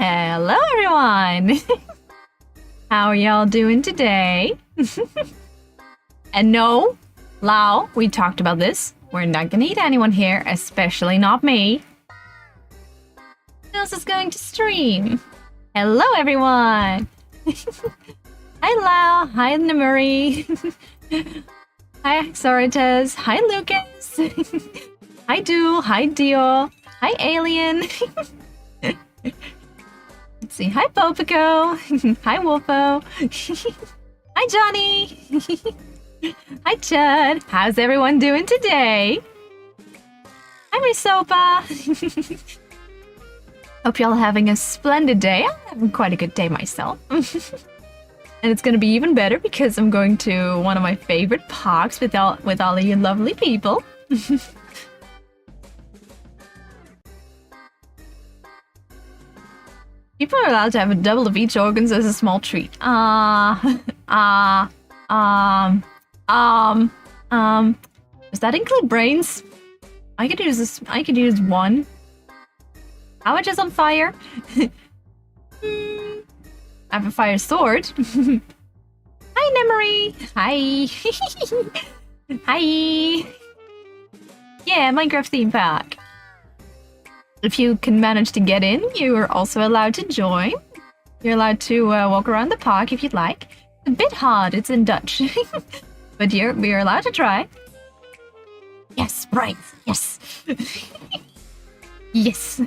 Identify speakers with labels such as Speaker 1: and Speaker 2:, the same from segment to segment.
Speaker 1: Hello everyone! How are y'all doing today? And no, Lao, we talked about this. We're not gonna eat anyone here, especially not me. Who else is going to stream? Hello everyone! Hi Lao, hi Namuri. Hi Soritas, hi Lucas. Hi Do, hi Dio, hi Alien. Let's see, hi Popico. Hi Wolfo. Hi Johnny. Hi Chud. How's everyone doing today? Hi Misopa. Hope y'all having a splendid day. I'm having quite a good day myself. And it's gonna be even better because I'm going to one of my favorite parks with all of you lovely people. People are allowed to have a double of each organs as a small treat. Does that include brains? I could use this. I could use one. How much is on fire? I have a fire sword. Hi, Nemery. Hi. Hi. Yeah, Minecraft theme park. If you can manage to get in, you are also allowed to join. You're allowed to walk around the park if you'd like. It's a bit hard, it's in Dutch. But we're allowed to try. Yes, right, yes. Yes.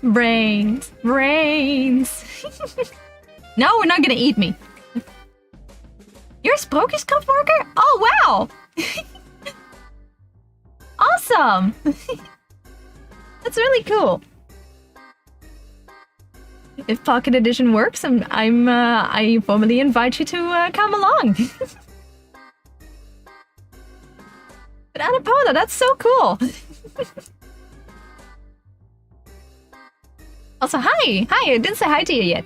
Speaker 1: Brains, brains. No, we're not gonna eat me. You're a Sprookjescraft worker? Oh, wow! Awesome! That's really cool. If Pocket Edition works, I formally invite you to come along. But Annapurna, that's so cool. Also, hi! Hi, I didn't say hi to you yet.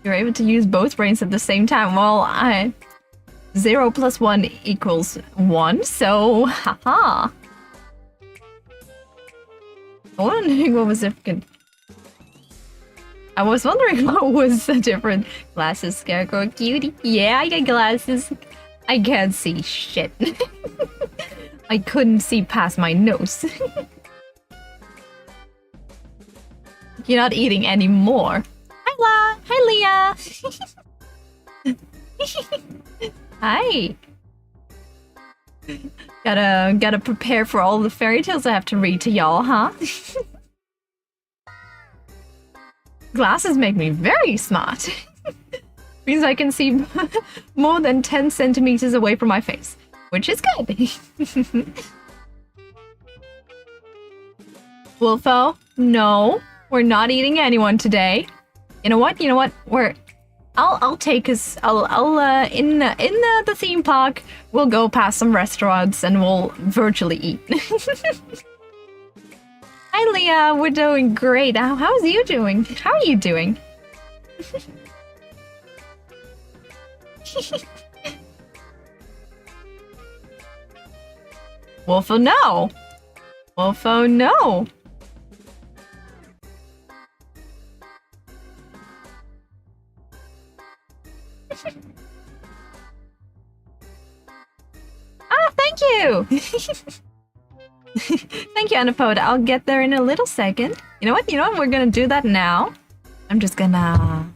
Speaker 1: You're able to use both brains at the same time. Well, 0 plus 1 equals 1, so haha. I was wondering what was different. I was wondering what was the different. Glasses, Scarecrow, cutie. Yeah, I got glasses. I can't see shit. I couldn't see past my nose. You're not eating anymore. Hi, La. Hi, Leah. Hi. Gotta prepare for all the fairy tales I have to read to y'all, huh? Glasses make me very smart. Means I can see more than 10 centimeters away from my face, which is good. Wolfo, no. We're not eating anyone today. You know what? I'll take us. In the theme park, we'll go past some restaurants and we'll virtually eat. Hi, Leah. We're doing great. How's you doing? How are you doing? Wolfo, no. Wolfo, no. Thank you! Thank you, Anapoda. I'll get there in a little second. You know what? We're gonna do that now. I'm just gonna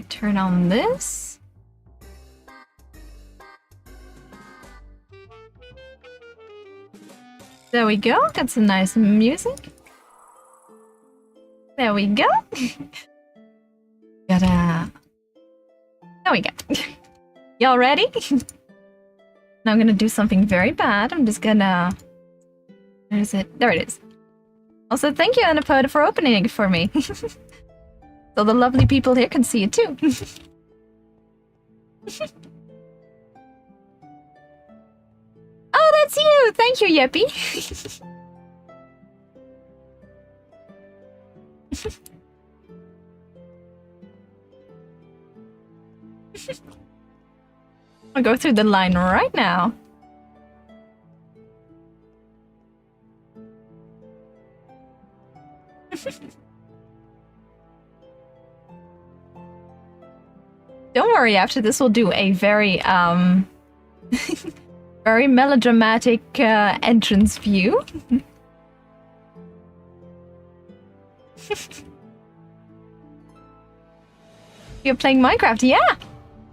Speaker 1: turn on this. There we go. Got some nice music. There we go. There we go. Y'all ready? Now I'm gonna do something very bad. I'm just gonna... Where is it? There it is. Also, thank you, Anapoda, for opening it for me. So the lovely people here can see it too. Oh, that's you! Thank you, Yeppy. I'll go through the line right now. Don't worry, after this we'll do a very, very melodramatic entrance view. You're playing Minecraft? Yeah!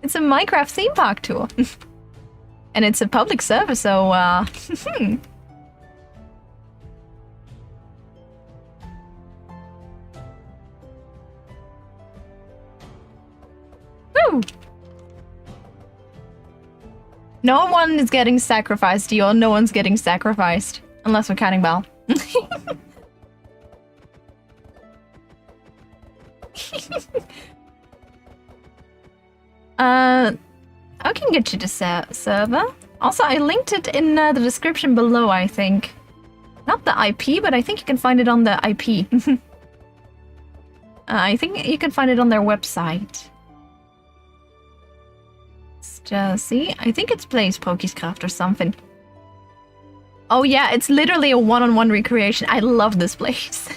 Speaker 1: It's a Minecraft theme park tour. And it's a public service, so, Woo! No one is getting sacrificed, Dion. No one's getting sacrificed. Unless we're counting Bell. I can get you to server. Also, I linked it in the description below, I think. Not the IP, but I think you can find it on the IP. I think you can find it on their website. Let's just see. I think it's plays Sprookjescraft or something. Oh yeah, it's literally a one-on-one recreation. I love this place.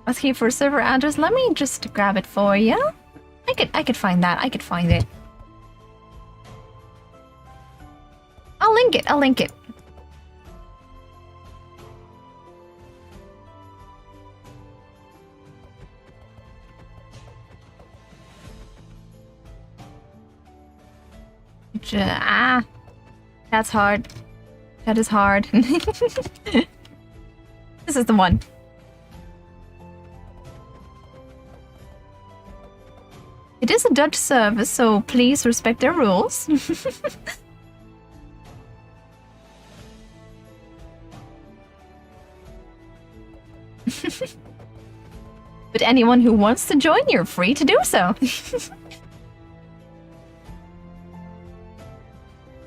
Speaker 1: Let's keep for server address. Let me just grab it for you. I could find that. I could find it. I'll link it. I'll link it. That's hard. That is hard. This is the one. It is a Dutch service, so please respect their rules. But anyone who wants to join, you're free to do so.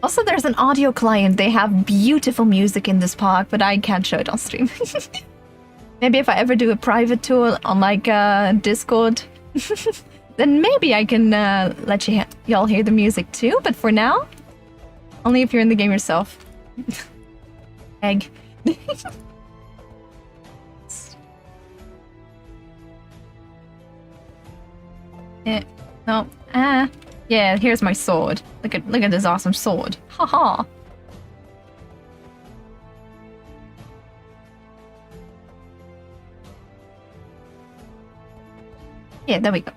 Speaker 1: Also, there's an audio client. They have beautiful music in this park, but I can't show it on stream. Maybe if I ever do a private tour on like Discord, then maybe I can let y'all hear the music too. But for now, only if you're in the game yourself. Egg. No. Yeah, here's my sword. Look at this awesome sword. Haha. Yeah, there we go.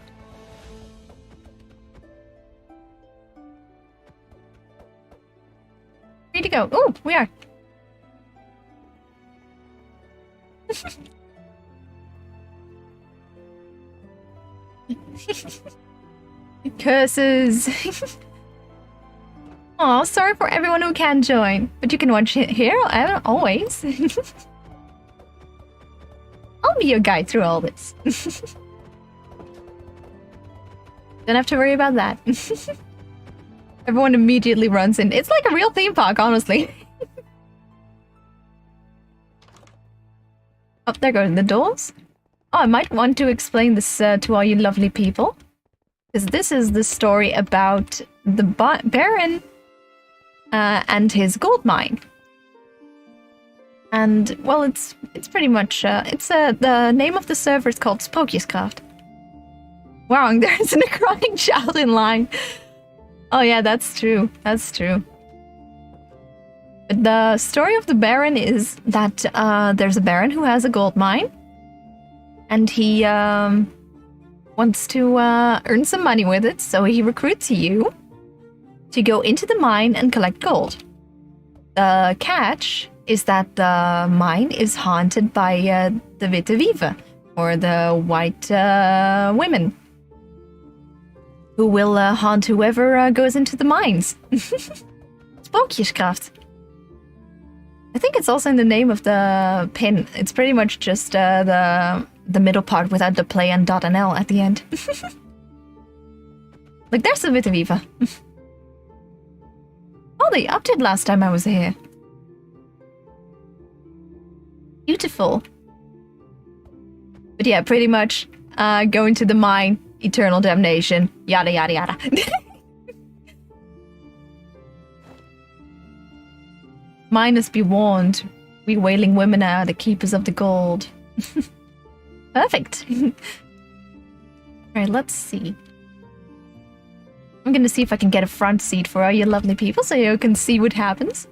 Speaker 1: Free to go. Oh, we are. Curses. Oh, sorry for everyone who can't join, but you can watch it here always. I'll be your guide through all this. Don't have to worry about that. Everyone immediately runs in. It's like a real theme park, honestly. Oh, there go the doors. Oh, I might want to explain this to all you lovely people. Because this is the story about the Baron and his gold mine. And, well, it's pretty much... the name of the server is called Sprookjescraft. Wow, there's a crying child in line. Oh yeah, that's true. That's true. But the story of the Baron is that there's a Baron who has a gold mine. And he wants to earn some money with it, so he recruits you to go into the mine and collect gold. The catch is that the mine is haunted by the Witte Wieven, or the white women, who will haunt whoever goes into the mines. Sprookjescraft. I think it's also in the name of the pin. It's pretty much just the middle part without the play and .nl at the end. Look, there's the Witte Wieven. they upped it last time I was here. Beautiful. But yeah, pretty much going to the mine, eternal damnation, yada yada yada. Miners be warned, we wailing women are the keepers of the gold. Perfect. Alright, let's see. I'm gonna see if I can get a front seat for all you lovely people so you can see what happens.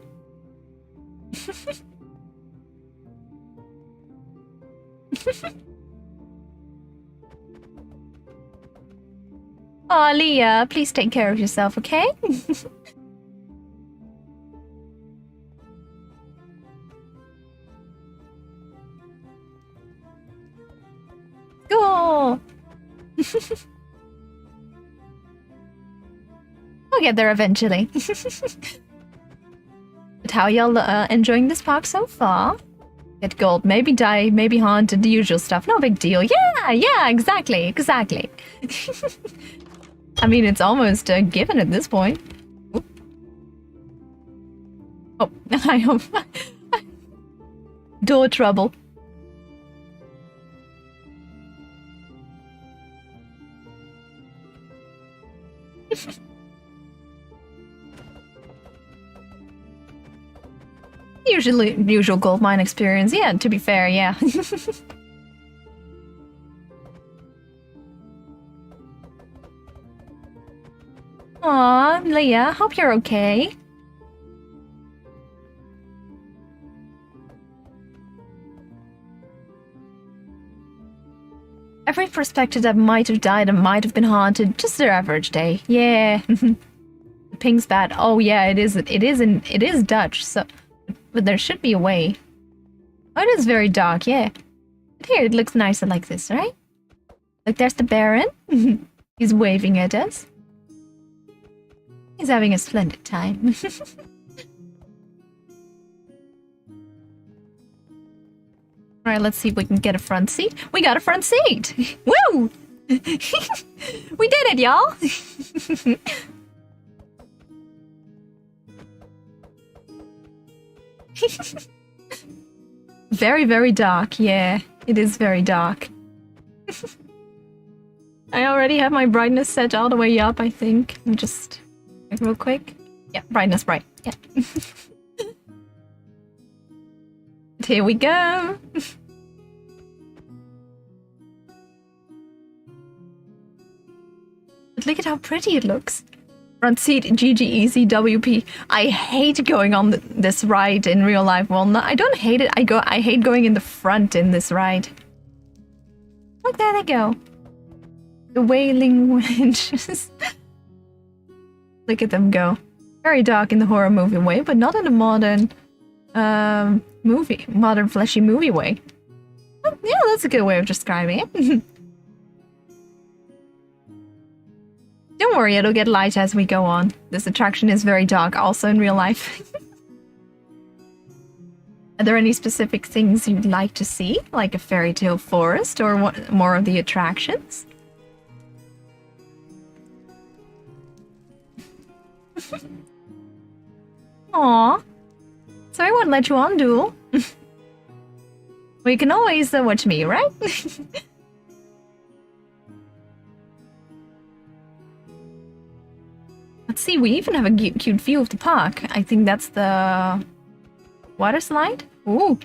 Speaker 1: Aw, Leah, please take care of yourself, okay? Cool! We'll get there eventually. But how y'all enjoying this park so far? Get gold, maybe die, maybe haunted, the usual stuff. No big deal. Yeah, exactly. I mean, it's almost a given at this point. Oop. Oh, I hope. Door trouble. Usual gold mine experience. Yeah, to be fair, yeah. Aw, Leah, hope you're okay. Every prospector that might have died and might have been haunted, just their average day. Yeah. The ping's bad. Oh yeah, it is Dutch, so but there should be a way. Oh, it is very dark, yeah. But here it looks nicer like this, right? Look, there's the Baron. He's waving at us. He's having a splendid time. Alright, let's see if we can get a front seat. We got a front seat! Woo! We did it, y'all! Very, very dark. Yeah, it is very dark. I already have my brightness set all the way up, I think. Let me just check real quick. Yeah, brightness bright. Yeah. Here we go. But look at how pretty it looks. Front seat, GG easy, WP. I hate going on this ride in real life. Well, no, I don't hate it. I hate going in the front in this ride. Look, there they go. The wailing winches. Look at them go. Very dark in the horror movie way, but not in the modern modern fleshy movie way. Oh, yeah, that's a good way of describing it. Don't worry, it'll get light as we go on. This attraction is very dark, also in real life. Are there any specific things you'd like to see, like a fairy tale forest, or what, more of the attractions? Aww. So I won't let you on, Duel. Well, you can always watch me, right? Let's see, we even have a cute view of the park. I think that's the water slide. Ooh.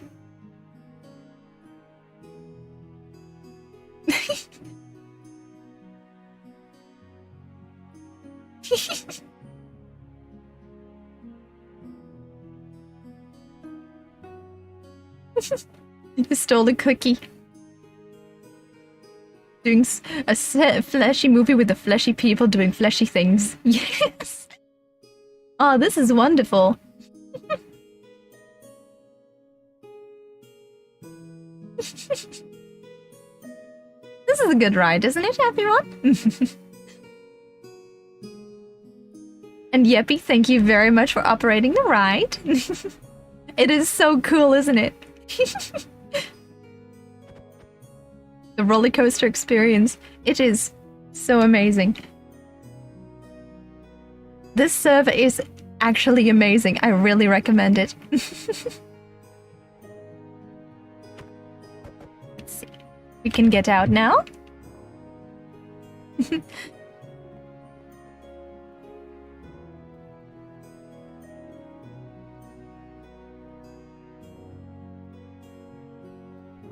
Speaker 1: You stole the cookie. Doing a fleshy movie with the fleshy people doing fleshy things. Yes! Oh, this is wonderful. This is a good ride, isn't it, everyone? And Yeppy, thank you very much for operating the ride. It is so cool, isn't it? The roller coaster experience, it is so amazing. This server is actually amazing. I really recommend it. Let's see. We can get out now.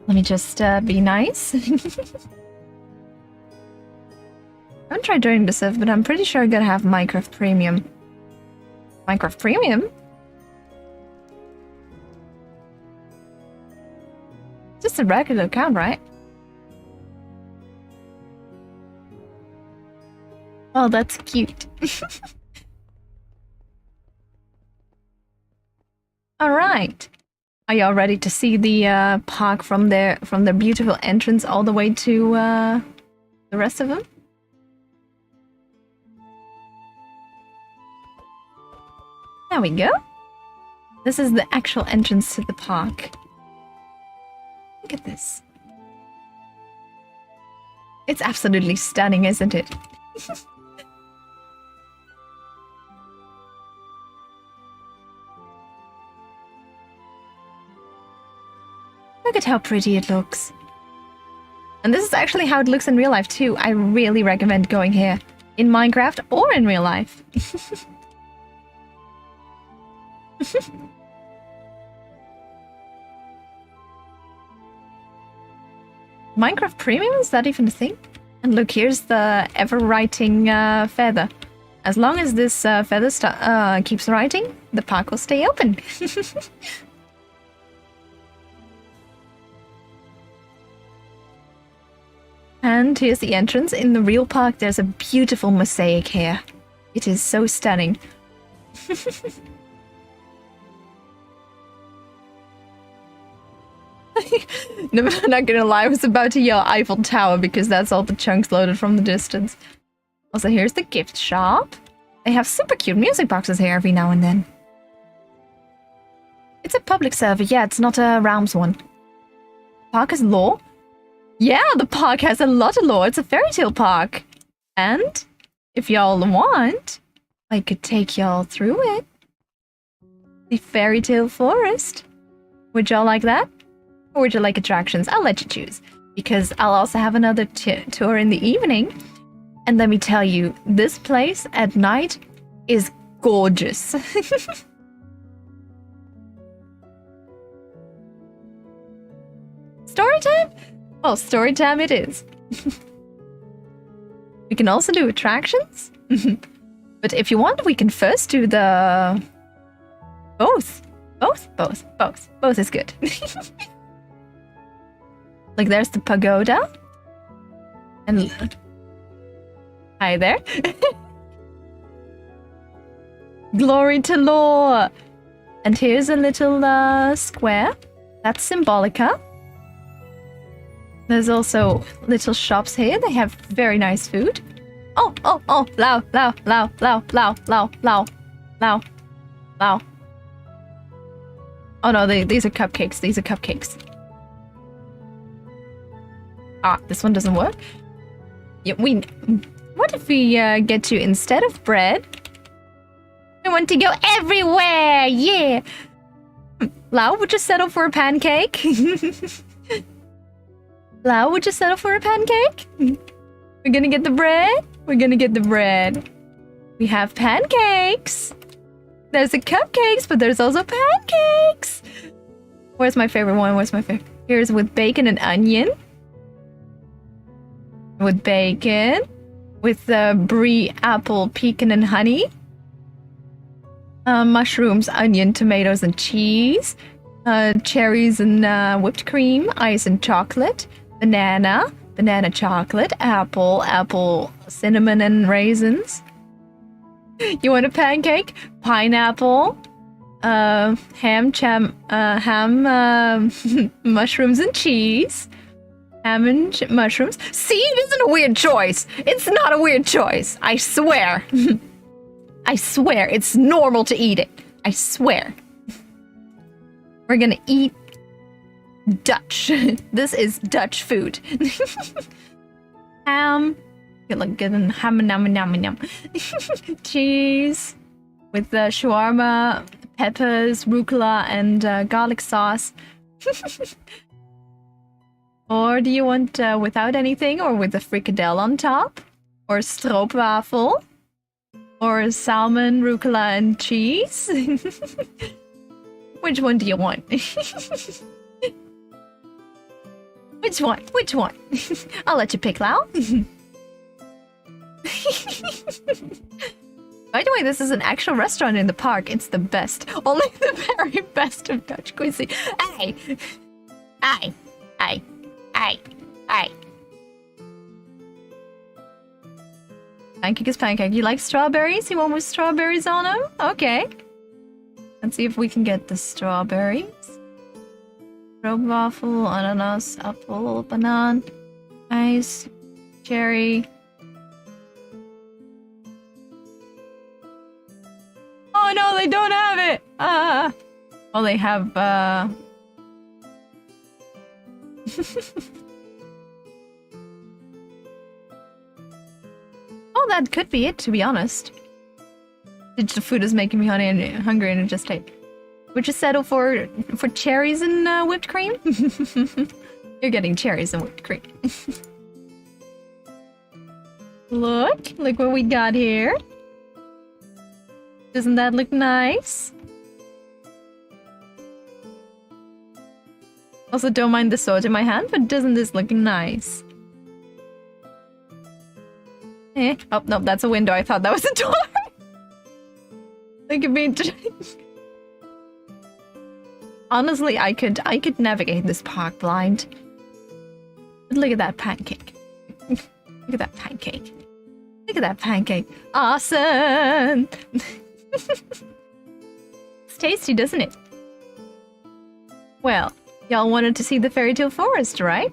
Speaker 1: Let me just be nice. I haven't tried joining the server, but I'm pretty sure I'm gonna have Minecraft Premium. Minecraft Premium? Just a regular account, right? Oh, that's cute. All right. Are y'all ready to see the park from their beautiful entrance all the way to the rest of them? There we go. This is the actual entrance to the park. Look at this. It's absolutely stunning, isn't it? Look at how pretty it looks. And this is actually how it looks in real life too. I really recommend going here. In Minecraft or in real life. Minecraft Premium? Is that even a thing? And look, here's the ever-writing feather. As long as this feather keeps writing, the park will stay open. And here's the entrance. In the real park, there's a beautiful mosaic here. It is so stunning. No, I'm not gonna lie, I was about to yell Eiffel Tower because that's all the chunks loaded from the distance. Also, here's the gift shop. They have super cute music boxes here every now and then. It's a public server, yeah, it's not a Realms one. Park has lore? Yeah, the park has a lot of lore. It's a fairy tale park. And if y'all want, I could take y'all through it. The fairy tale forest. Would y'all like that? Or would you like attractions? I'll let you choose. Because I'll also have another tour in the evening. And let me tell you, this place at night is gorgeous. Story time? Well, story time it is. We can also do attractions. But if you want, we can first do the... Both. Both is good. Like, there's the pagoda. And... Hi there. Glory to lore. And here's a little square. That's Symbolica. There's also little shops here. They have very nice food. Oh, Lao. Oh no, these are cupcakes. These are cupcakes. Ah, this one doesn't work. Yeah, what if we get you, instead of bread, I want to go everywhere, yeah! Lau, would you settle for a pancake? Lau, would you settle for a pancake? We're gonna get the bread? We're gonna get the bread. We have pancakes. There's the cupcakes, but there's also pancakes. Where's my favorite one? Where's my favorite? Here's with bacon and onion. With bacon. With brie, apple, pecan, and honey. Mushrooms, onion, tomatoes, and cheese. Cherries and whipped cream. Ice and chocolate. Banana chocolate. Apple, cinnamon, and raisins. You want a pancake? Pineapple. Ham, mushrooms and cheese. Ham and mushrooms. See, it isn't a weird choice. It's not a weird choice. I swear. I swear, it's normal to eat it. I swear. We're gonna eat Dutch. This is Dutch food. Ham. Good look good and ham. Cheese. with the shawarma, peppers, rucola, and garlic sauce. Or do you want without anything, or with a frikadelle on top? Or stroopwafel? Or salmon, rucola, and cheese? Which one do you want? Which one? Which one? I'll let you pick, Lau. By the way, this is an actual restaurant in the park. It's the best. Only the very best of Dutch cuisine. Hey! Hey! Hey! Hey! Hey! Pancake is pancake. You like strawberries? You want with strawberries on them? Okay. Let's see if we can get the strawberries. Stroopwafel, ananas, apple, banana, ice, cherry. Oh no, they don't have it! Well, they have, Oh, that could be it, to be honest. Digital food is making me hungry and I just ate. Would you settle for cherries and whipped cream? You're getting cherries and whipped cream. Look what we got here. Doesn't that look nice? Also, don't mind the sword in my hand, but doesn't this look nice? Eh? Oh, no, that's a window. I thought that was a door. Look at me. Honestly, I could navigate this park blind. But look at that pancake. Look at that pancake. Look at that pancake. Awesome! It's tasty, doesn't it? Well, y'all wanted to see the fairy tale forest, right?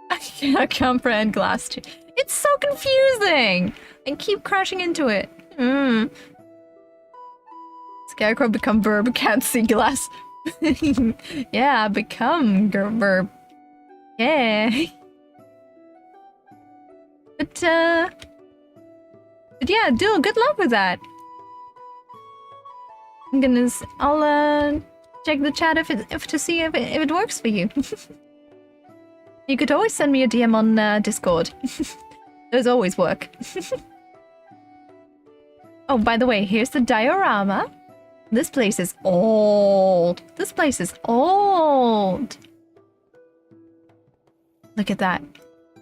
Speaker 1: I cannot comprehend glass too. It's so confusing! I keep crashing into it. Scarecrow become verb, can't see glass. Yeah, become verb. Yeah. But yeah, Duel, good luck with that. I'll check the chat to see if it works for you. You could always send me a DM on Discord. Those always work. Oh, by the way, here's the diorama. This place is old. This place is old. Look at that.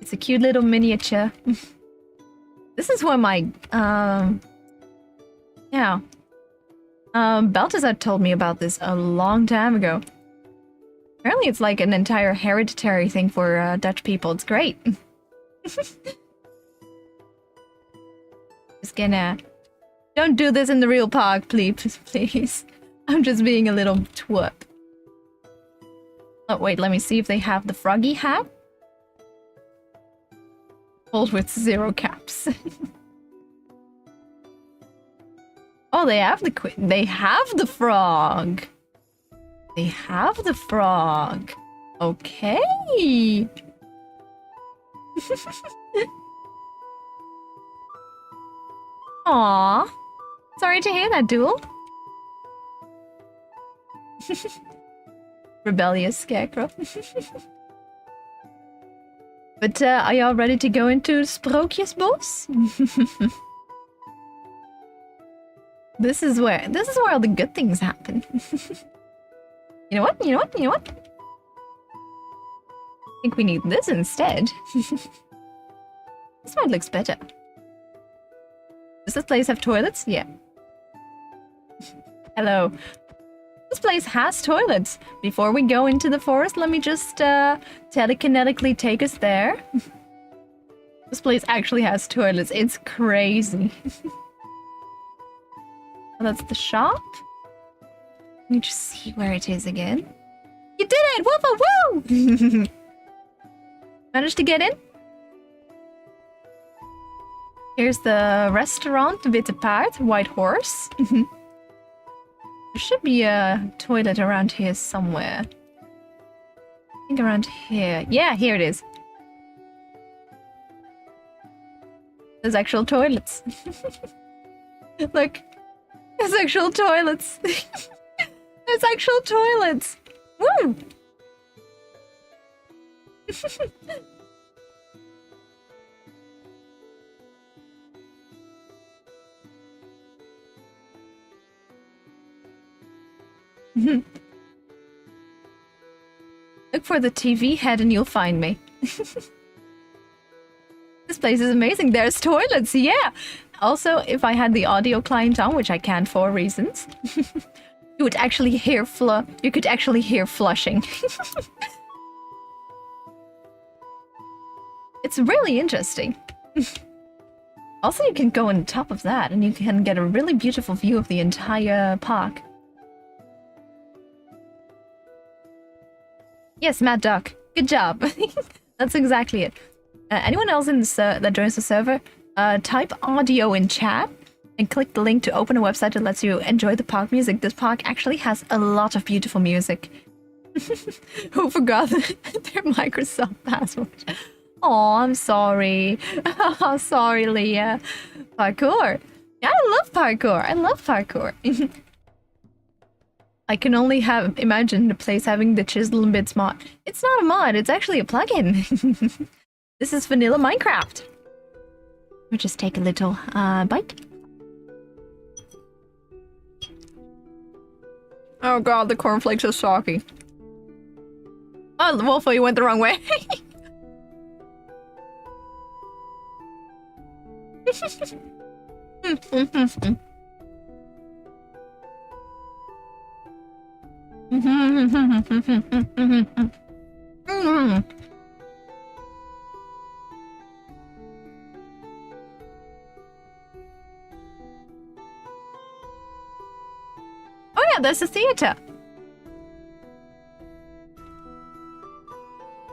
Speaker 1: It's a cute little miniature. This is where my, yeah. Balthazar told me about this a long time ago. Apparently it's like an entire hereditary thing for Dutch people. It's great. Just gonna... Don't do this in the real park, please, please. I'm just being a little twerp. Oh, wait, let me see if they have the froggy hat. Hold with 0 caps. Oh, they have the they have the frog. They have the frog. Okay. Aww. Sorry to hear that, Duel. Rebellious Scarecrow. But are y'all ready to go into Sprookjesbos? This is where all the good things happen. You know what? You know what? You know what? I think we need this instead. This one looks better. Does this place have toilets? Yeah. Hello. This place has toilets. Before we go into the forest, let me just telekinetically take us there. This place actually has toilets. It's crazy. Oh, that's the shop. Let me just see where it is again. You did it! Woo woo woo! Managed to get in? Here's the restaurant, Witte Paard, White Horse. There should be a toilet around here somewhere. think around here. Yeah, here it is. There's actual toilets. Look. There's actual toilets. There's actual toilets. Woo! Look for the TV head and you'll find me. This place is amazing. There's toilets, yeah. Also, if I had the audio client on, which I can't for reasons, you would actually hear you could actually hear flushing. It's really interesting. Also, you can go on top of that and you can get a really beautiful view of the entire park. Yes, Mad Duck. Good job. That's exactly it. Anyone else in the that joins the server, type audio in chat and click the link to open a website that lets you enjoy the park music. This park actually has a lot of beautiful music. Who forgot their Microsoft password? Oh, I'm sorry. Oh, sorry, Leah. Parkour. Yeah, I love parkour. I love parkour. I can only imagine the place having the Chisel and Bits mod. It's not a mod, it's actually a plugin. This is vanilla Minecraft. We'll just take a little bite. Oh god, the cornflakes are soggy. Oh, Wolfo, you went the wrong way. Oh yeah, there's a theater.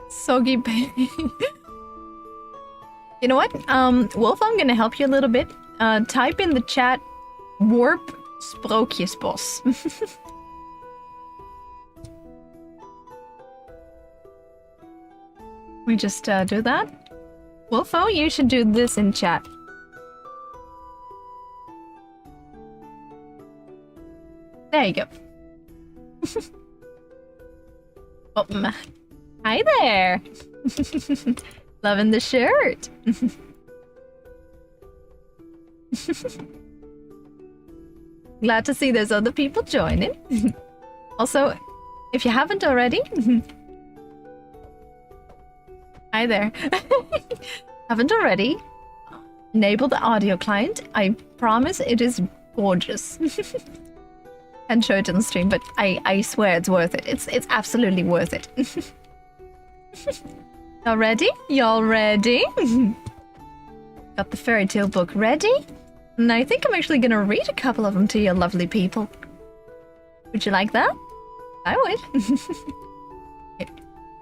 Speaker 1: Soggy baby. You know what? Wolf, I'm gonna help you a little bit. Type in the chat warp Sprookjesbos. We just do that. Wolfo, you should do this in chat. There you go. Oh, hi there. Loving the shirt. Glad to see there's other people joining. Also, if you haven't already, hi there. Haven't already, enable the audio client. I promise it is gorgeous. Can't show it on the stream, but I swear it's worth it. It's absolutely worth it. Y'all ready? Y'all ready? Got the fairy tale book ready? And I think I'm actually gonna read a couple of them to you lovely people. Would you like that? I would.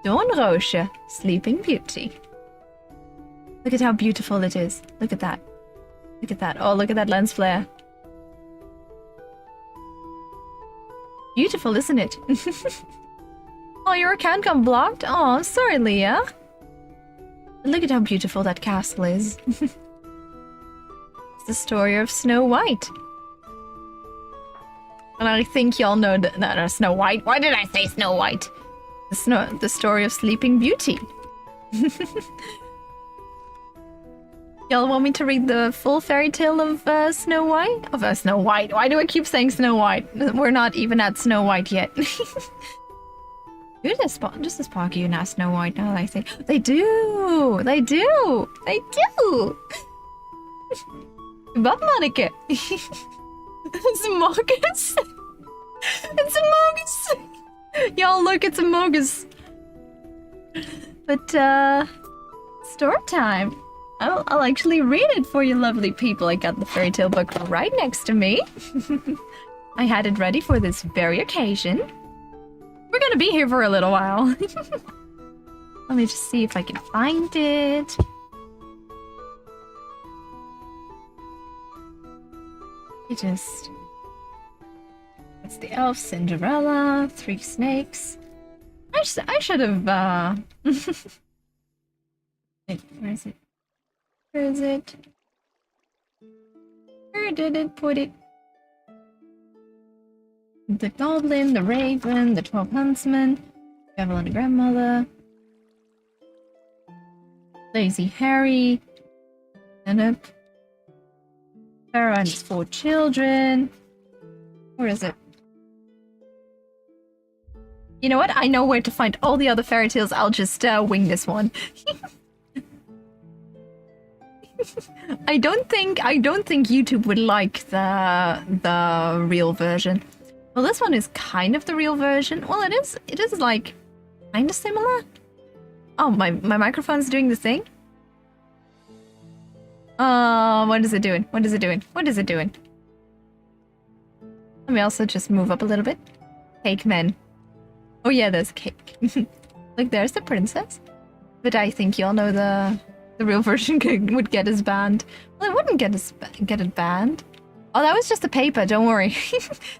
Speaker 1: Doornroosje, Sleeping Beauty. Look at how beautiful it is. Look at that. Look at that. Oh, look at that lens flare. Beautiful, isn't it? Oh, your account got blocked? Oh, sorry, Leah. Look at how beautiful that castle is. It's the story of Snow White. And I think y'all know that Snow White. Why did I say Snow White? The story of Sleeping Beauty. Y'all want me to read the full fairy tale of Snow White? Of Snow White. Why do I keep saying Snow White? We're not even at Snow White yet. Who does this park you now Snow White now that I say they do. They do. They do. Wat manneke? It's a mogus. It's a mogus. Y'all look, it's a mogus. But story time. I'll actually read it for you lovely people. I got the fairy tale book right next to me. I had it ready for this very occasion. We're gonna be here for a little while. Let me just see if I can find it. It's the elf, Cinderella, 3 snakes. I should have, Wait, where is it? Where is it? Where did it put it? The Goblin, the Raven, the 12 Huntsmen, Devil and the Grandmother, Lazy Harry, Philip, Sarah and his 4 children. Where is it? You know what? I know where to find all the other fairy tales. I'll just wing this one. I don't think YouTube would like the real version. Well, this one is kind of the real version. Well, it is like kind of similar. Oh, my microphone's doing the thing. What is it doing? What is it doing? What is it doing? Let me also just move up a little bit. Cake men. Oh yeah, there's a cake. Look, there's the princess. But I think y'all know the real version would get us banned. Well, it wouldn't get it banned. Oh, that was just the paper, don't worry.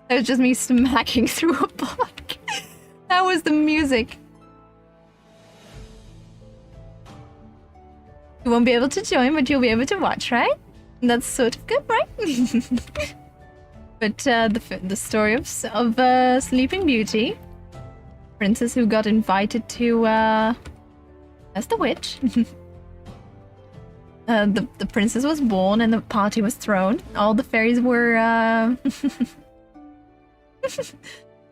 Speaker 1: That was just me smacking through a book. That was the music. You won't be able to join, but you'll be able to watch, right? And that's sort of good, right? But the story of Sleeping Beauty. Princess who got invited to, as the witch. The princess was born and the party was thrown. All the fairies were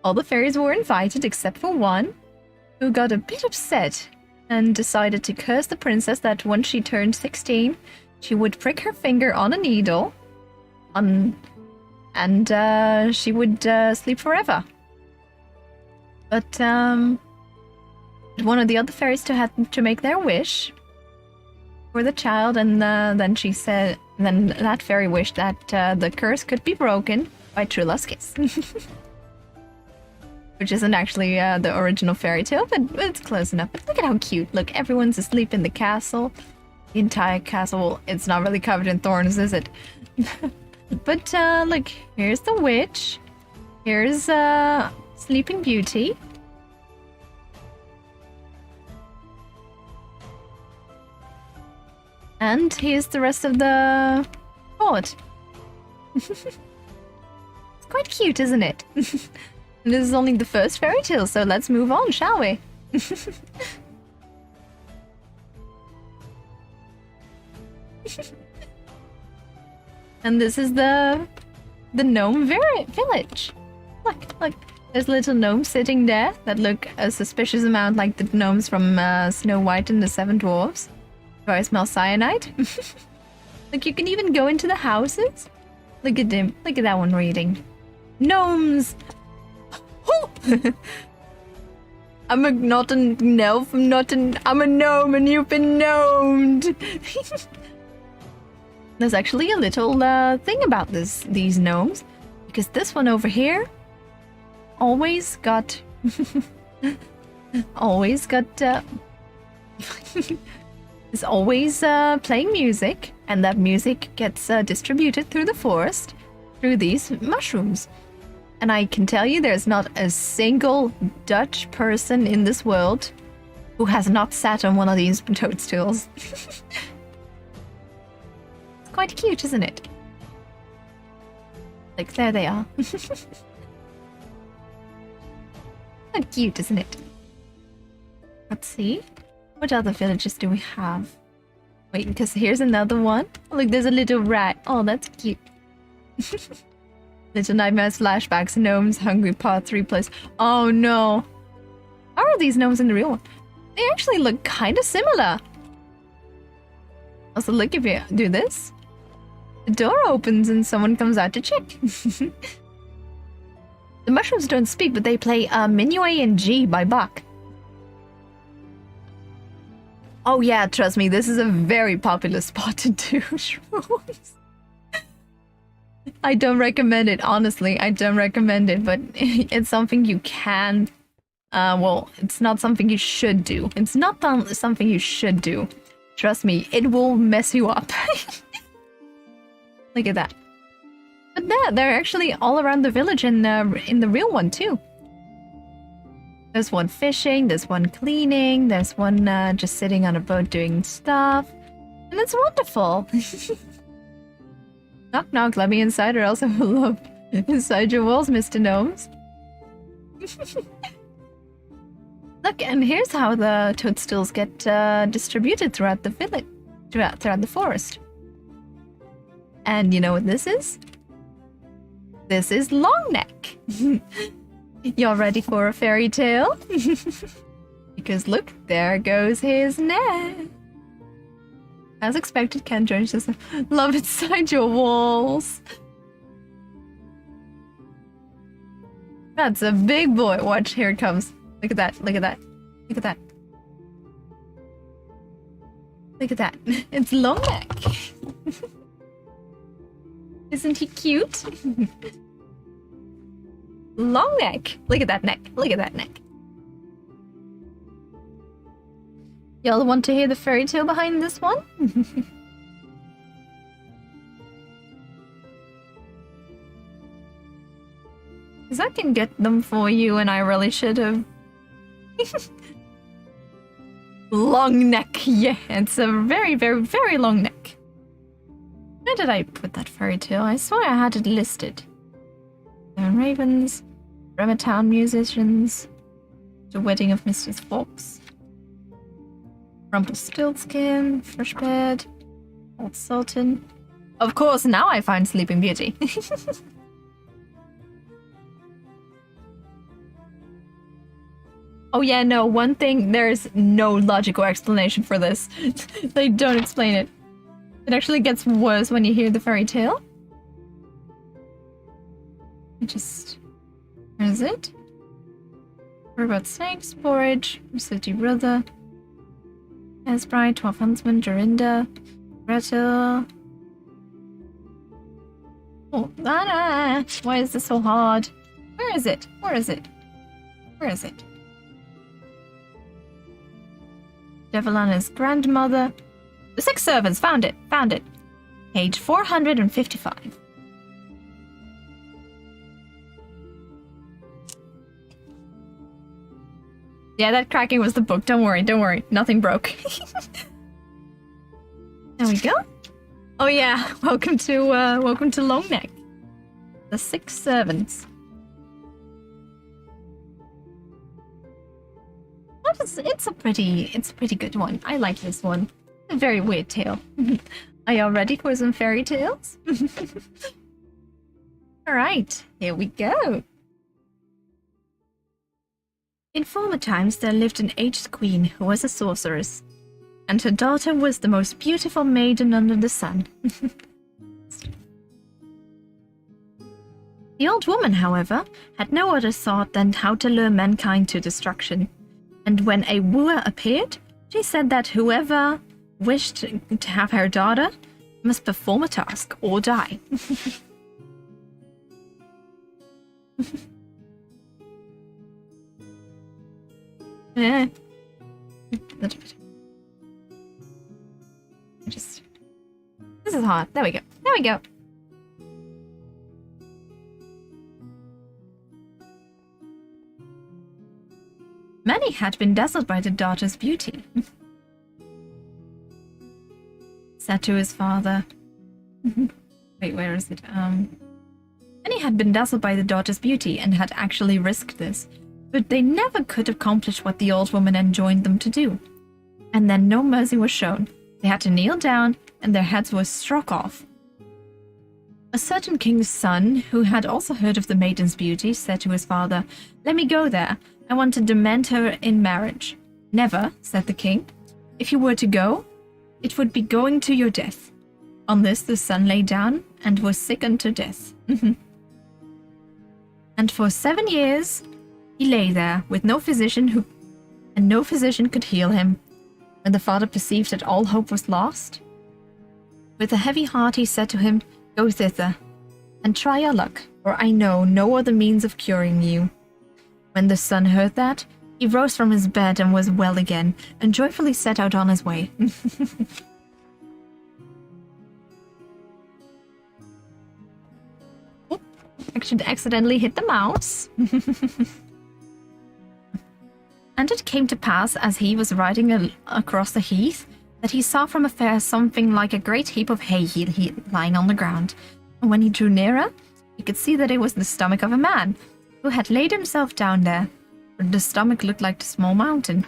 Speaker 1: all the fairies were invited except for one, who got a bit upset and decided to curse the princess that when she turned 16, she would prick her finger on a needle, and she would sleep forever. But one of the other fairies had to make their wish for the child, and then she said, then that fairy wished that the curse could be broken by true love's kiss. Which isn't actually the original fairy tale, but it's close enough. But look at how cute. Look, everyone's asleep in the castle. The entire castle, it's not really covered in thorns, is it? But look, here's the witch. Here's Sleeping Beauty. And here's the rest of the court. It's quite cute, isn't it? And this is only the first fairy tale, so let's move on, shall we? And this is the Gnome Village. Look, there's little gnomes sitting there that look a suspicious amount like the gnomes from Snow White and the Seven Dwarfs. Do I smell cyanide? Look, you can even go into the houses. Look at him. Look at that one reading. Gnomes! I'm not an elf, I'm a gnome and you've been gnomed! There's actually a little thing about these gnomes. Because this one over here always got... is always playing music, and that music gets distributed through the forest through these mushrooms. And I can tell you there's not a single Dutch person in this world who has not sat on one of these toadstools. It's quite cute, isn't it? Like, there they are. Quite cute, isn't it? Let's see. What other villages do we have? Wait, because here's another one. Oh, look, there's a little rat. Oh, that's cute. Little Nightmares, Flashbacks, Gnomes, Hungry Part 3 Place. Oh no. How are these gnomes in the real one? They actually look kind of similar. Also, look, if you do this, the door opens and someone comes out to check. The mushrooms don't speak, but they play Minuet in G by Bach. Oh yeah, trust me, this is a very popular spot to do shrooms. I don't recommend it, honestly. I don't recommend it, but it's something you can... well, it's not something you should do. It's not something you should do. Trust me, it will mess you up. Look at that. But they're actually all around the village in the real one, too. There's one fishing, there's one cleaning, there's one just sitting on a boat doing stuff. And it's wonderful. Knock knock, let me inside or else I will love inside your walls, Mr. Gnomes. Look, and here's how the toadstools get distributed throughout the village, throughout the forest. And you know what this is? This is Longneck. You're ready for a fairy tale? Because look, there goes his neck. As expected, Ken Jones just love inside your walls. That's a big boy. Watch, here it comes. Look at that, look at that, look at that. Look at that. It's Longneck. Isn't he cute? Longneck. Look at that neck. Look at that neck. Y'all want to hear the fairy tale behind this one? Because I can get them for you and I really should have. Long neck. Yeah, it's a very, very, very long neck. Where did I put that fairy tale? I swear I had it listed. Ravens, Bremertown musicians, the wedding of Mrs. Fox, Rumplestiltskin, Fresh Bed, Old Sultan. Of course, now I find Sleeping Beauty. Oh yeah, no, one thing, there's no logical explanation for this. They don't explain it. It actually gets worse when you hear the fairy tale. Where is it? What about snakes, porridge, city brother, Esprite, 12 huntsmen, Jorinda, Gretel. Oh, why is this so hard? Where is it? Where is it? Where is it? Devilana's grandmother. The 6 servants, found it, found it. Page 455. Yeah, that cracking was the book. Don't worry, don't worry. Nothing broke. There we go. Oh yeah, welcome to Longneck. The 6 servants. It's a pretty good one. I like this one. A very weird tale. Are y'all ready for some fairy tales? Alright, here we go. In former times there lived an aged queen who was a sorceress, and her daughter was the most beautiful maiden under the sun. The old woman, however, had no other thought than how to lure mankind to destruction, and when a wooer appeared, she said that whoever wished to have her daughter must perform a task or die. Yeah. This is hard. There we go. There we go. Many had been dazzled by the daughter's beauty. Said to his father. Wait, where is it? Many had been dazzled by the daughter's beauty and had actually risked this, but they never could accomplish what the old woman enjoined them to do. And then no mercy was shown. They had to kneel down, and their heads were struck off. A certain king's son, who had also heard of the maiden's beauty, said to his father, "Let me go there. I want to demand her in marriage." "Never," said the king. "If you were to go, it would be going to your death." On this the son lay down and was sick unto death. And for 7 years he lay there with no physician and no physician could heal him. When the father perceived that all hope was lost, with a heavy heart he said to him, "Go thither and try your luck, for I know no other means of curing you." When the son heard that, he rose from his bed and was well again, and joyfully set out on his way. I should accidentally hit the mouse. And it came to pass, as he was riding across the heath, that he saw from afar something like a great heap of hay lying on the ground. And when he drew nearer, he could see that it was the stomach of a man, who had laid himself down there. But the stomach looked like a small mountain.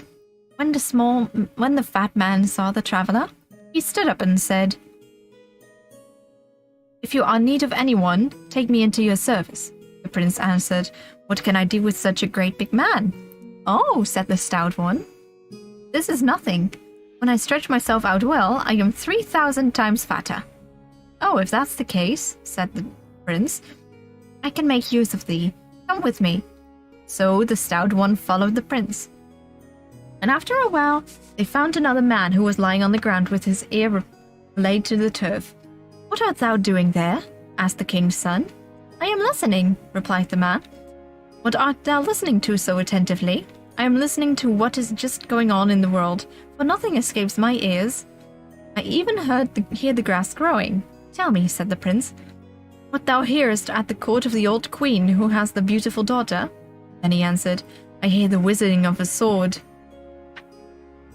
Speaker 1: When the fat man saw the traveler, he stood up and said, "If you are in need of anyone, take me into your service." The prince answered, "What can I do with such a great big man?" "Oh," said the stout one, "this is nothing. When I stretch myself out well, I am 3,000 times fatter." "Oh, if that's the case," said the prince, "I can make use of thee. Come with me." So the stout one followed the prince. And after a while, they found another man who was lying on the ground with his ear laid to the turf. "What art thou doing there?" asked the king's son. "I am listening," replied the man. "What art thou listening to so attentively?" "I am listening to what is just going on in the world, for nothing escapes my ears. I even hear the grass growing." "Tell me," said the prince, "what thou hearest at the court of the old queen who has the beautiful daughter." Then he answered, "I hear the whizzing of a sword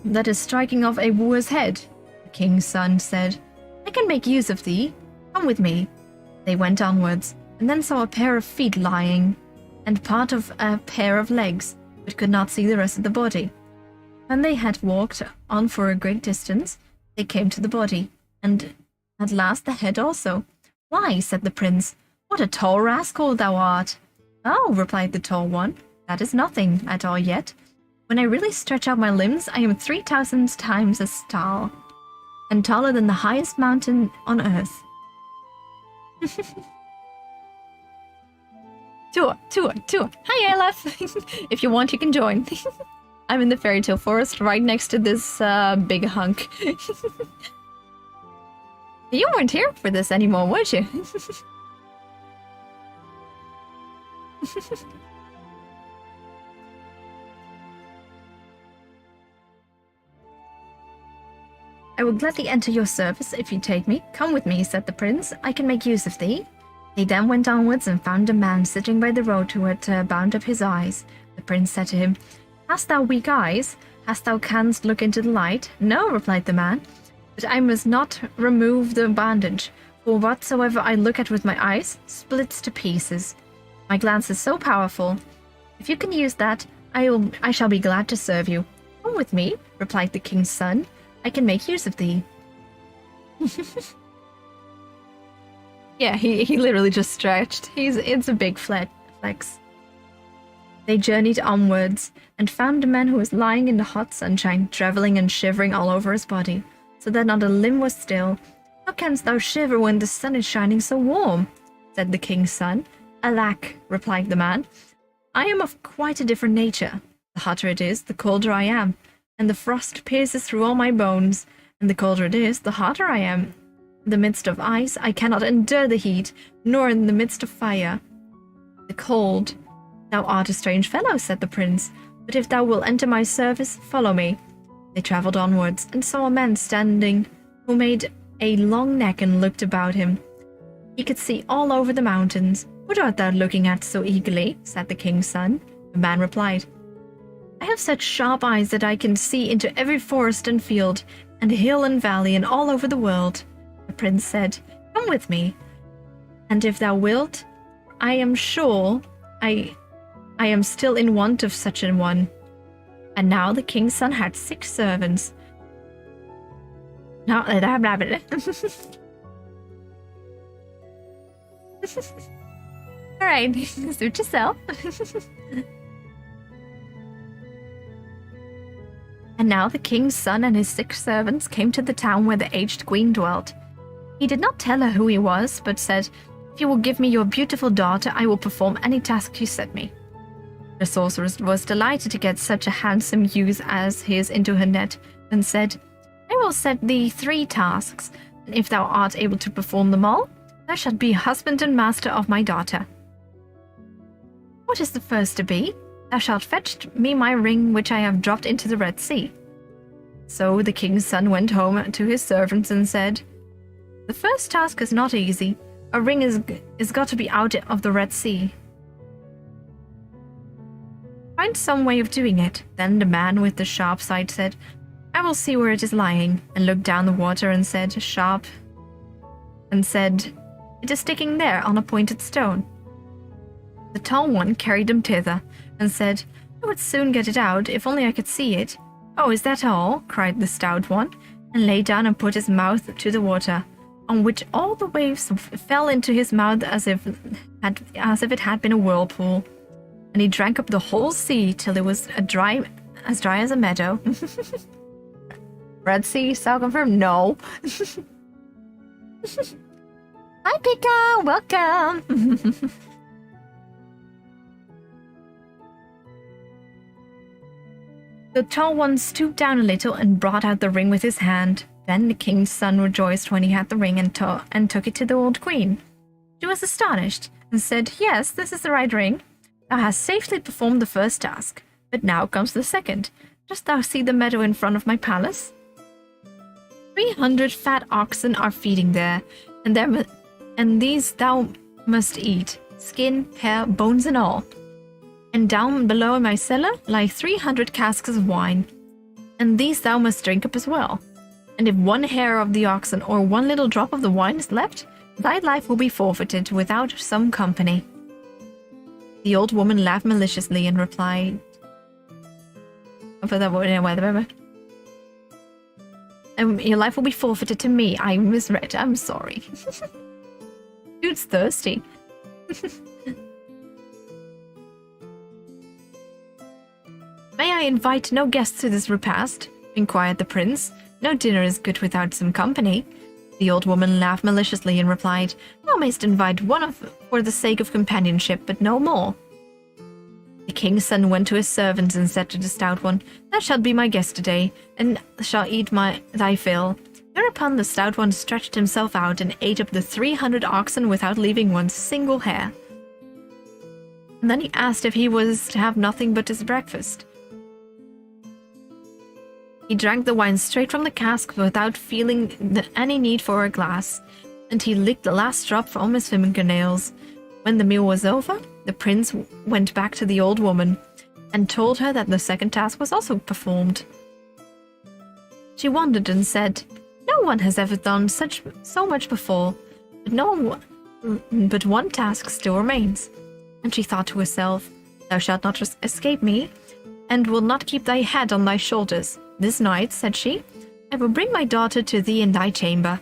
Speaker 1: that is striking off a wooer's head." The king's son said, "I can make use of thee. Come with me." They went onwards, and then saw a pair of feet lying, and part of a pair of legs, but could not see the rest of the body. When they had walked on for a great distance, they came to the body, and at last the head also. "Why," said the prince, "what a tall rascal thou art!" "Oh," replied the tall one, "that is nothing at all yet. When I really stretch out my limbs, I am 3,000 times as tall, and taller than the highest mountain on earth." Tour. Hi, Aleph. If you want, you can join. I'm in the fairy tale forest right next to this big hunk. You weren't here for this anymore, were you? "I will gladly enter your service if you take me. Come with me," said the prince. "I can make use of thee." They then went onwards and found a man sitting by the road who had bound up his eyes. The prince said to him, "Hast thou weak eyes? Hast thou canst look into the light?" "No," replied the man, "but I must not remove the bandage, for whatsoever I look at with my eyes splits to pieces. My glance is so powerful. If you can use that, I shall be glad to serve you." "Come with me," replied the king's son. "I can make use of thee." Yeah, he literally just stretched. It's a big flex. They journeyed onwards and found a man who was lying in the hot sunshine, traveling and shivering all over his body, so that not a limb was still. "How canst thou shiver when the sun is shining so warm?" said the king's son. "Alack," replied the man, "I am of quite a different nature. The hotter it is, the colder I am, and the frost pierces through all my bones, and the colder it is, the hotter I am. In the midst of ice, I cannot endure the heat, nor in the midst of fire. The cold. Thou art a strange fellow," said the prince, "but if thou wilt enter my service, follow me." They travelled onwards, and saw a man standing, who made a long neck and looked about him. He could see all over the mountains. "What art thou looking at so eagerly?" said the king's son. The man replied, "I have such sharp eyes that I can see into every forest and field, and hill and valley, and all over the world." The prince said, "Come with me, and if thou wilt, I am sure I am still in want of such an one." And now the king's son had 6 servants. Now, alright, suit yourself. And now the king's son and his 6 servants came to the town where the aged queen dwelt. He did not tell her who he was, but said, "If you will give me your beautiful daughter, I will perform any task you set me." The sorceress was delighted to get such a handsome youth as his into her net, and said, "I will set thee 3 tasks, and if thou art able to perform them all, thou shalt be husband and master of my daughter." "What is the first to be? Thou shalt fetch me my ring which I have dropped into the Red Sea." So the king's son went home to his servants and said, "The first task is not easy. A ring is got to be out of the Red Sea. find some way of doing it. Then the man with the sharp side said, I will see where it is lying, and looked down the water and said, it is sticking there on a pointed stone. The tall one carried him thither, and said, I would soon get it out, if only I could see it. Oh, is that all? Cried the stout one, and lay down and put his mouth to the water, on which all the waves fell into his mouth as if it had been a whirlpool. And he drank up the whole sea till it was as dry as a meadow. Red Sea, so confirmed? No. Hi, Pika! Welcome! The tall one stooped down a little and brought out the ring with his hand. Then the king's son rejoiced when he had the ring and took it to the old queen. She was astonished and said, Yes, this is the right ring. Thou hast safely performed the first task, but now comes the second. Dost thou see the meadow in front of my palace? 300 fat oxen are feeding there, and these thou must eat, skin, hair, bones and all. And down below in my cellar lie 300 casks of wine, and these thou must drink up as well. And if one hair of the oxen or one little drop of the wine is left, thy life will be forfeited without some company. The old woman laughed maliciously and replied, your life will be forfeited to me. I misread. I'm sorry. Dude's thirsty. May I invite no guests to this repast? Inquired the prince. No dinner is good without some company. The old woman laughed maliciously and replied, Thou mayst invite for the sake of companionship, but no more. The king's son went to his servants and said to the stout one, Thou shalt be my guest today, and shalt eat thy fill. Whereupon the stout one stretched himself out and ate up the 300 oxen without leaving one single hair. And then he asked if he was to have nothing but his breakfast. He drank the wine straight from the cask without feeling any need for a glass, and he licked the last drop from his fingernails. When the meal was over, the prince went back to the old woman and told her that the second task was also performed. She wondered and said, No one has ever done so much before, but one task still remains. And she thought to herself, Thou shalt not escape me, and will not keep thy head on thy shoulders. This night, said she, I will bring my daughter to thee in thy chamber,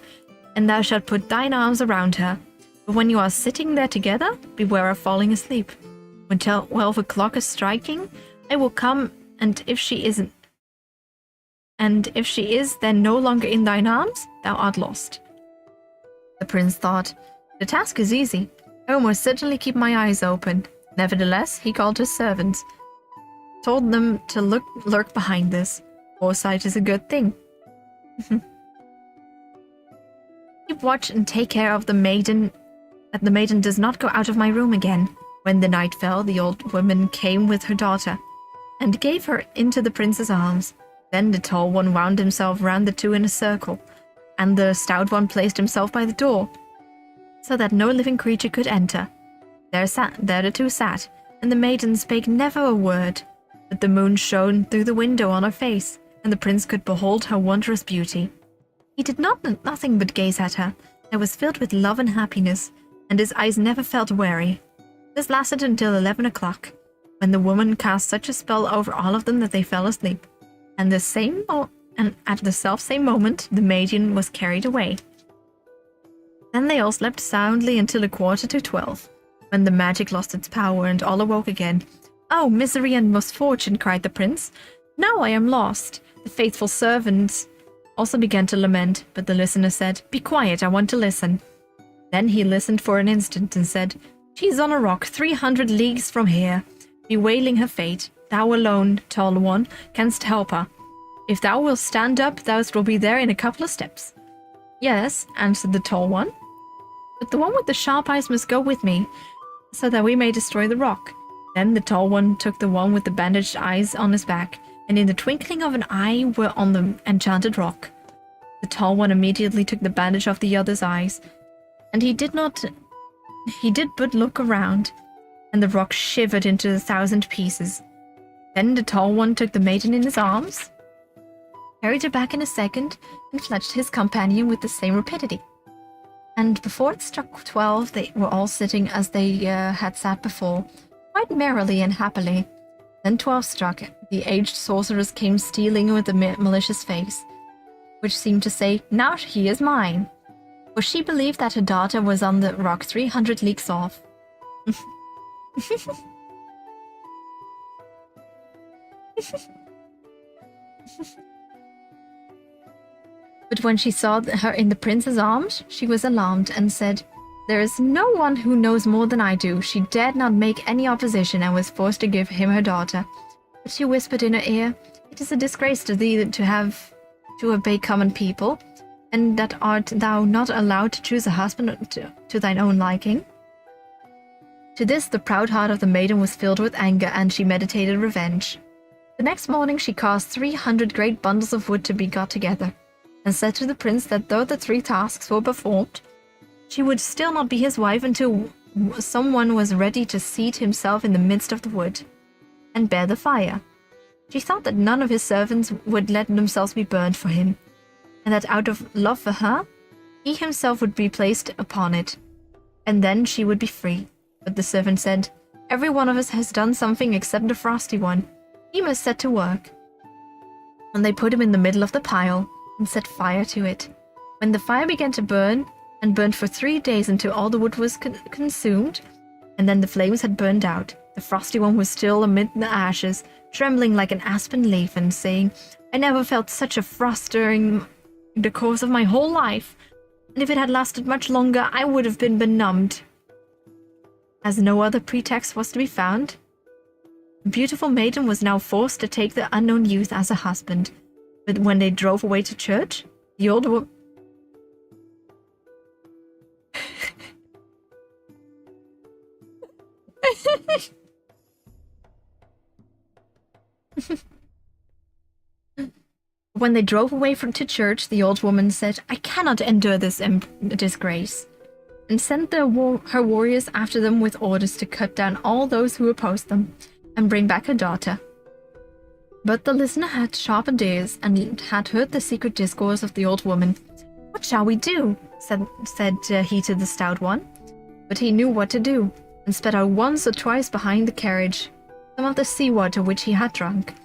Speaker 1: and thou shalt put thine arms around her. But when you are sitting there together, beware of falling asleep. When 12 o'clock is striking, I will come, and if she is then no longer in thine arms, thou art lost. The prince thought, The task is easy. I will most certainly keep my eyes open. Nevertheless, he called his servants, told them to lurk behind this. Foresight is a good thing. Keep watch and take care of the maiden, that the maiden does not go out of my room again. When the night fell, the old woman came with her daughter, and gave her into the prince's arms. Then the tall one wound himself round the two in a circle, and the stout one placed himself by the door, so that no living creature could enter. There the two sat, and the maiden spake never a word, but the moon shone through the window on her face, and the prince could behold her wondrous beauty. He did nothing but gaze at her, and was filled with love and happiness, and his eyes never felt weary. This lasted until 11 o'clock, when the woman cast such a spell over all of them that they fell asleep, and at the self-same moment the maiden was carried away. Then they all slept soundly until 11:45, when the magic lost its power and all awoke again. Oh, misery and misfortune, cried the prince. Now I am lost. The faithful servants also began to lament, but the listener said, Be quiet, I want to listen. Then he listened for an instant and said, She is on a rock 300 leagues from here, bewailing her fate. Thou alone, tall one, canst help her. If thou wilt stand up, thou wilt be there in a couple of steps. Yes, answered the tall one, but the one with the sharp eyes must go with me, so that we may destroy the rock. Then the tall one took the one with the bandaged eyes on his back, and in the twinkling of an eye were on the enchanted rock. The tall one immediately took the bandage off the other's eyes, and he did but look around, and the rock shivered into 1,000 pieces. Then the tall one took the maiden in his arms, carried her back in a second, and fetched his companion with the same rapidity. And before it struck 12, they were all sitting as they had sat before, quite merrily and happily. Then 12 struck. The aged sorceress came stealing with a malicious face, which seemed to say, "Now he is mine." For she believed that her daughter was on the rock 300 leagues off. But when she saw her in the prince's arms, she was alarmed and said, "There is no one who knows more than I do." She dared not make any opposition and was forced to give him her daughter. But she whispered in her ear, "It is a disgrace to thee to have to obey common people, and that art thou not allowed to choose a husband to thine own liking?" To this the proud heart of the maiden was filled with anger, and she meditated revenge. The next morning she caused 300 great bundles of wood to be got together, and said to the prince that though the 3 tasks were performed, she would still not be his wife until someone was ready to seat himself in the midst of the wood and bear the fire. She thought that none of his servants would let themselves be burned for him, and that out of love for her, he himself would be placed upon it, and then she would be free. But the servant said, "Every one of us has done something except the frosty one. He must set to work." And they put him in the middle of the pile and set fire to it. When the fire began to burn, and burned for 3 days until all the wood was consumed, and then the flames had burned out, the frosty one was still amid the ashes, trembling like an aspen leaf, and saying, "I never felt such a frost during the course of my whole life, and if it had lasted much longer, I would have been benumbed." As no other pretext was to be found, the beautiful maiden was now forced to take the unknown youth as a husband. But when they drove away to church, the old woman... When they drove away to church, the old woman said, "I cannot endure this disgrace," and sent her warriors after them with orders to cut down all those who opposed them, and bring back her daughter. But the listener had sharpened ears, and had heard the secret discourse of the old woman. "What shall we do?" said he to the stout one. But he knew what to do, and spat out once or twice behind the carriage some of the sea-water which he had drunk,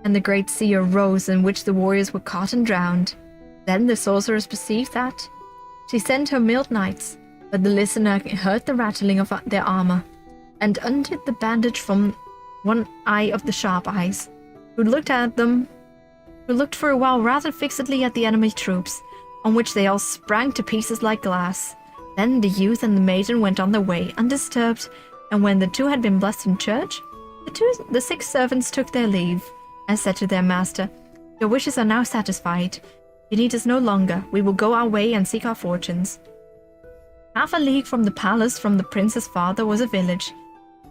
Speaker 1: and the great sea arose, in which the warriors were caught and drowned. Then the sorceress perceived that. She sent her mailed knights, but the listener heard the rattling of their armor, and undid the bandage from one eye of the sharp eyes, who looked for a while rather fixedly at the enemy troops, on which they all sprang to pieces like glass. Then the youth and the maiden went on their way undisturbed, and when the 2 had been blessed in church, the 6 servants took their leave, and said to their master, "Your wishes are now satisfied. You need us no longer. We will go our way and seek our fortunes." Half a league from the palace, from the prince's father, was a village,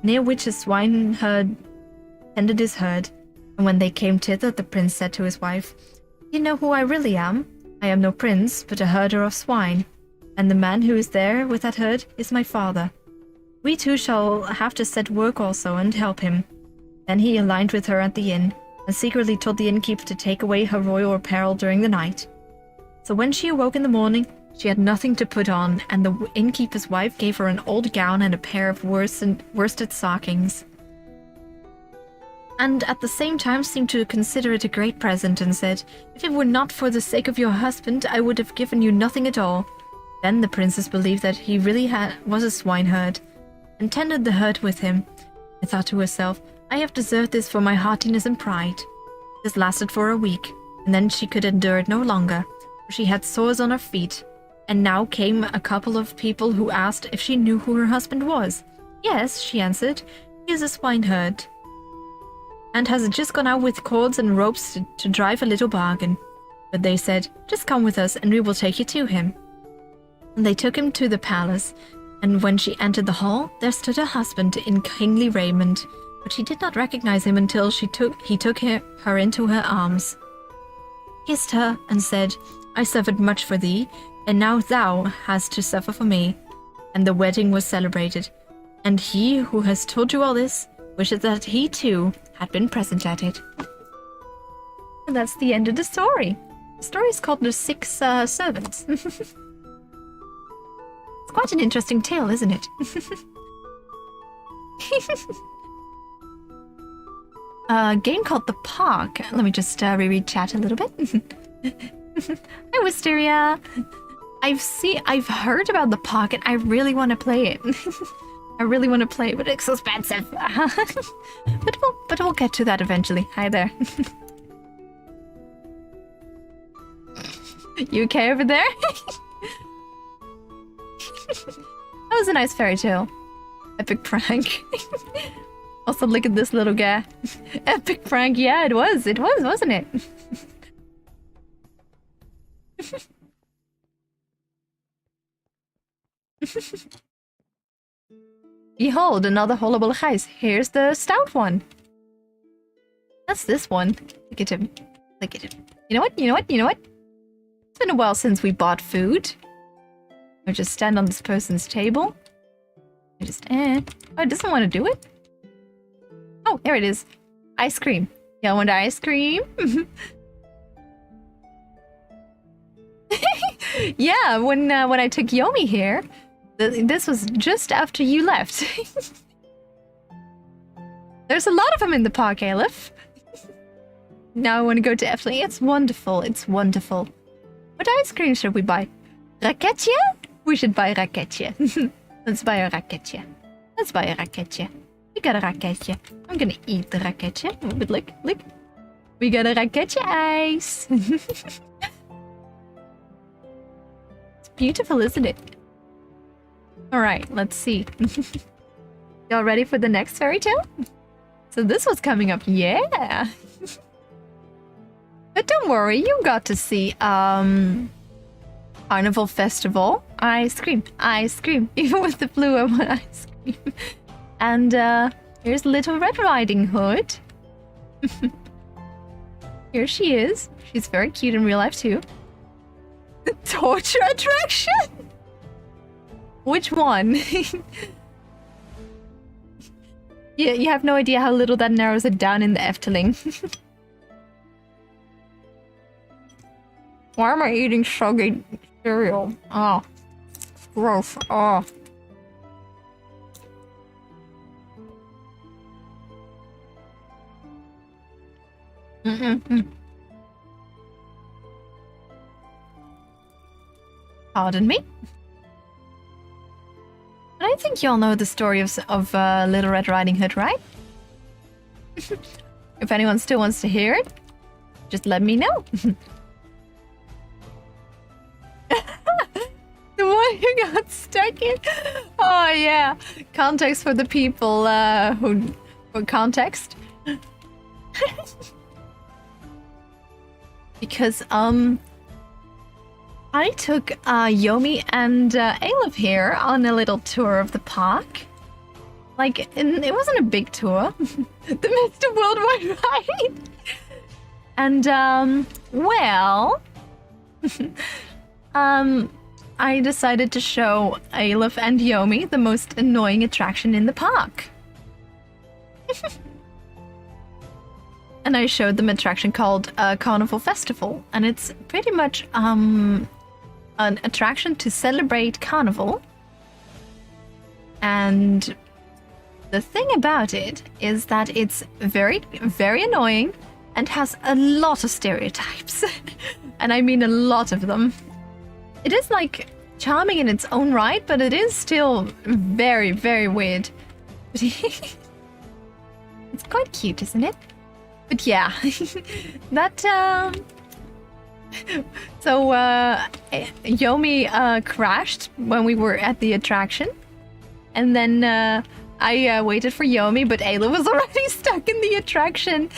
Speaker 1: near which a swineherd tended his herd. And when they came thither, the prince said to his wife, "You know who I really am? I am no prince, but a herder of swine, and the man who is there with that herd is my father. We 2 shall have to set work also and help him." Then he aligned with her at the inn, and secretly told the innkeeper to take away her royal apparel during the night. So when she awoke in the morning, she had nothing to put on, and the innkeeper's wife gave her an old gown and a pair of worsted stockings, and at the same time seemed to consider it a great present, and said, "If it were not for the sake of your husband, I would have given you nothing at all." Then the princess believed that he really was a swineherd, and tended the herd with him, and thought to herself, "I have deserved this for my haughtiness and pride." This lasted for a week, and then she could endure it no longer, for she had sores on her feet. And now came a couple of people who asked if she knew who her husband was. "Yes," she answered, "he is a swineherd, and has just gone out with cords and ropes to drive a little bargain." But they said, "Just come with us, and we will take you to him." And they took him to the palace, and when she entered the hall, there stood her husband in kingly raiment, but she did not recognize him until he took her into her arms, kissed her, and said, "I suffered much for thee, and now thou hast to suffer for me." And the wedding was celebrated. And he who has told you all this wishes that he too had been present at it. And that's the end of the story. The story is called The Six Servants. It's quite an interesting tale, isn't it? A game called The Park. Let me just reread chat a little bit. Hi, Wisteria. I've heard about The Park and I really want to play it. I really want to play it, but it's expensive. but we'll get to that eventually. Hi there. You okay over there? That was a nice fairy tale. Epic prank. Also, look at this little guy. Epic prank. Yeah, it was, wasn't it? Behold, another Holle Bolle Gijs. Here's the stout one. That's this one. Look at him. Look at him. You know what? It's been a while since we bought food. I'll just stand on this person's table. I just, Oh, it doesn't want to do it? Oh, there it is. Ice cream. Y'all want ice cream? Yeah, when I took Yomi here, this was just after you left. There's a lot of them in the park, Aleph. Now I want to go to Efteling. It's wonderful. It's wonderful. What ice cream should we buy? Raketje? We should buy raketje. Let's buy a raketje. Let's buy a raketje. We got a raketje. I'm gonna eat the raketje. But look. We got a raketje ice. It's beautiful, isn't it? Alright, let's see. Y'all ready for the next fairy tale? So this was coming up, yeah! But don't worry, you got to see, Carnival Festival. Ice cream, even with the flu, I want ice cream. And, here's Little Red Riding Hood. Here she is. She's very cute in real life, too. The torture attraction? Which one? Yeah, you have no idea how little that narrows it down in the Efteling. Why am I eating soggy cereal? Oh, gross. Oh. Pardon me? But I think you all know the story of Little Red Riding Hood, right? If anyone still wants to hear it, just let me know. The one who got stuck in? Oh yeah. Context for the people who... For context? Because, I took Yomi and Aleph here on a little tour of the park. Like, it wasn't a big tour. The Mr. Worldwide Ride. And, well... I decided to show Aleph and Yomi the most annoying attraction in the park. And I showed them an attraction called Carnival Festival. And it's pretty much, an attraction to celebrate Carnival. And the thing about it is that it's very, very annoying and has a lot of stereotypes. And I mean a lot of them. It is like charming in its own right, but it is still very, very weird. It's quite cute, isn't it? But yeah, that, So, Yomi crashed when we were at the attraction. And then I waited for Yomi, but Ayla was already stuck in the attraction.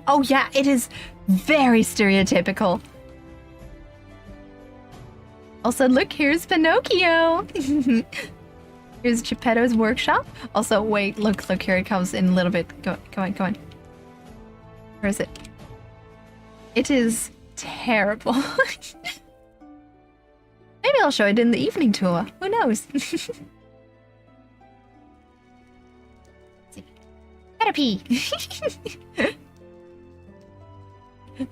Speaker 1: Oh yeah, it is very stereotypical. Also, look, here's Pinocchio. Here's Geppetto's workshop. Also, wait, look, here it comes in a little bit. Go on. Where is it? It is terrible. Maybe I'll show it in the evening tour. Who knows? Gotta pee.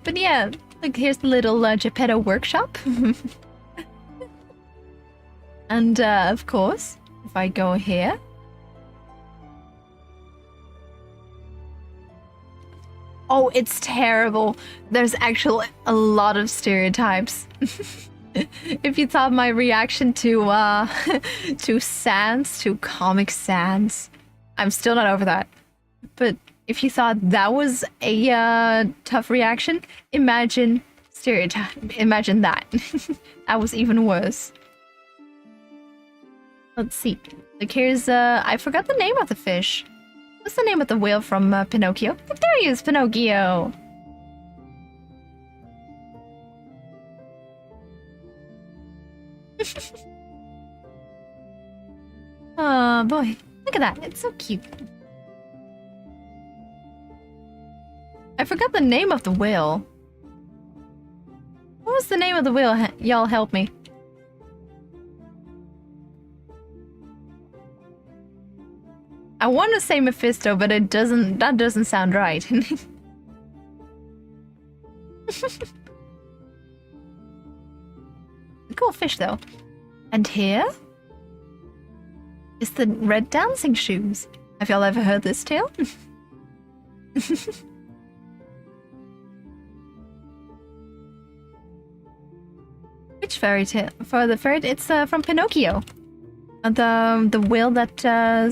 Speaker 1: But yeah, look, here's the little Geppetto workshop. And of course, if I go here, oh, it's terrible. There's actually a lot of stereotypes. If you thought my reaction to to Sans, to Comic Sans, I'm still not over that. But if you thought that was a tough reaction, imagine stereotype. Imagine that. That was even worse. Let's see. Like here's I forgot the name of the fish. What's the name of the whale from Pinocchio? There he is, Pinocchio. Oh boy, look at that. It's so cute. I forgot the name of the whale. What was the name of the whale? Y'all help me. I want to say Mephisto, but it doesn't. That doesn't sound right. Cool fish, though. And here is the red dancing shoes. Have y'all ever heard this tale? Which fairy tale? For the fairy, it's from Pinocchio. The whale that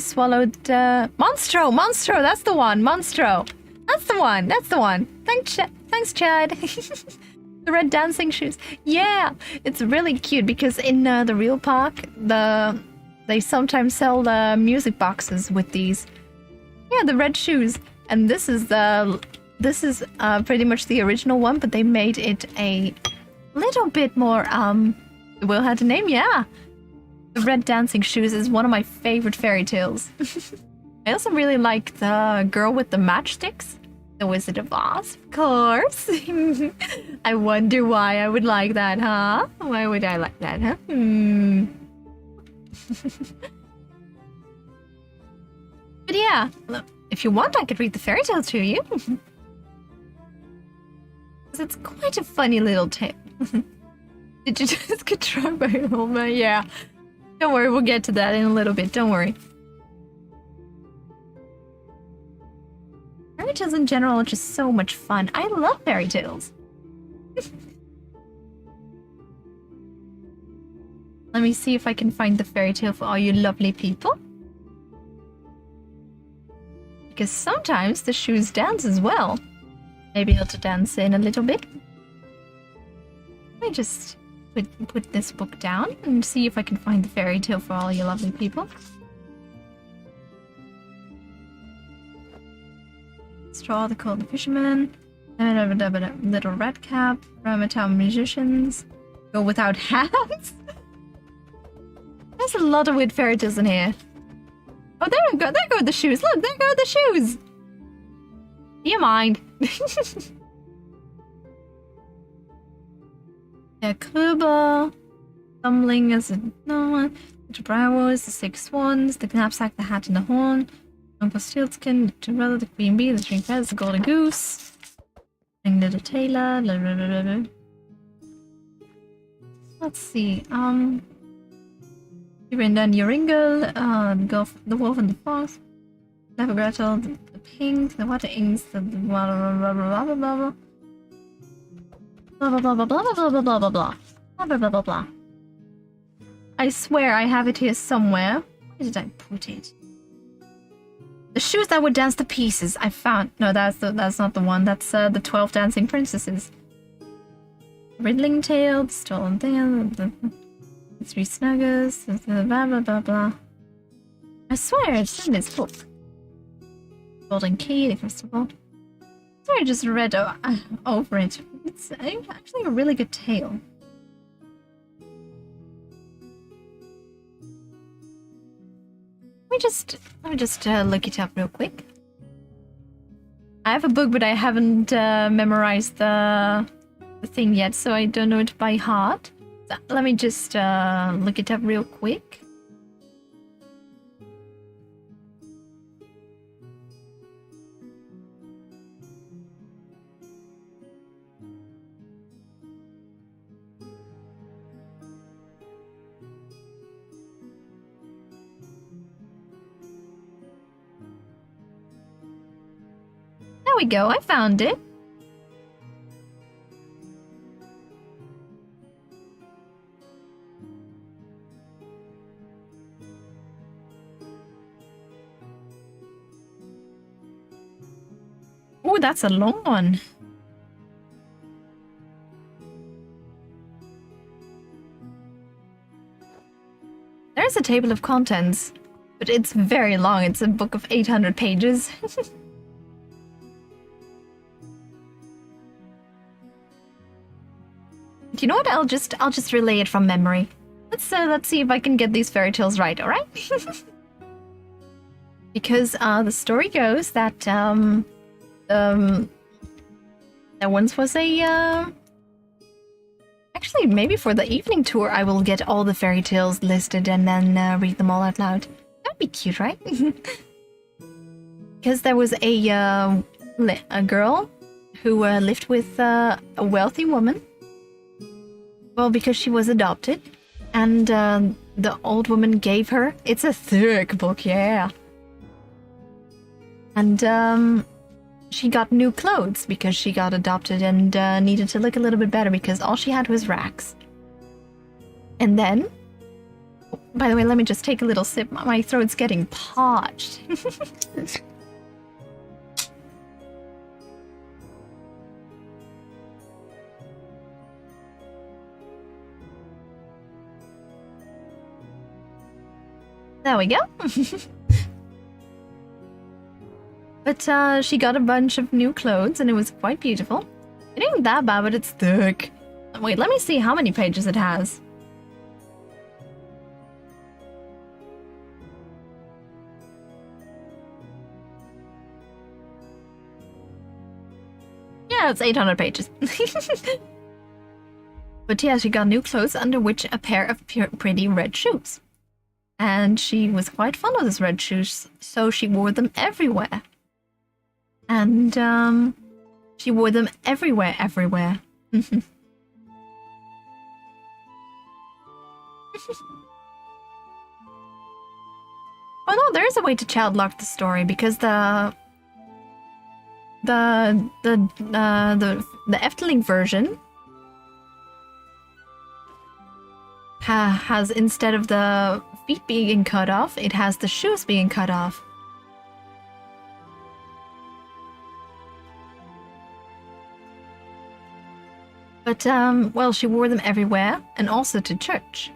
Speaker 1: swallowed Monstro. Monstro, that's the one. Monstro, that's the one. That's the one. Thanks, Chad. The red dancing shoes. Yeah, it's really cute because in the real park, they sometimes sell the music boxes with these. Yeah, the red shoes. And this is pretty much the original one, but they made it a little bit more. The whale had a name. Yeah. The red dancing shoes is one of my favorite fairy tales. I also really like the girl with the matchsticks. The Wizard of Oz, of course. I wonder why I would like that, huh? Why would I like that, huh? But yeah, if you want, I could read the fairy tale to you. It's quite a funny little tale. Did you just get struck by a Homer? Yeah. Don't worry, we'll get to that in a little bit. Don't worry. Fairy tales in general are just so much fun. I love fairy tales. Let me see if I can find the fairy tale for all you lovely people. Because sometimes the shoes dance as well. Maybe able to dance in a little bit. Let me just put this book down and see if I can find the fairy tale for all you lovely people. Straw, the Cold Fisherman, Little Red Cap, Ramatown Musicians, Go Without Hats. There's a lot of weird fairy tales in here. Oh, there go the shoes. Look, there go the shoes. Do you mind? Yeah, Kuba, Thumbling as a no, the Browers, the Six Swans, the Knapsack, the Hat, and the Horn, Rumplestiltskin, the Cinderella, the Queen Bee, the String Feathers, the Golden Goose, and Little Tailor. Let's see. Yorinda and Yoringle, the Wolf and the Fox, Clever Gretel, the Pink, the Water Inks, the blah blah blah blah blah blah blah. Blah blah blah blah blah blah blah blah blah blah blah blah blah blah. I swear I have it here somewhere. Where did I put it? The shoes that would dance to pieces. I found. No, that's not the one. That's the 12 Dancing Princesses. Riddling Tale, the Stolen Tale, the Three Snuggers, the blah blah blah blah. I swear it's in this book. Golden Key, the Crystal Ball. Sorry, I just read over it. It's actually a really good tale. Let me just look it up real quick. I have a book, but I haven't memorized the thing yet, so I don't know it by heart. So let me just look it up real quick. There we go, I found it. Oh, that's a long one. There's a table of contents, but it's very long. It's a book of 800 pages. You know what? I'll just relay it from memory. Let's see if I can get these fairy tales right. All right? Because the story goes that there once was a actually, maybe for the evening tour, I will get all the fairy tales listed and then read them all out loud. That'd be cute, right? Because there was a girl who lived with a wealthy woman. Well, because she was adopted, and the old woman gave her... It's a thick book, yeah. And she got new clothes because she got adopted and needed to look a little bit better because all she had was rags. And then... By the way, let me just take a little sip. My throat's getting parched. There we go. But she got a bunch of new clothes and it was quite beautiful. It ain't that bad, but it's thick. Wait, let me see how many pages it has. Yeah, it's 800 pages. But yeah, she got new clothes, under which a pair of pretty red shoes. And she was quite fond of these red shoes, so she wore them everywhere. And she wore them everywhere. Oh no, there is a way to child lock the story because the Efteling version has, instead of the feet being cut off, it has the shoes being cut off. But, well, she wore them everywhere, and also to church,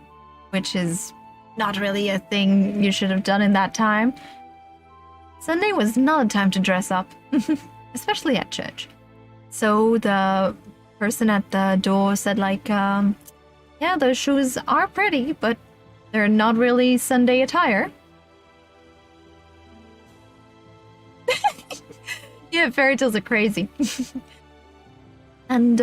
Speaker 1: which is not really a thing you should have done in that time. Sunday was not a time to dress up, especially at church. So the person at the door said, like, yeah, those shoes are pretty, but they're not really Sunday attire. Yeah, fairy tales are crazy. And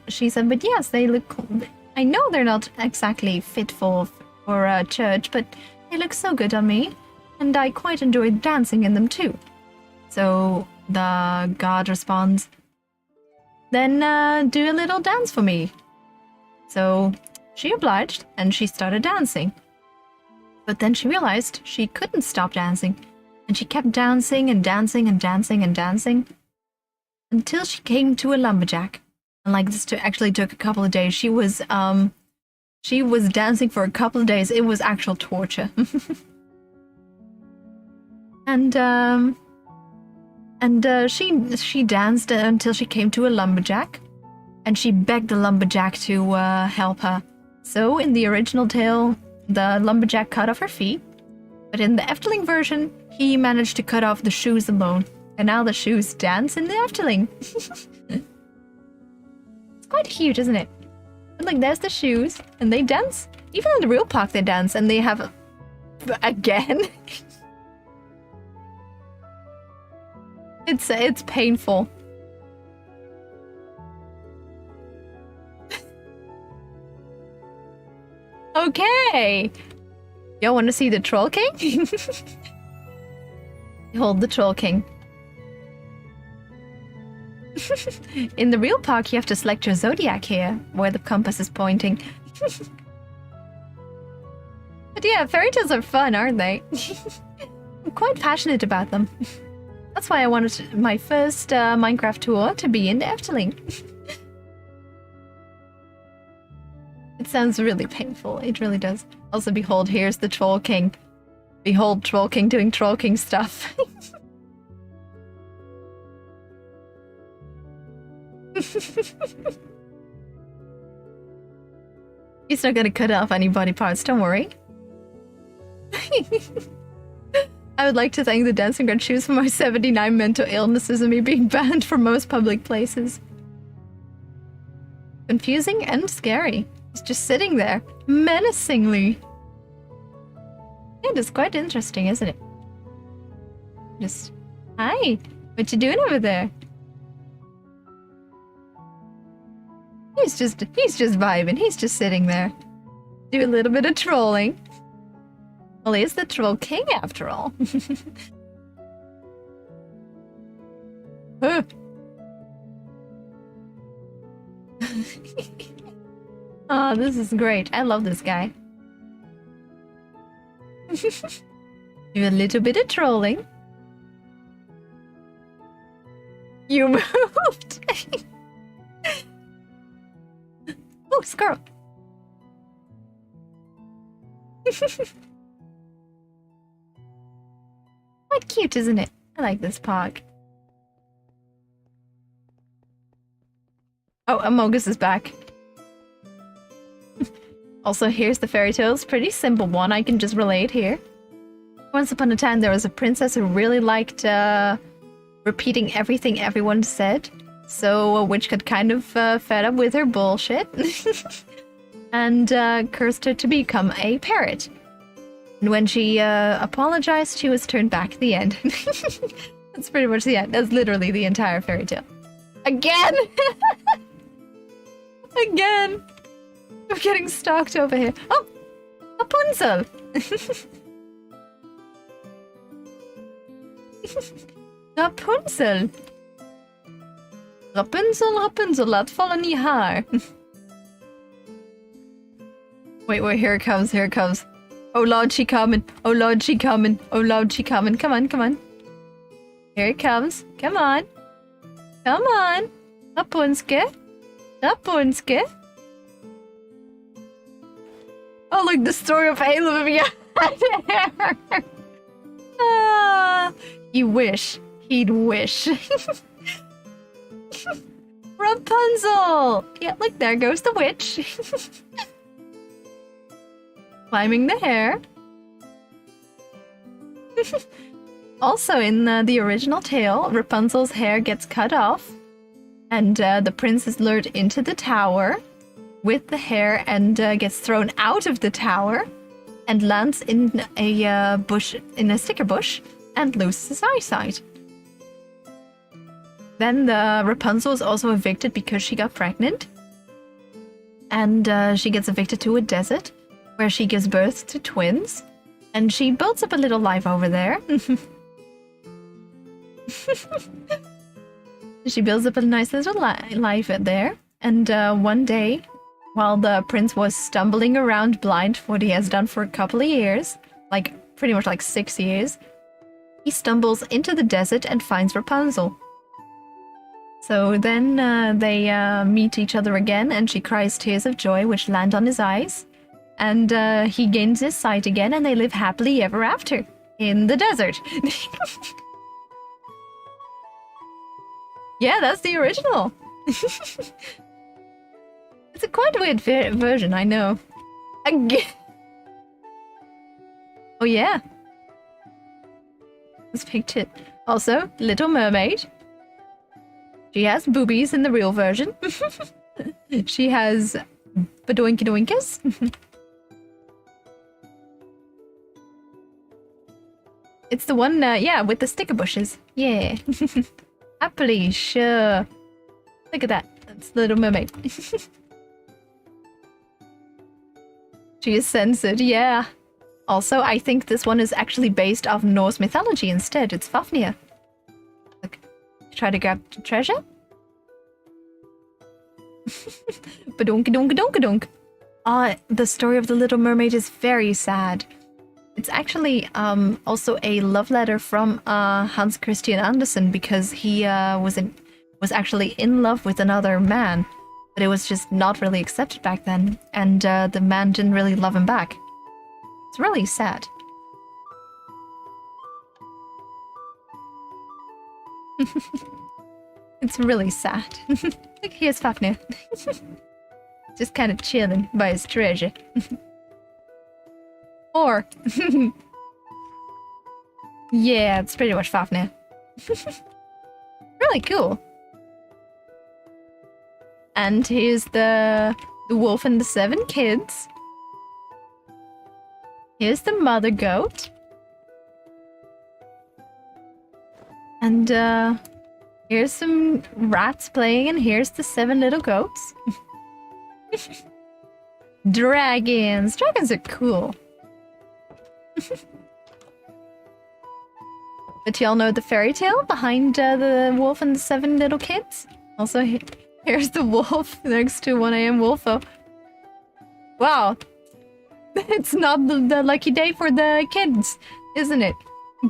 Speaker 1: she said, but yes, they look cool. I know they're not exactly fit for a church, but they look so good on me, and I quite enjoyed dancing in them too. So the god responds, then do a little dance for me. So she obliged, and she started dancing. But then she realized she couldn't stop dancing, and she kept dancing and dancing and dancing and dancing until she came to a lumberjack. And like this actually took a couple of days. She was dancing for a couple of days. It was actual torture. And she danced until she came to a lumberjack, and she begged the lumberjack to help her. So in the original tale, the lumberjack cut off her feet, but in the Efteling version, he managed to cut off the shoes alone, and now the shoes dance in the Efteling. It's quite cute, isn't it? But like, there's the shoes, and they dance. Even in the real park, they dance, and they have again. It's painful. Okay. Y'all want to see the Troll King? Hold the Troll King. In the real park, you have to select your zodiac here, where the compass is pointing. But yeah, fairy tales are fun, aren't they? I'm quite passionate about them. That's why I wanted my first Minecraft tour to be in Efteling. It sounds really painful. It really does. Also, behold, here's the Troll King. Behold, Troll King doing Troll King stuff. He's not gonna cut off any body parts, don't worry. I would like to thank the Dancing Red Shoes for my 79 mental illnesses and me being banned from most public places. Confusing and scary. He's just sitting there, menacingly. It is quite interesting, isn't it? Just, hi, what you doing over there? He's just vibing. He's just sitting there. Do a little bit of trolling. Well, he is the Troll King after all. Huh. Oh, this is great. I love this guy. Do a little bit of trolling. You moved. Oh, squirrel. Quite cute, isn't it? I like this pog. Oh, Amogus is back. Also, here's the fairy tales. Pretty simple one. I can just relate here. Once upon a time, there was a princess who really liked repeating everything everyone said. So a witch got kind of fed up with her bullshit and cursed her to become a parrot. And when she apologized, she was turned back at the end. That's pretty much the end. That's literally the entire fairy tale. Again! Again! I'm getting stalked over here. Oh! Rapunzel! Rapunzel! Rapunzel, Rapunzel, laat vallen je haar. Wait, here it comes, here it comes. Oh Lord, she coming. Oh Lord, she coming. Oh Lord, she coming. Come on, come on. Here it comes. Come on. Come on. Rapunzel. Rapunzel. Oh, look, the story of Halo of Ah, he wish. He'd wish. Rapunzel! Yeah, look, there goes the witch. Climbing the hair. Also, in the original tale, Rapunzel's hair gets cut off, and the prince is lured into the tower with the hair and gets thrown out of the tower and lands in a bush, in a sticker bush, and loses his eyesight. Then the Rapunzel is also evicted because she got pregnant, and she gets evicted to a desert where she gives birth to twins, and she builds up a little life over there. She builds up a nice little life there, and one day, while the prince was stumbling around blind, what he has done for a couple of years, like pretty much like 6 years, he stumbles into the desert and finds Rapunzel. So then they meet each other again, and she cries tears of joy which land on his eyes, and he gains his sight again, and they live happily ever after in the desert. Yeah, that's the original. It's a quite weird version, I know. Again. Oh yeah. Let's picture it. Also, Little Mermaid. She has boobies in the real version. She has badoinky doinkas. It's the one, yeah, with the sticker bushes. Yeah. Happily, sure. Look at that. That's Little Mermaid. She is censored, yeah. Also, I think this one is actually based off Norse mythology instead. It's Fafnir. Look. Try to grab the treasure. Badonka donka donka donk. Ah, the story of the Little Mermaid is very sad. It's actually also a love letter from Hans Christian Andersen, because he was actually in love with another man, but it was just not really accepted back then, and the man didn't really love him back. It's really sad. It's really sad. Look, here's Fafnir. Just kind of chilling by his treasure. Or... yeah, it's pretty much Fafnir. Really cool. And here's the wolf and the 7 kids. Here's the mother goat. And here's some rats playing, and here's the 7 little goats. Dragons! Dragons are cool. But y'all know the fairy tale behind the wolf and the 7 little kids? Also, here's the wolf next to 1 AM Wolfo. Wow. It's not the lucky day for the kids, isn't it?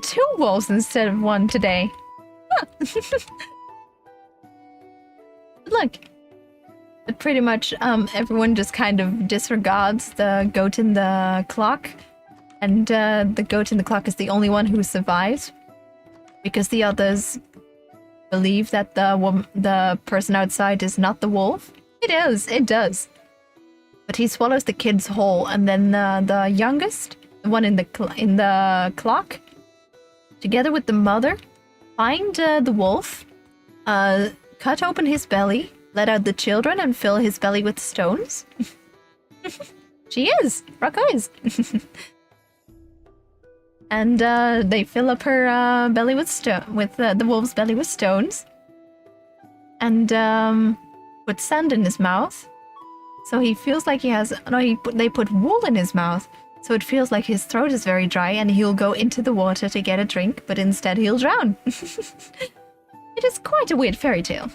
Speaker 1: 2 wolves instead of 1 today. Huh. Look. But pretty much everyone just kind of disregards the goat in the clock. And the goat in the clock is the only one who survives. Because the others believe that the person outside is not the wolf. It does. But he swallows the kid's whole, and then the youngest, the one in the clock, together with the mother, find the wolf, cut open his belly, let out the children, and fill his belly with stones. She is! Rock eyes! And they fill up her belly with the wolf's belly with stones, and put sand in his mouth, so he feels like he has. No, they put wool in his mouth, so it feels like his throat is very dry, and he'll go into the water to get a drink, but instead he'll drown. It is quite a weird fairy tale.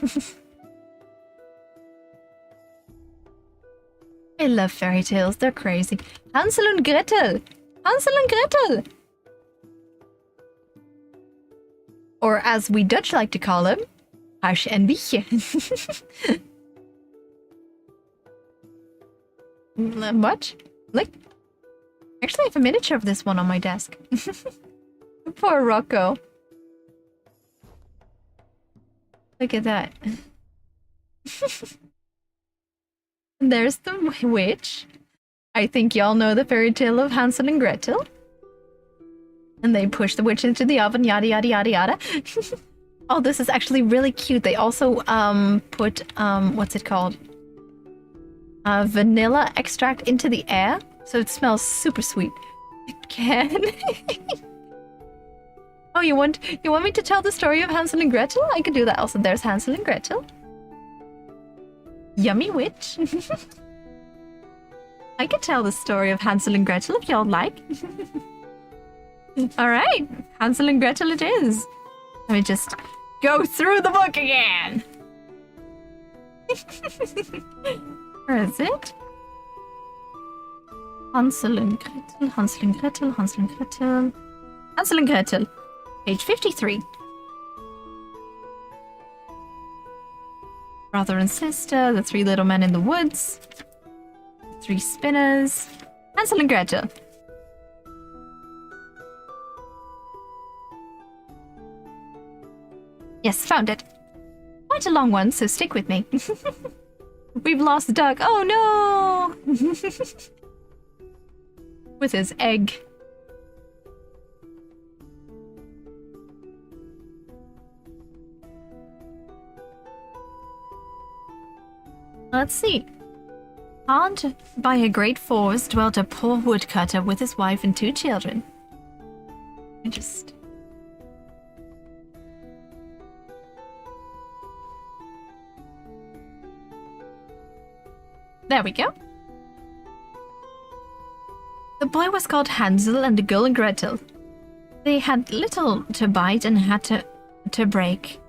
Speaker 1: I love fairy tales. They're crazy. Hansel and Gretel. Hansel and Gretel. Or as we Dutch like to call him, Huis en Wietje. What? Like, actually I have a miniature of this one on my desk. Poor Rocco. Look at that. And there's the witch. I think y'all know the fairy tale of Hansel and Gretel. And they push the witch into the oven, yada yada yada yada. Oh, this is actually really cute. They also put what's it called? Vanilla extract into the air, so it smells super sweet. Again. Oh, you want me to tell the story of Hansel and Gretel? I could do that also. There's Hansel and Gretel. Yummy witch. I could tell the story of Hansel and Gretel if y'all like. Alright, Hansel and Gretel it is. Let me just go through the book again. Where is it? Hansel and Gretel, Hansel and Gretel, Hansel and Gretel. Hansel and Gretel, page 53. Brother and sister, the 3 little men in the woods, 3 spinners, Hansel and Gretel. Yes, found it. Quite a long one, so stick with me. We've lost Doug. Oh no! With his egg. Let's see. Hard by a great forest dwelt a poor woodcutter with his wife and 2 children. There we go. The boy was called Hansel and the girl Gretel. They had little to bite and had to break.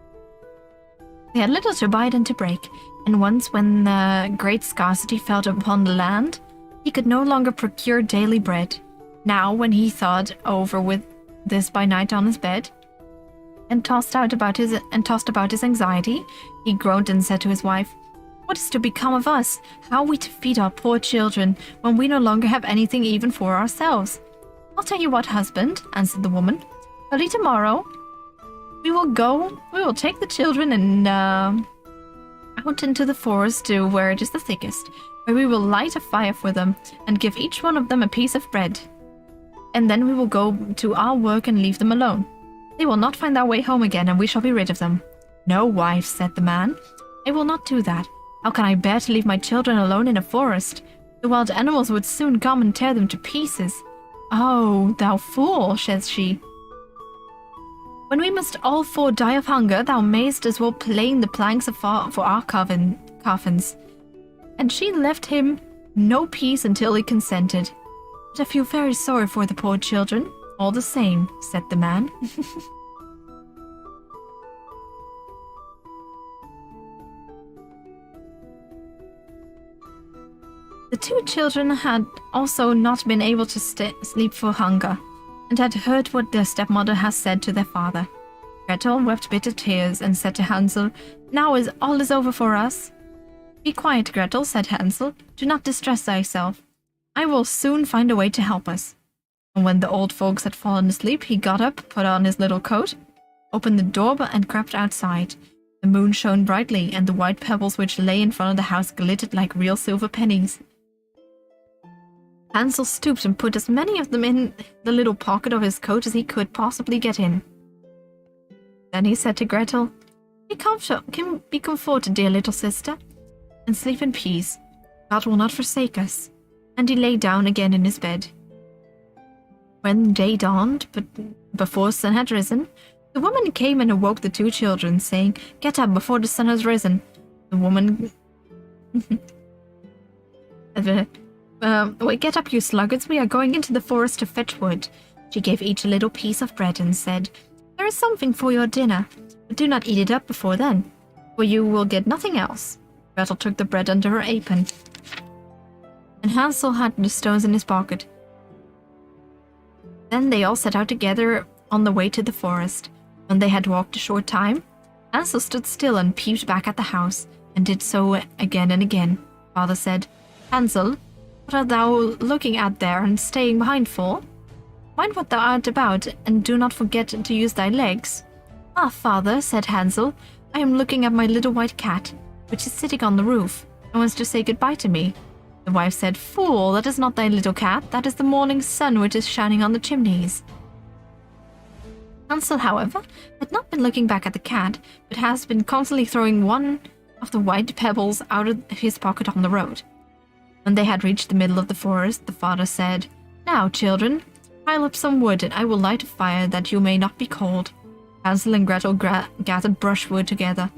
Speaker 1: They had little to bite and to break, and once when the great scarcity fell upon the land, he could no longer procure daily bread. Now, when he thought over with this by night on his bed, and tossed about his anxiety, he groaned and said to his wife, "What is to become of us? How are we to feed our poor children when we no longer have anything even for ourselves?" "I'll tell you what, husband," answered the woman. "Early tomorrow, we will take the children and out into the forest to where it is the thickest, where we will light a fire for them and give each one of them a piece of bread. And then we will go to our work and leave them alone. They will not find their way home again, and we shall be rid of them." "No, wife," said the man. "I will not do that. How can I bear to leave my children alone in a forest? The wild animals would soon come and tear them to pieces." "Oh, thou fool," says she. "When we must all four die of hunger, thou mayst as well plane the planks for our coffins." And she left him no peace until he consented. "But I feel very sorry for the poor children, all the same," said the man. The two children had also not been able to sleep for hunger, and had heard what their stepmother had said to their father. Gretel wept bitter tears and said to Hansel, "Now all is over for us." "Be quiet, Gretel," said Hansel. "Do not distress thyself. I will soon find a way to help us." And when the old folks had fallen asleep, he got up, put on his little coat, opened the door, and crept outside. The moon shone brightly, and the white pebbles which lay in front of the house glittered like real silver pennies. Hansel stooped and put as many of them in the little pocket of his coat as he could possibly get in. Then he said to Gretel, Be comforted, dear little sister, and sleep in peace. God will not forsake us." And he lay down again in his bed. When day dawned, but before sun had risen, the woman came and awoke the two children, saying, "Get up before the sun has risen." The woman... "Get up, you sluggards, we are going into the forest to fetch wood." She gave each a little piece of bread and said, "There is something for your dinner, but do not eat it up before then, for you will get nothing else." Gretel took the bread under her apron, and Hansel had the stones in his pocket. Then they all set out together on the way to the forest. When they had walked a short time, Hansel stood still and peeped back at the house, and did so again and again. Father said, "Hansel, what art thou looking at there and staying behind for? Mind what thou art about, and do not forget to use thy legs." "Ah, father," said Hansel, "I am looking at my little white cat, which is sitting on the roof, and wants to say goodbye to me." The wife said, "Fool, that is not thy little cat, that is the morning sun which is shining on the chimneys." Hansel, however, had not been looking back at the cat, but has been constantly throwing one of the white pebbles out of his pocket on the road. When they had reached the middle of the forest, the father said, "Now, children, pile up some wood, and I will light a fire that you may not be cold." Hansel and Gretel gathered brushwood together,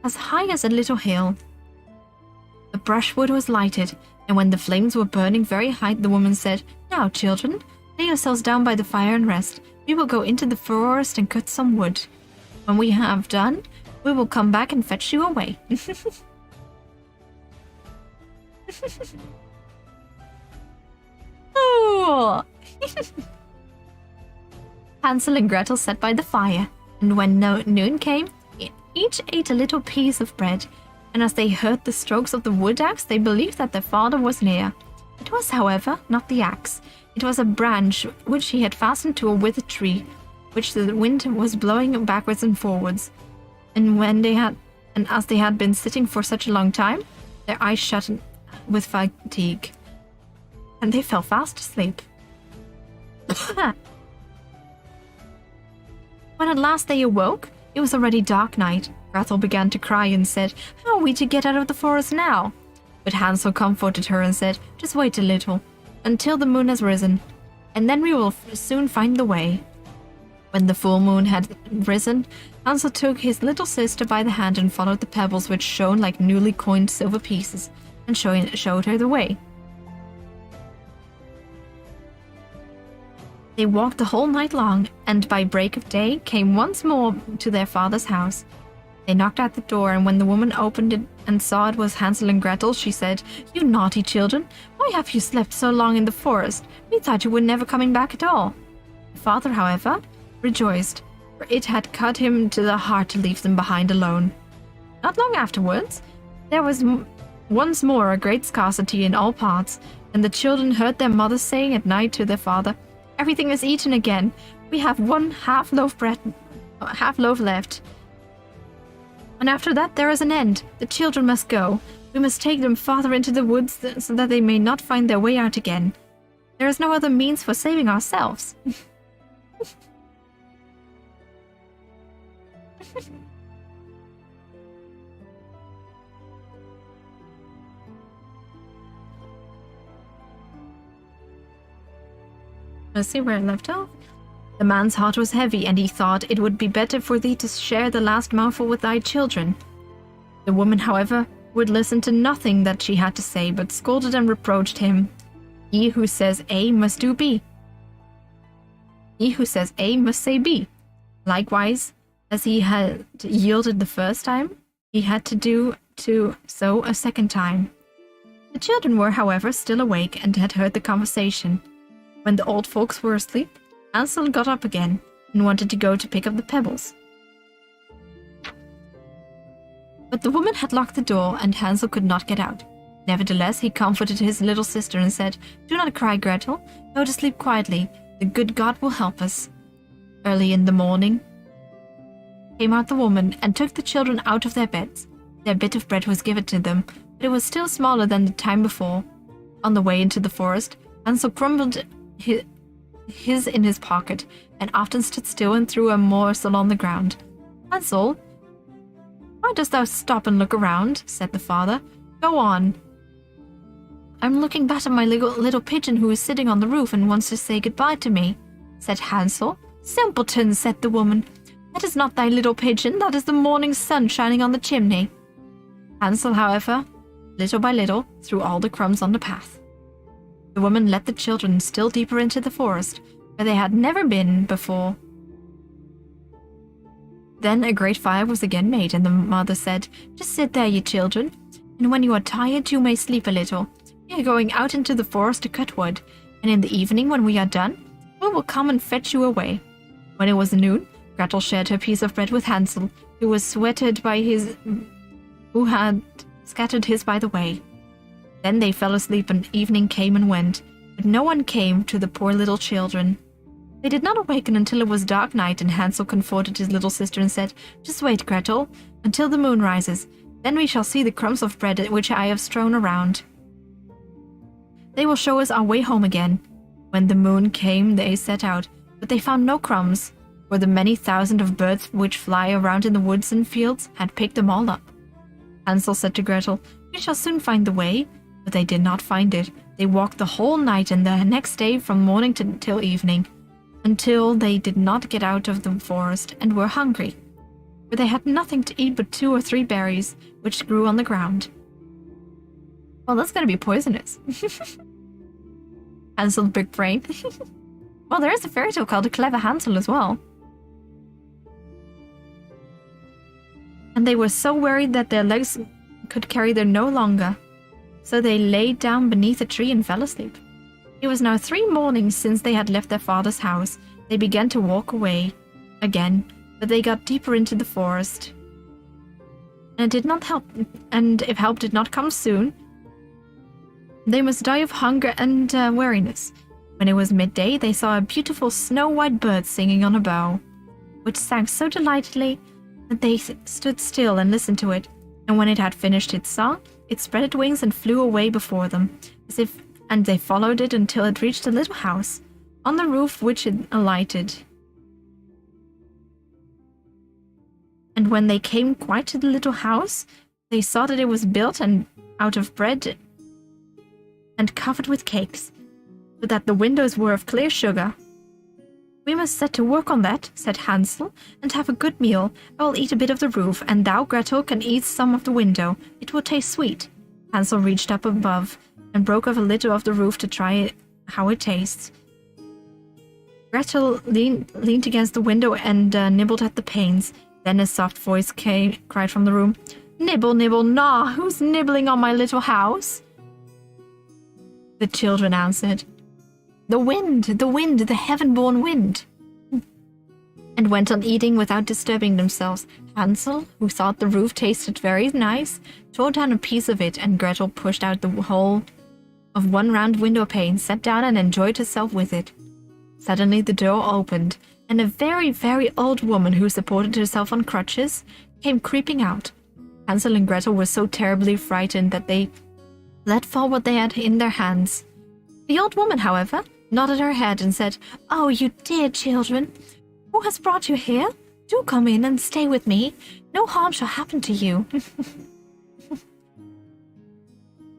Speaker 1: as high as a little hill. The brushwood was lighted, and when the flames were burning very high, the woman said, "Now, children, lay yourselves down by the fire and rest. We will go into the forest and cut some wood. When we have done, we will come back and fetch you away." Oh. Hansel and Gretel sat by the fire, and when noon came, each ate a little piece of bread, and as they heard the strokes of the wood axe, they believed that their father was near. It was, however, not the axe. It was a branch which he had fastened to a withered tree, which the wind was blowing backwards and forwards. And as they had been sitting for such a long time, their eyes shut with fatigue, and they fell fast asleep. When at last they awoke, it was already dark night. Gretel began to cry and said, "How are we to get out of the forest now?" But Hansel comforted her and said, "Just wait a little, until the moon has risen, and then we will soon find the way." When the full moon had risen, Hansel took his little sister by the hand and followed the pebbles which shone like newly coined silver pieces, and showed her the way. They walked the whole night long, and by break of day came once more to their father's house. They knocked at the door, and when the woman opened it and saw it was Hansel and Gretel, she said, "You naughty children, Why have you slept so long in the forest? We thought you were never coming back at all. The father, however, rejoiced, for it had cut him to the heart to leave them behind alone. Not long afterwards, there was once more a great scarcity in all parts, and the children heard their mother saying at night to their father, "Everything is eaten again. We have one half loaf left. And after that there is an end. The children must go. We must take them farther into the woods so that they may not find their way out again. There is no other means for saving ourselves." Let's see where I left off. The man's heart was heavy, and he thought it would be better for thee to share the last mouthful with thy children. The woman, however, would listen to nothing that she had to say, but scolded and reproached him. He who says A must do B. He who says A must say B. Likewise, as he had yielded the first time, he had to do so a second time. The children were, however, still awake and had heard the conversation. When the old folks were asleep, Hansel got up again and wanted to go to pick up the pebbles. But the woman had locked the door, and Hansel could not get out. Nevertheless, he comforted his little sister and said, "Do not cry, Gretel. Go to sleep quietly. The good God will help us." Early in the morning came out the woman and took the children out of their beds. Their bit of bread was given to them, but it was still smaller than the time before. On the way into the forest, Hansel crumbled his in his pocket, and often stood still and threw a morsel on the ground. "Hansel, why dost thou stop and look around?" said the father. "Go on." "I'm looking back at my little pigeon who is sitting on the roof and wants to say goodbye to me," said Hansel. "Simpleton," said the woman. "That is not thy little pigeon, that is the morning sun shining on the chimney." Hansel, however, little by little, threw all the crumbs on the path. The woman led the children still deeper into the forest, where they had never been before. Then a great fire was again made, and the mother said, "Just sit there, you children, and when you are tired you may sleep a little. We are going out into the forest to cut wood, and in the evening when we are done, we will come and fetch you away." When it was noon, Gretel shared her piece of bread with Hansel, who had scattered his by the way. Then they fell asleep, and evening came and went, but no one came to the poor little children. They did not awaken until it was dark night, and Hansel comforted his little sister and said, "Just wait, Gretel, until the moon rises. Then we shall see the crumbs of bread which I have strewn around. They will show us our way home again." When the moon came, they set out, but they found no crumbs, for the many thousand of birds which fly around in the woods and fields had picked them all up. Hansel said to Gretel, "We shall soon find the way." But they did not find it. They walked the whole night and the next day from morning till evening, until they did not get out of the forest and were hungry, for they had nothing to eat but 2 or 3 berries which grew on the ground. Well, that's going to be poisonous. Hansel's big brain. Well, there is a fairy tale called A Clever Hansel as well. And they were so worried that their legs could carry them no longer. So they lay down beneath a tree and fell asleep. It was now 3 mornings since they had left their father's house. They began to walk away again, but they got deeper into the forest. And it did not help, and if help did not come soon, they must die of hunger and weariness. When it was midday, they saw a beautiful snow-white bird singing on a bough, which sang so delightfully that they stood still and listened to it. And when it had finished its song, it spread its wings and flew away before them, and they followed it until it reached a little house, on the roof which it alighted. And when they came quite to the little house, they saw that it was built out of bread and covered with cakes, but that the windows were of clear sugar. "We must set to work on that," said Hansel, "and have a good meal. I will eat a bit of the roof, and thou, Gretel, can eat some of the window. It will taste sweet." Hansel reached up above and broke off a little of the roof to try how it tastes. Gretel leaned against the window and nibbled at the panes. Then a soft voice cried from the room, "Nibble, nibble, gnaw, who's nibbling on my little house?" the children answered. The wind, the heaven-born wind. And went on eating without disturbing themselves. Hansel, who thought the roof tasted very nice, tore down a piece of it, and Gretel pushed out the whole of one round window pane, sat down and enjoyed herself with it. Suddenly the door opened, and a very, very old woman who supported herself on crutches came creeping out. Hansel and Gretel were so terribly frightened that they let fall what they had in their hands. The old woman, however, nodded her head and said, "Oh, you dear children, who has brought you here? Do come in and stay with me. No harm shall happen to you."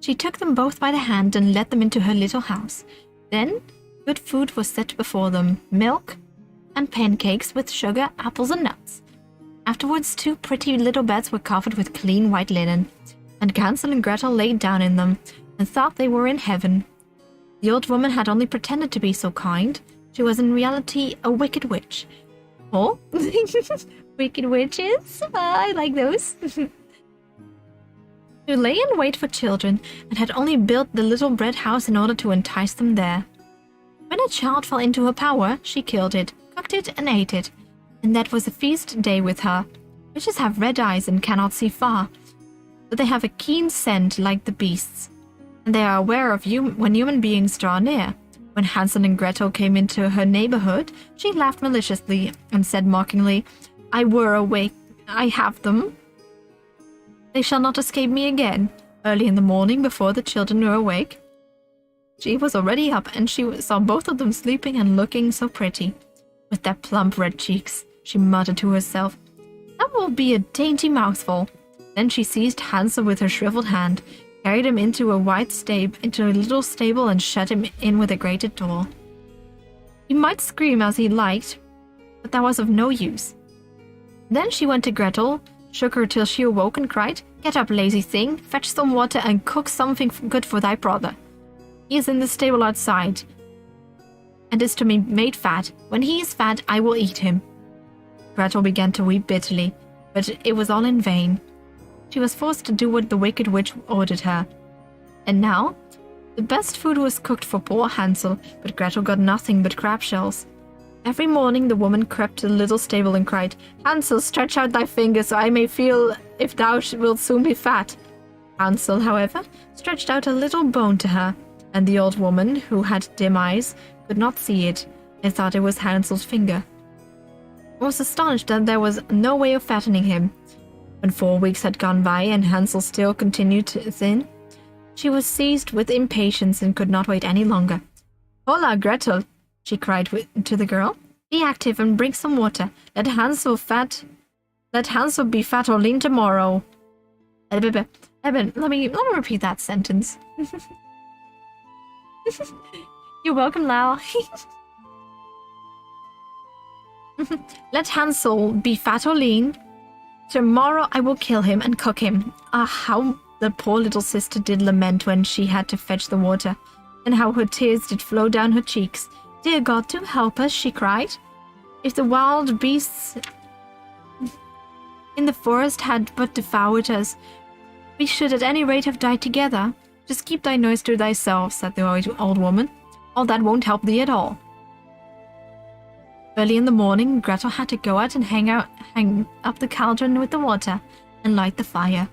Speaker 1: She took them both by the hand and led them into her little house. Then good food was set before them, milk and pancakes with sugar, apples and nuts. Afterwards 2 pretty little beds were covered with clean white linen, and Hansel and Gretel laid down in them and thought they were in heaven. The old woman had only pretended to be so kind. She was in reality a wicked witch. Oh, wicked witches? I like those. Who lay in wait for children and had only built the little bread house in order to entice them there. When a child fell into her power, she killed it, cooked it, and ate it. And that was a feast day with her. Witches have red eyes and cannot see far, but they have a keen scent like the beasts, and they are aware of when human beings draw near. When Hansel and Gretel came into her neighborhood, she laughed maliciously and said mockingly, "I were awake. I have them. They shall not escape me again." Early in the morning, before the children were awake, she was already up, and she saw both of them sleeping and looking so pretty. With their plump red cheeks, she muttered to herself, "That will be a dainty mouthful." Then she seized Hansel with her shriveled hand, carried him into a little stable, and shut him in with a grated door. He might scream as he liked, but that was of no use. Then she went to Gretel, shook her till she awoke, and cried, "Get up, lazy thing, fetch some water and cook something good for thy brother. He is in the stable outside, and is to be made fat. When he is fat, I will eat him." Gretel began to weep bitterly, but it was all in vain. She was forced to do what the wicked witch ordered her. And now, the best food was cooked for poor Hansel, but Gretel got nothing but crab shells. Every morning the woman crept to the little stable and cried, "Hansel, stretch out thy fingers so I may feel if thou wilt soon be fat." Hansel, however, stretched out a little bone to her, and the old woman, who had dim eyes, could not see it, and thought it was Hansel's finger. I was astonished that there was no way of fattening him. When 4 weeks had gone by and Hansel still continued thin, she was seized with impatience and could not wait any longer. "Hola, Gretel," she cried to the girl. "Be active and bring some water. Let Hansel be fat or lean tomorrow." Let me repeat that sentence. You're welcome, Lau. "Let Hansel be fat or lean. Tomorrow I will kill him and cook him." Ah, how the poor little sister did lament when she had to fetch the water, and how her tears did flow down her cheeks. "Dear God, do help us," she cried. "If the wild beasts in the forest had but devoured us, we should at any rate have died together. Just keep thy noise to thyself," said the old woman. "All that won't help thee at all." Early in the morning, Gretel had to go out and hang up the cauldron with the water and light the fire.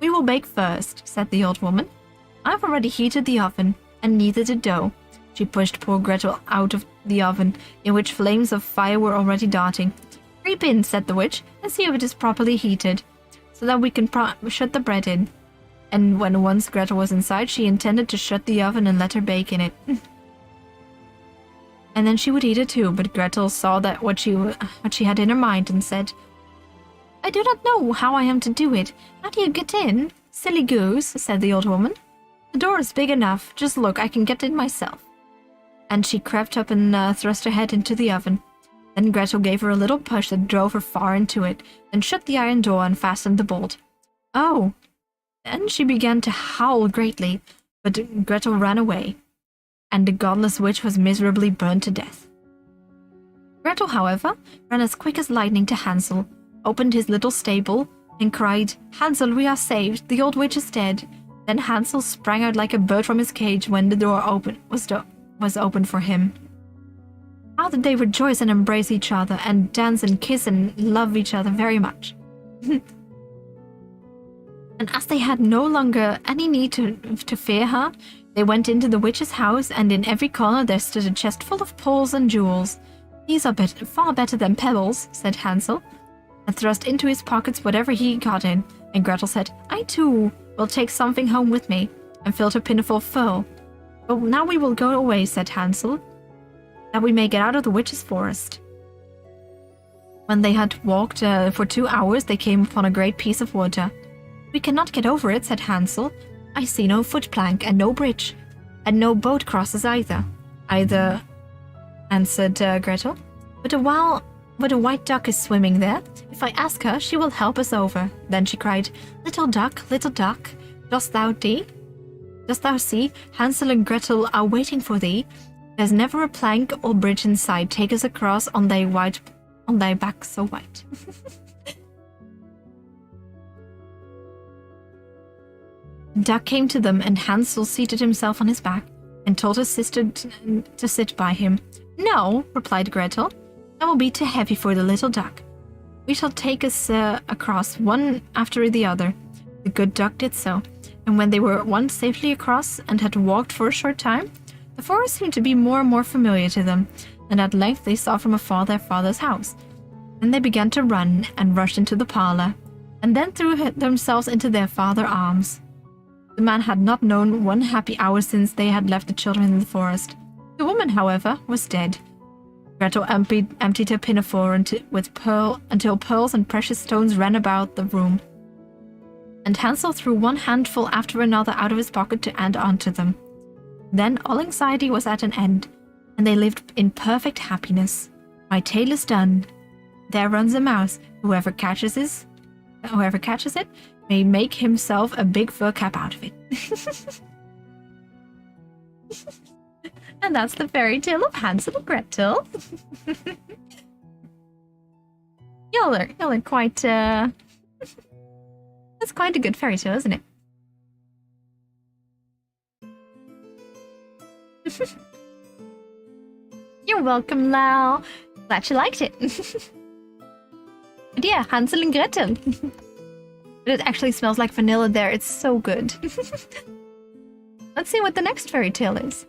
Speaker 1: "We will bake first," said the old woman. "I've already heated the oven and kneaded the dough." She pushed poor Gretel out of the oven, in which flames of fire were already darting. "Creep in," said the witch, "and see if it is properly heated, so that we can shut the bread in." And when once Gretel was inside, she intended to shut the oven and let her bake in it. And then she would eat it too, but Gretel saw that what she had in her mind and said, "I do not know how I am to do it. How do you get in?" "Silly goose," said the old woman. "The door is big enough. Just look, I can get in myself." And she crept up and thrust her head into the oven. Then Gretel gave her a little push that drove her far into it, then shut the iron door and fastened the bolt. Oh! Then she began to howl greatly, but Gretel ran away, and the godless witch was miserably burned to death. Gretel, however, ran as quick as lightning to Hansel, opened his little stable, and cried, "Hansel, we are saved. The old witch is dead. Then Hansel sprang out like a bird from his cage when the door was opened for him. How did they rejoice and embrace each other and dance and kiss and love each other very much. And as they had no longer any need to fear her, they went into the witch's house, and in every corner there stood a chest full of pearls and jewels. These are far better than pebbles, said Hansel, and thrust into his pockets whatever he got in. And Gretel said, I too will take something home with me, and filled her pinafore full. But now we will go away, said Hansel, that we may get out of the witch's forest. When they had walked for 2 hours, they came upon a great piece of water. We cannot get over it, said Hansel. I see no footplank and no bridge, and no boat crosses either, answered Gretel. But a white duck is swimming there. If I ask her, she will help us over. Then she cried, little duck, dost thou see? Hansel and Gretel are waiting for thee. There's never a plank or bridge in sight. Take us across on thy back so white. Duck came to them, and Hansel seated himself on his back and told his sister to sit by him. No, replied Gretel, that will be too heavy for the little duck. We shall take us across one after the other. The good duck did so, and when they were once safely across and had walked for a short time, the forest seemed to be more and more familiar to them, and at length they saw from afar their father's house. Then they began to run and rushed into the parlor, and then threw themselves into their father's arms. The man had not known one happy hour since they had left the children in the forest. The woman, however, was dead. Gretel emptied her pinafore until pearls and precious stones ran about the room. And Hansel threw one handful after another out of his pocket to add on to them. Then all anxiety was at an end, and they lived in perfect happiness. My tale is done. There runs a mouse. Whoever catches it may make himself a big fur cap out of it. And that's the fairy tale of Hansel and Gretel. Y'all are quite, that's quite a good fairy tale, isn't it? You're welcome, Lau. Glad you liked it. But yeah, Hansel and Gretel. But it actually smells like vanilla there. It's so good. Let's see what the next fairy tale is.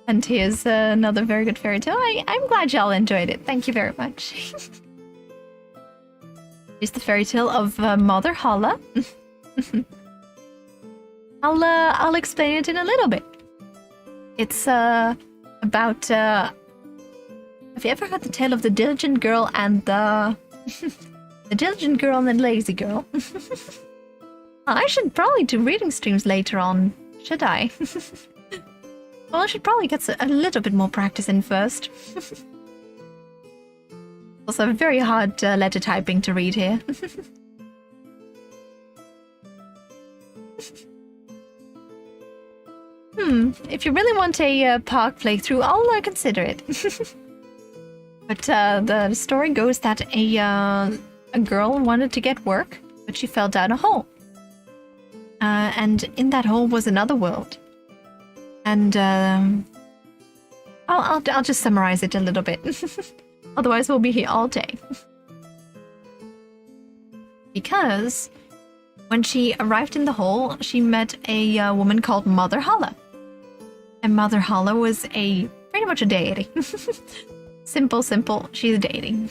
Speaker 1: And here's another very good fairy tale. I'm glad y'all enjoyed it. Thank you very much. Here's the fairy tale of Mother Holle. I'll explain it in a little bit. It's about have you ever heard the tale of the diligent girl and the diligent girl and the lazy girl? I should probably do reading streams later on, should I? Well, I should probably get a little bit more practice in first. Also, very hard letter typing to read here. If you really want a park playthrough, I'll consider it. But the story goes that a girl wanted to get work, but she fell down a hole. And in that hole was another world. And I'll just summarize it a little bit. Otherwise, we'll be here all day. Because when she arrived in the hole, she met a woman called Mother Holle. And Mother Holle was pretty much a deity. Simple, she's a deity.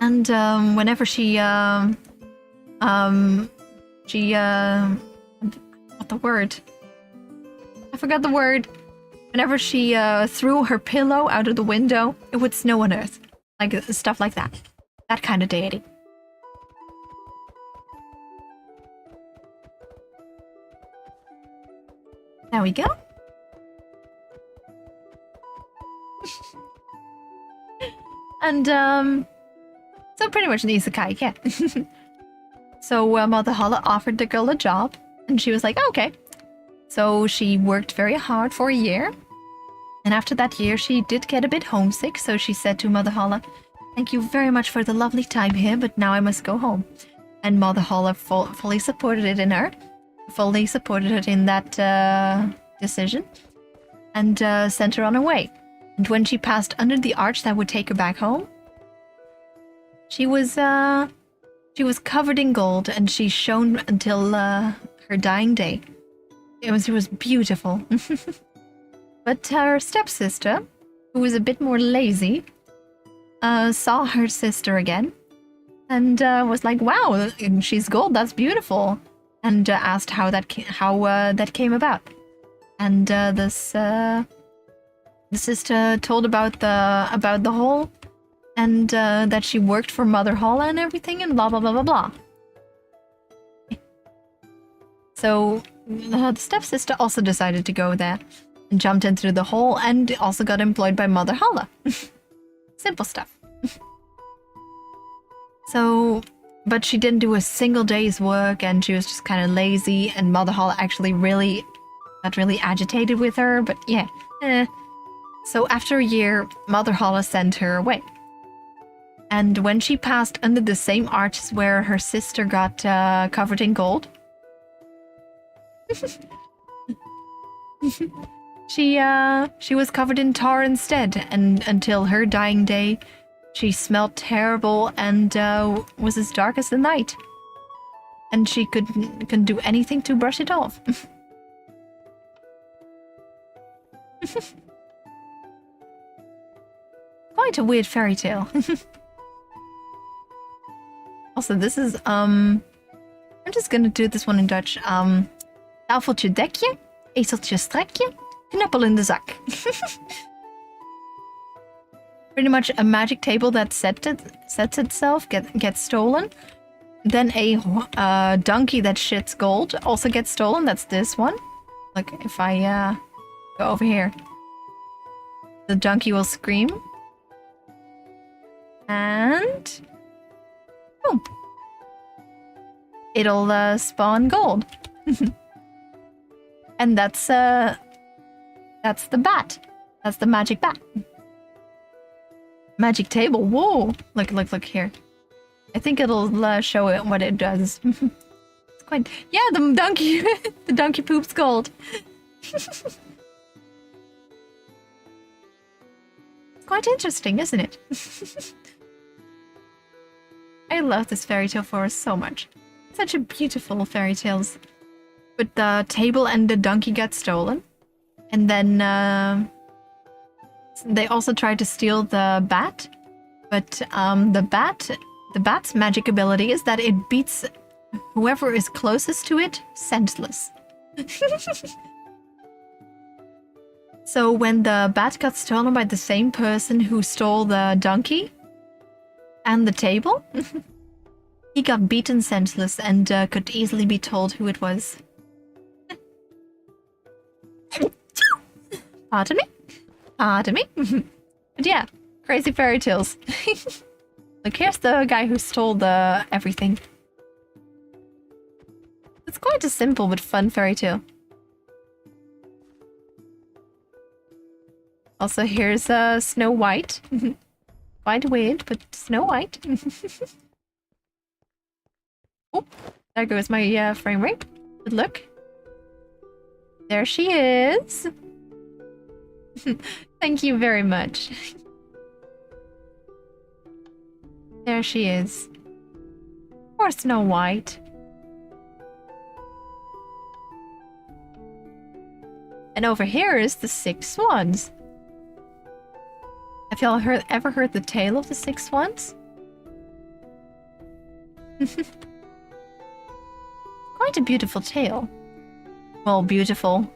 Speaker 1: And whenever what the word? I forgot the word. Whenever she threw her pillow out of the window, it would snow on Earth. Like stuff like that. That kind of deity. There we go. And so pretty much an isekai, yeah. So Mother Holle offered the girl a job, and she was like, okay. So she worked very hard for a year, and after that year she did get a bit homesick, so she said to Mother Holle, Thank you very much for the lovely time here, but now I must go home. And Mother Holle fully supported it in her. Fully supported her in that decision. And sent her on her way. And when she passed under the arch that would take her back home, she was covered in gold, and she shone until her dying day. It was beautiful. But her stepsister, who was a bit more lazy, saw her sister again, and was like, "Wow, she's gold. That's beautiful." And asked how that came about. And the sister told about the hole, and that she worked for Mother Holle and everything, and blah blah blah blah blah. So the stepsister also decided to go there, and jumped into the hole, and also got employed by Mother Holle. Simple stuff. So, but she didn't do a single day's work, and she was just kind of lazy, and Mother Holle actually got really agitated with her, but yeah. So after a year, Mother Holle sent her away. And when she passed under the same arches where her sister got covered in gold, she was covered in tar instead, and until her dying day, she smelled terrible and was as dark as the night. And she couldn't do anything to brush it off. Quite a weird fairy tale. Also, this is I'm just gonna do this one in Dutch. Tafeltje dekje, ezeltje strekje, knuppel in de zak. Pretty much a magic table that sets itself gets stolen. Then a donkey that shits gold also gets stolen. That's this one. Look, if I go over here, the donkey will scream. And boom. It'll spawn gold. And that's the bat. That's the magic bat. Magic table. Whoa! Look here. I think it'll show it what it does. It's quite. Yeah, the donkey. The donkey poops gold. It's quite interesting, isn't it? I love this fairy tale forest so much. Such a beautiful fairy tales. But the table and the donkey get stolen. And then they also try to steal the bat. But the bat's magic ability is that it beats whoever is closest to it senseless. So when the bat got stolen by the same person who stole the donkey and the table, he got beaten senseless and could easily be told who it was. Pardon me? Pardon me? But yeah, crazy fairy tales. Look, here's the guy who stole the everything. It's quite a simple but fun fairy tale. Also, here's Snow White. Quite weird, but Snow White. Oh, there goes my frame rate. Good look. There she is. Thank you very much. There she is. Poor Snow White. And over here is the 6 swans. Have y'all ever heard the tale of the 6 swans? Quite a beautiful tale. Well, beautiful.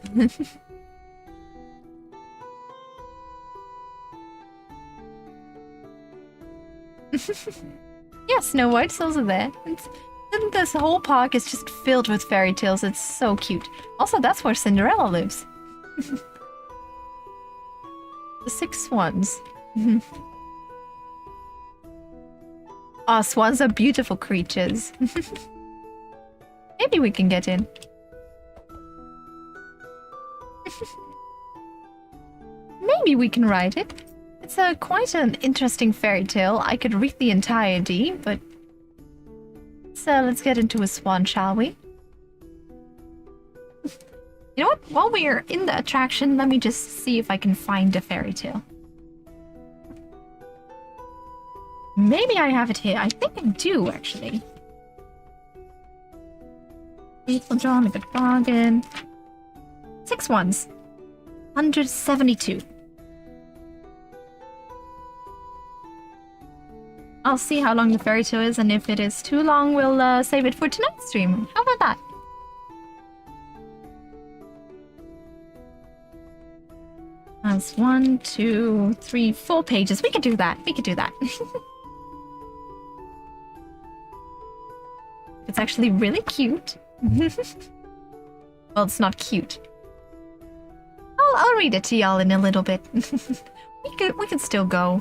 Speaker 1: Yeah, Snow White's also there. This whole park is just filled with fairy tales. It's so cute. Also, that's where Cinderella lives. The 6 swans. Oh, swans are beautiful creatures. Maybe we can get in. Maybe we can ride it. It's quite an interesting fairy tale. I could read the entirety, but let's get into a swan, shall we? You know what? While we're in the attraction, let me just see if I can find a fairy tale. Maybe I have it here. I think I do, actually. Faithful John, a good bargain. 6 ones. 172. I'll see how long the fairy tale is, and if it is too long, we'll save it for tonight's stream. How about that? That's 1, 2, 3, 4 pages. We could do that. We could do that. It's actually really cute. Well, it's not cute. I'll read it to y'all in a little bit. we could still go.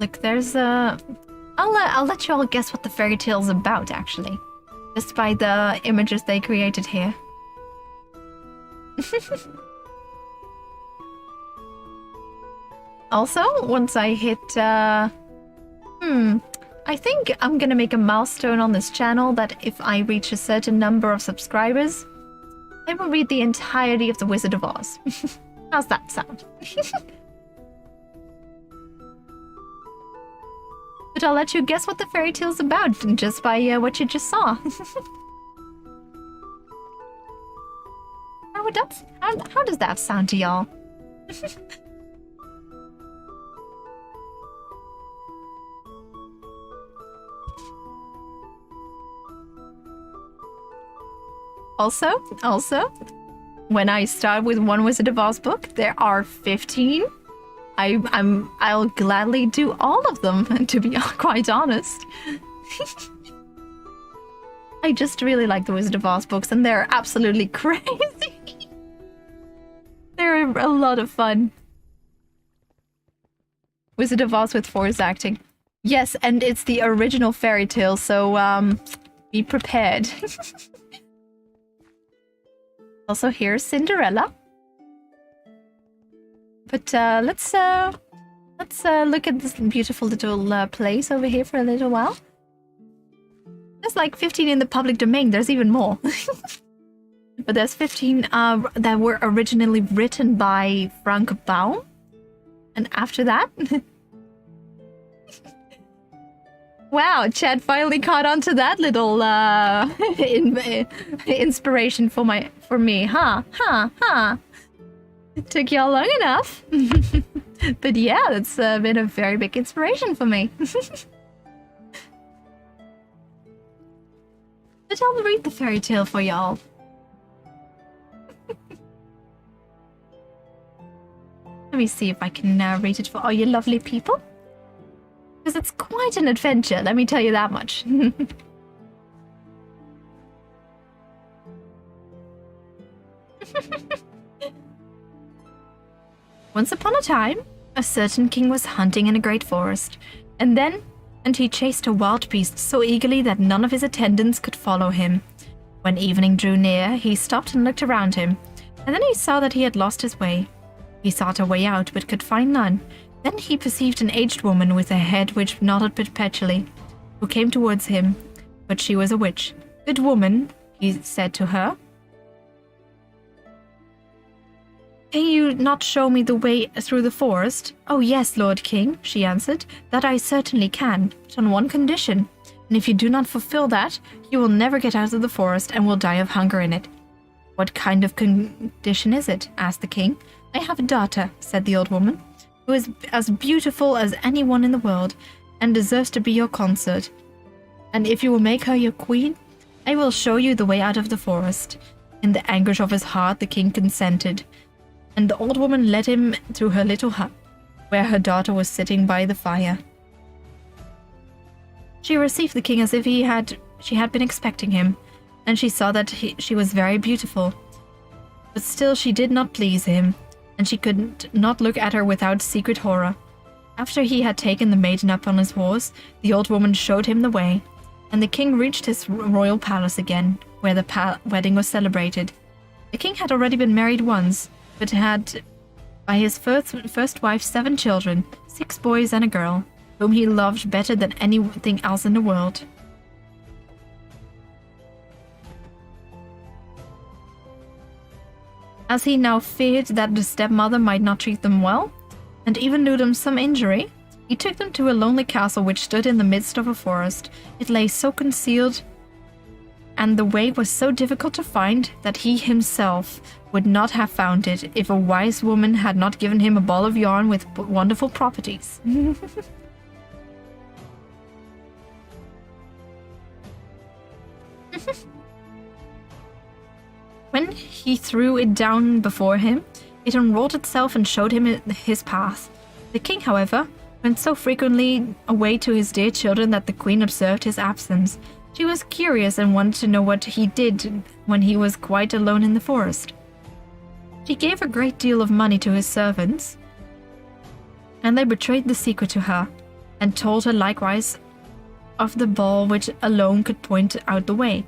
Speaker 1: Look, there's a... I'll let you all guess what the fairy tale's about, actually. Just by the images they created here. Also, once I hit, I think I'm gonna make a milestone on this channel that if I reach a certain number of subscribers, I will read the entirety of The Wizard of Oz. How's that sound? But I'll let you guess what the fairy tale's about just by what you just saw. How does that sound to y'all? Also, when I start with one Wizard of Oz book, there are 15. I'll gladly do all of them, to be quite honest. I just really like the Wizard of Oz books, and they're absolutely crazy. They're a lot of fun. Wizard of Oz with voice acting. Yes, and it's the original fairy tale, so be prepared. Also, here's Cinderella. But let's look at this beautiful little place over here for a little while. There's like 15 in the public domain. There's even more. But there's 15 that were originally written by Frank Baum. And after that... Wow, Chad finally caught on to that little inspiration for me, huh? It took y'all long enough. But yeah, that's been a very big inspiration for me. But I'll read the fairy tale for y'all. Let me see if I can read it for all you lovely people. Because it's quite an adventure, let me tell you that much. Once upon a time, a certain king was hunting in a great forest, and he chased a wild beast so eagerly that none of his attendants could follow him. When evening drew near, he stopped and looked around him, and then he saw that he had lost his way. He sought a way out, but could find none. Then he perceived an aged woman with a head which nodded perpetually, who came towards him, but she was a witch. "Good woman," he said to her, "can you not show me the way through the forest?" "Oh yes, Lord King," she answered, "that I certainly can, but on one condition, and if you do not fulfill that, you will never get out of the forest and will die of hunger in it." "What kind of condition is it?" asked the king. "I have a daughter," said the old woman, "who is as beautiful as anyone in the world, and deserves to be your consort. And if you will make her your queen, I will show you the way out of the forest." In the anguish of his heart, the king consented, and the old woman led him to her little hut, where her daughter was sitting by the fire. She received the king as if she had been expecting him, and she saw that she was very beautiful. But still she did not please him, and she could not look at her without secret horror. After he had taken the maiden up on his horse, the old woman showed him the way, and the king reached his royal palace again. where the wedding was celebrated. The king had already been married once, but had by his first wife 7 children, 6 boys and a girl, whom he loved better than anything else in the world. As he now feared that the stepmother might not treat them well, and even do them some injury, he took them to a lonely castle which stood in the midst of a forest. It lay so concealed, and the way was so difficult to find that he himself would not have found it if a wise woman had not given him a ball of yarn with wonderful properties. When he threw it down before him, it unrolled itself and showed him his path. The king, however, went so frequently away to his dear children that the queen observed his absence. She was curious and wanted to know what he did when he was quite alone in the forest. She gave a great deal of money to his servants, and they betrayed the secret to her, and told her likewise of the ball which alone could point out the way.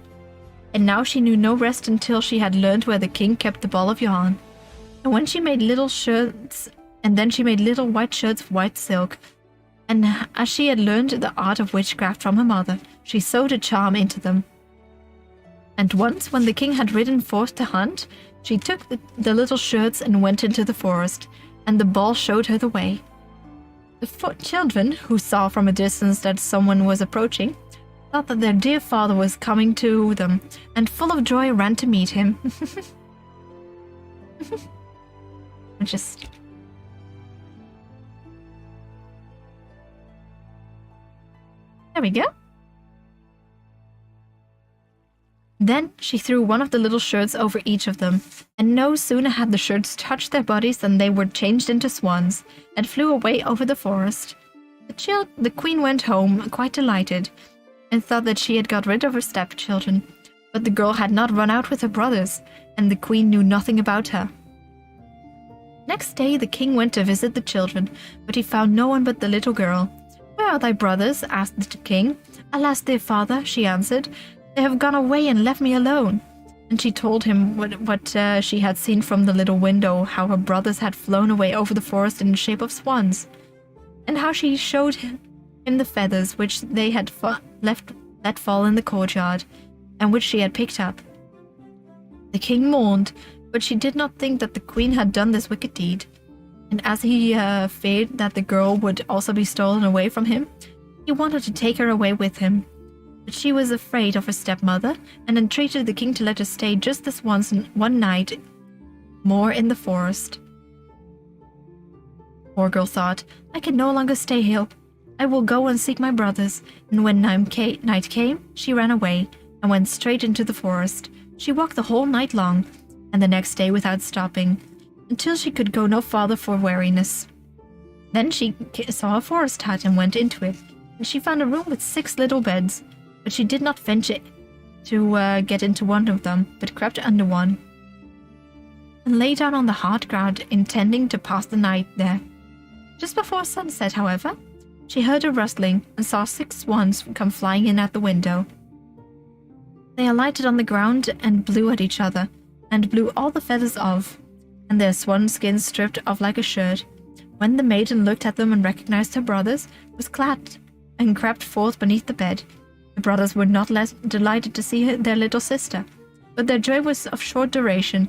Speaker 1: And now she knew no rest until she had learned where the king kept the ball of yarn. And when she made little shirts, and then she made little white shirts of white silk, and as she had learned the art of witchcraft from her mother, she sewed a charm into them. And once, when the king had ridden forth to hunt, she took the little shirts and went into the forest, and the ball showed her the way. The children, who saw from a distance that someone was approaching, thought that their dear father was coming to them, and full of joy ran to meet him. Just... There we go. Then she threw one of the little shirts over each of them, and no sooner had the shirts touched their bodies than they were changed into swans, and flew away over the forest. The queen went home, quite delighted, and thought that she had got rid of her stepchildren, but the girl had not run out with her brothers, and the queen knew nothing about her. Next day the king went to visit the children, but he found no one but the little girl. "Where are thy brothers?" asked the king. "Alas, dear father," she answered, "they have gone away and left me alone." And she told him what she had seen from the little window, how her brothers had flown away over the forest in the shape of swans, and how she showed him the feathers which they had let fall in the courtyard, and which she had picked up. The king mourned, but she did not think that the queen had done this wicked deed, and as he feared that the girl would also be stolen away from him, he wanted to take her away with him. But she was afraid of her stepmother, and entreated the king to let her stay just this one night more in the forest. Poor girl thought, "I can no longer stay here. I will go and seek my brothers." And when night came, she ran away, and went straight into the forest. She walked the whole night long, and the next day without stopping, until she could go no farther for weariness. Then she saw a forest hut and went into it, and she found a room with 6 little beds, but she did not venture to get into one of them, but crept under one, and lay down on the hard ground, intending to pass the night there. Just before sunset, however, she heard a rustling, and saw 6 swans come flying in at the window. They alighted on the ground and blew at each other, and blew all the feathers off, and their swan skins stripped off like a shirt. When the maiden looked at them and recognized her brothers, was glad, and crept forth beneath the bed. The brothers were not less delighted to see their little sister, but their joy was of short duration.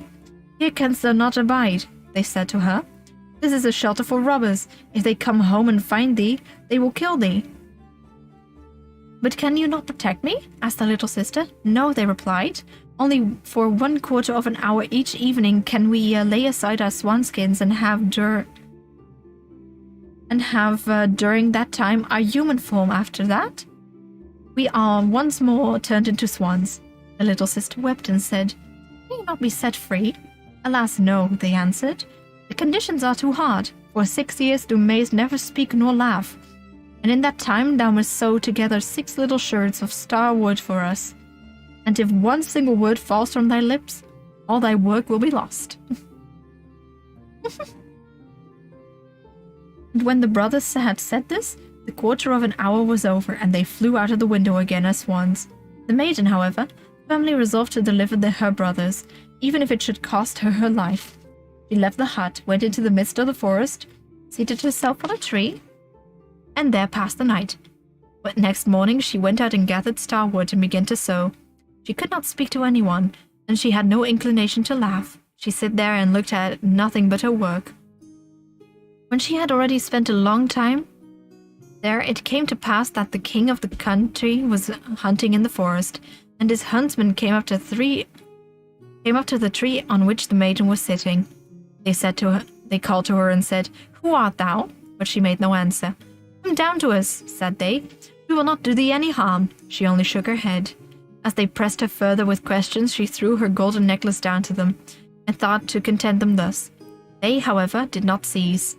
Speaker 1: "Here canst thou not abide," they said to her. "This is a shelter for robbers. If they come home and find thee, they will kill thee." "But can you not protect me?" asked the little sister. "No," they replied. "Only for 1/4 of an hour each evening can we lay aside our swanskins and have during that time our human form. After that, we are once more turned into swans." The little sister wept and said, "Can you not be set free?" "Alas, no," they answered. "The conditions are too hard. For 6 years thou mayst never speak nor laugh, and in that time thou must sew together 6 little shirts of star wood for us. And if one single word falls from thy lips, all thy work will be lost." And when the brothers had said this, the 1/4 of an hour was over, and they flew out of the window again as swans. The maiden, however, firmly resolved to deliver her brothers, even if it should cost her her life. She left the hut, went into the midst of the forest, seated herself on a tree, and there passed the night. But next morning she went out and gathered starwood and began to sew. She could not speak to anyone, and she had no inclination to laugh. She sat there and looked at nothing but her work. When she had already spent a long time there, it came to pass that the king of the country was hunting in the forest, and his huntsmen came up to the tree on which the maiden was sitting. They called to her and said, "Who art thou?" But she made no answer. "Come down to us," said they. "We will not do thee any harm." She only shook her head. As they pressed her further with questions, she threw her golden necklace down to them, and thought to content them thus. They, however, did not cease.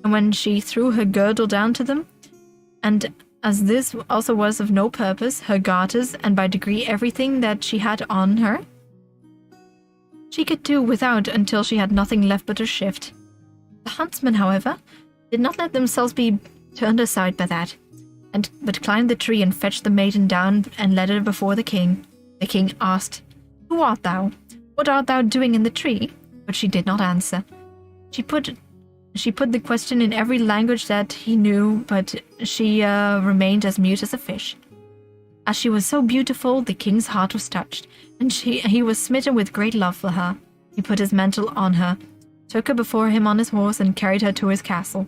Speaker 1: And when she threw her girdle down to them, and as this also was of no purpose, her garters, and by degree everything that she had on her, she could do without until she had nothing left but a shift. The huntsmen, however, did not let themselves be turned aside by that, but climbed the tree and fetched the maiden down and led her before the king. The king asked, "Who art thou? What art thou doing in the tree?" But she did not answer. She put the question in every language that he knew, but she remained as mute as a fish. As she was so beautiful, the king's heart was touched, and he was smitten with great love for her. He put his mantle on her, took her before him on his horse, and carried her to his castle.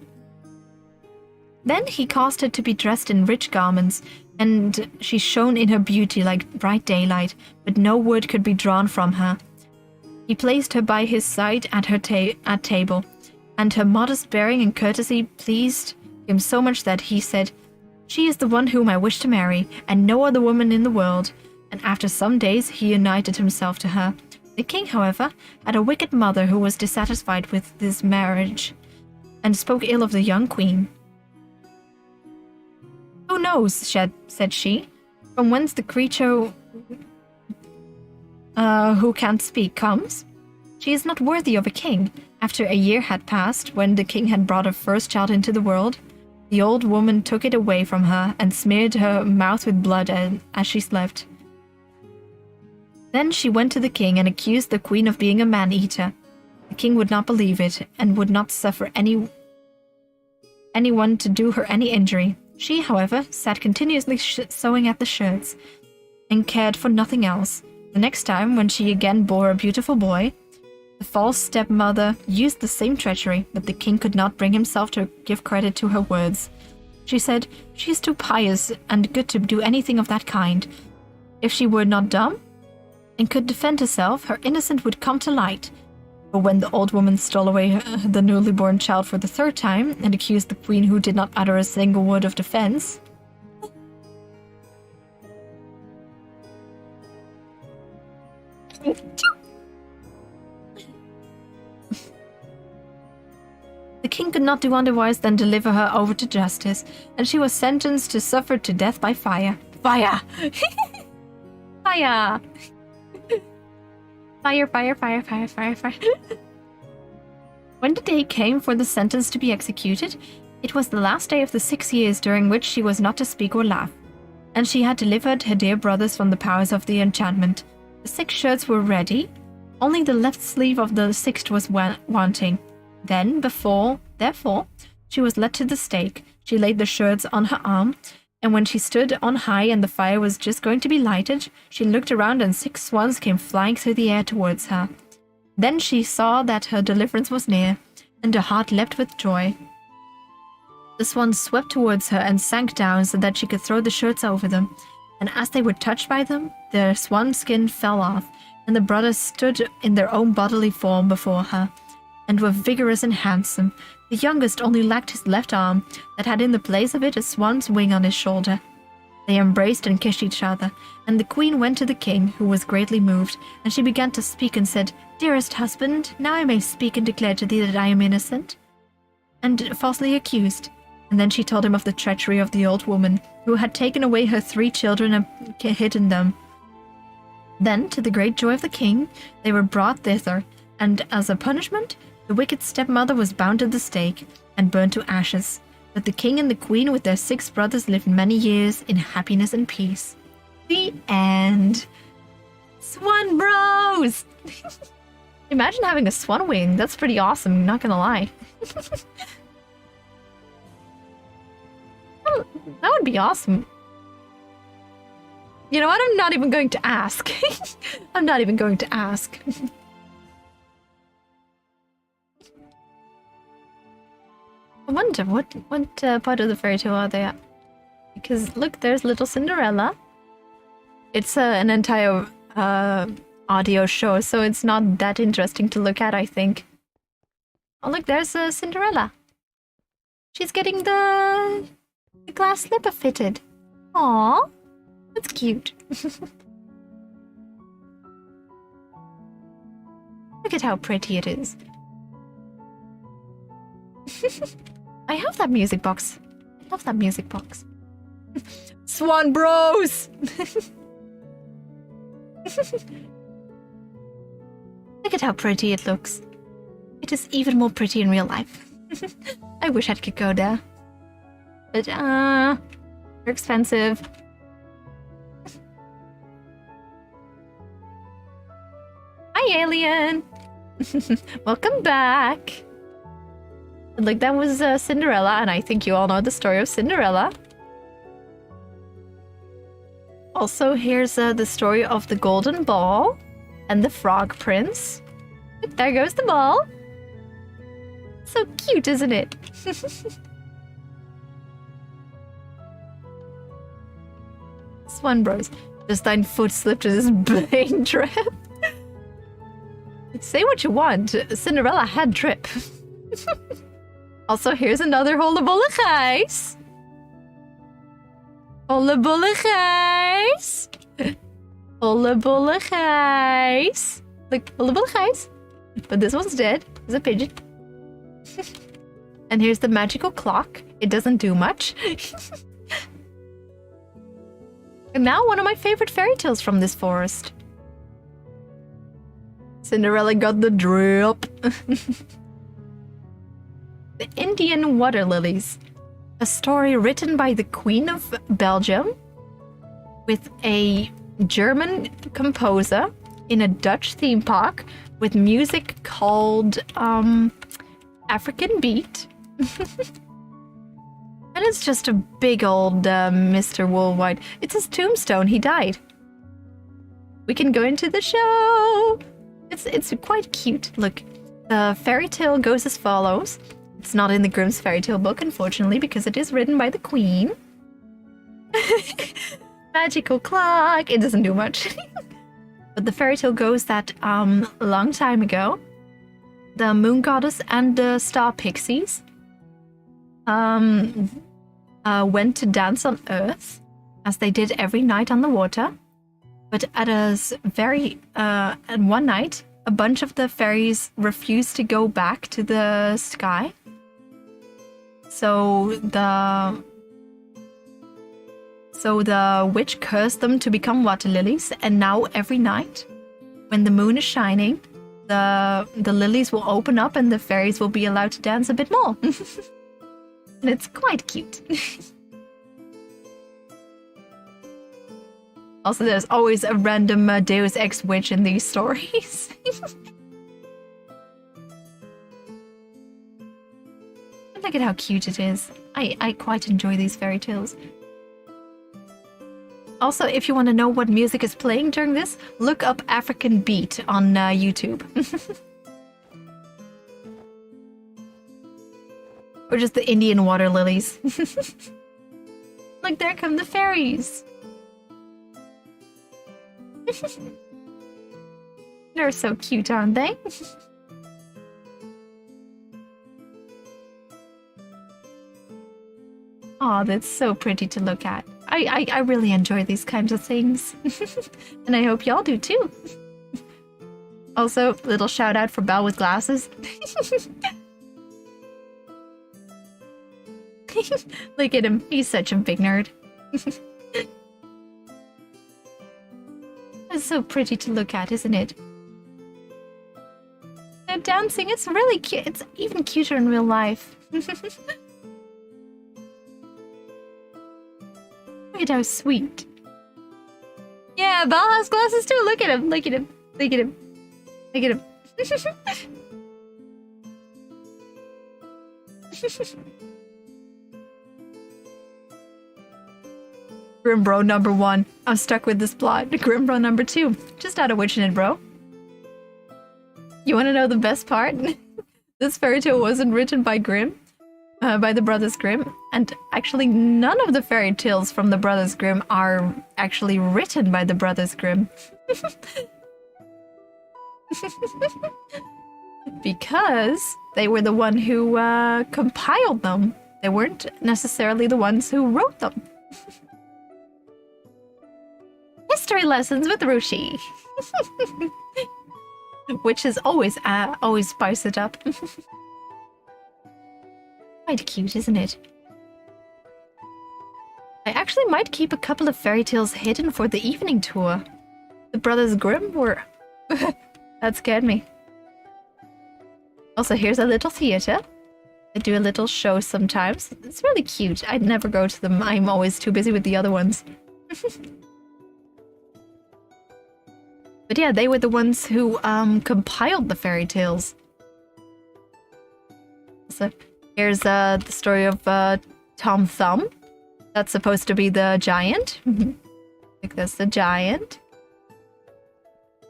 Speaker 1: Then he caused her to be dressed in rich garments, and she shone in her beauty like bright daylight, but no word could be drawn from her. He placed her by his side at table, and her modest bearing and courtesy pleased him so much that he said, "She is the one whom I wish to marry, and no other woman in the world." And after some days he united himself to her. The king, however, had a wicked mother who was dissatisfied with this marriage, and spoke ill of the young queen. "Who knows," said she, "from whence the creature who can't speak comes? She is not worthy of a king." After a year had passed, when the king had brought her first child into the world, the old woman took it away from her and smeared her mouth with blood as she slept. Then she went to the king and accused the queen of being a man-eater. The king would not believe it, and would not suffer anyone to do her any injury. She, however, sat continuously sewing at the shirts, and cared for nothing else. The next time, when she again bore a beautiful boy, the false stepmother used the same treachery, but the king could not bring himself to give credit to her words. She said, "She is too pious and good to do anything of that kind. If she were not dumb and could defend herself, her innocence would come to light." But when the old woman stole away the newly born child for the third time, and accused the queen, who did not utter a single word of defense, the king could not do otherwise than deliver her over to justice, and she was sentenced to suffer to death by fire. Fire! Fire! Fire. When the day came for the sentence to be executed, it was the last day of the 6 years during which she was not to speak or laugh, and she had delivered her dear brothers from the powers of the enchantment. The 6 shirts were ready, only the left sleeve of the 6th was wanting. Then, therefore, she was led to the stake. She laid the shirts on her arm, and when she stood on high and the fire was just going to be lighted, she looked around and 6 swans came flying through the air towards her. Then she saw that her deliverance was near, and her heart leapt with joy. The swans swept towards her and sank down so that she could throw the shirts over them, and as they were touched by them, their swan skin fell off, and the brothers stood in their own bodily form before her, and were vigorous and handsome. The youngest only lacked his left arm, that had in the place of it a swan's wing on his shoulder. They embraced and kissed each other, and the queen went to the king, who was greatly moved, and she began to speak and said, "Dearest husband, now I may speak and declare to thee that I am innocent, and falsely accused." And then she told him of the treachery of the old woman, who had taken away her 3 children and hidden them. Then, to the great joy of the king, they were brought thither, and as a punishment, the wicked stepmother was bound to the stake and burned to ashes. But the king and the queen with their 6 brothers lived many years in happiness and peace. The end. Swan Bros! Imagine having a swan wing. That's pretty awesome, not gonna lie. Well, that would be awesome. You know what? I'm not even going to ask. I'm not even going to ask. I wonder what part of the fairy tale are they at? Because look, there's little Cinderella. It's an entire audio show, so it's not that interesting to look at, I think. Oh look, there's Cinderella. She's getting the glass slipper fitted. Aww, that's cute. Look at how pretty it is. I have that music box. I love that music box. Swan Bros! Look at how pretty it looks. It is even more pretty in real life. I wish I could go there. But, they're expensive. Hi, alien! Welcome back! Like, that was Cinderella, and I think you all know the story of Cinderella. Also, here's the story of the Golden Ball and the Frog Prince. There goes the ball. So cute, isn't it? Swan Bros. Does thine foot slip to this plane trip? Say what you want. Cinderella had trip. Also, here's another Holle Bolle Gijs. Holle Bolle Gijs. Holle Bolle Gijs. Look, Holle Bolle Gijs. But this one's dead. It's a pigeon. And here's the magical clock. It doesn't do much. And now one of my favorite fairy tales from this forest. Cinderella got the drip. The Indian Water Lilies. A story written by the Queen of Belgium with a German composer in a Dutch theme park with music called African Beat. And it's just a big old Mr. Worldwide. It's his tombstone. He died. We can go into the show. It's quite cute. Look, the fairy tale goes as follows. It's not in the Grimm's fairy tale book, unfortunately, because it is written by the Queen. Magical clock. It doesn't do much. But the fairy tale goes that a long time ago, the moon goddess and the star pixies went to dance on Earth, as they did every night on the water. But at one night, a bunch of the fairies refused to go back to the sky. So the witch cursed them to become water lilies, and now every night, when the moon is shining, the lilies will open up and the fairies will be allowed to dance a bit more. And it's quite cute. Also, there's always a random Deus Ex witch in these stories. Look at how cute it is. I quite enjoy these fairy tales. Also, if you want to know what music is playing during this, look up African Beat on YouTube. Or just the Indian Water Lilies. Look, there come the fairies. They're so cute, aren't they? Oh, that's so pretty to look at. I really enjoy these kinds of things. And I hope y'all do too. Also, little shout out for Belle with glasses. Look at him. He's such a big nerd. It's so pretty to look at, isn't it? They're dancing. It's really cute. It's even cuter in real life. Look at how sweet. Yeah, yeah, Belle has glasses too. Look at him. Look at him. Look at him. Look at him. Grimbro number 1. I'm stuck with this plot. Grimbro number 2. Just out of witching it, bro. You want to know the best part? This fairy tale wasn't written by Grimm. By the Brothers Grimm. And actually, none of the fairy tales from the Brothers Grimm are actually written by the Brothers Grimm. Because they were the one who compiled them. They weren't necessarily the ones who wrote them. History lessons with Rushi. Which is always spice it up. Quite cute, isn't it? I actually might keep a couple of fairy tales hidden for the evening tour. The Brothers Grimm were... That scared me. Also, here's a little theater. They do a little show sometimes. It's really cute. I'd never go to them. I'm always too busy with the other ones. But yeah, they were the ones who compiled the fairy tales. So here's the story of Tom Thumb. That's supposed to be the giant. Like that's the giant.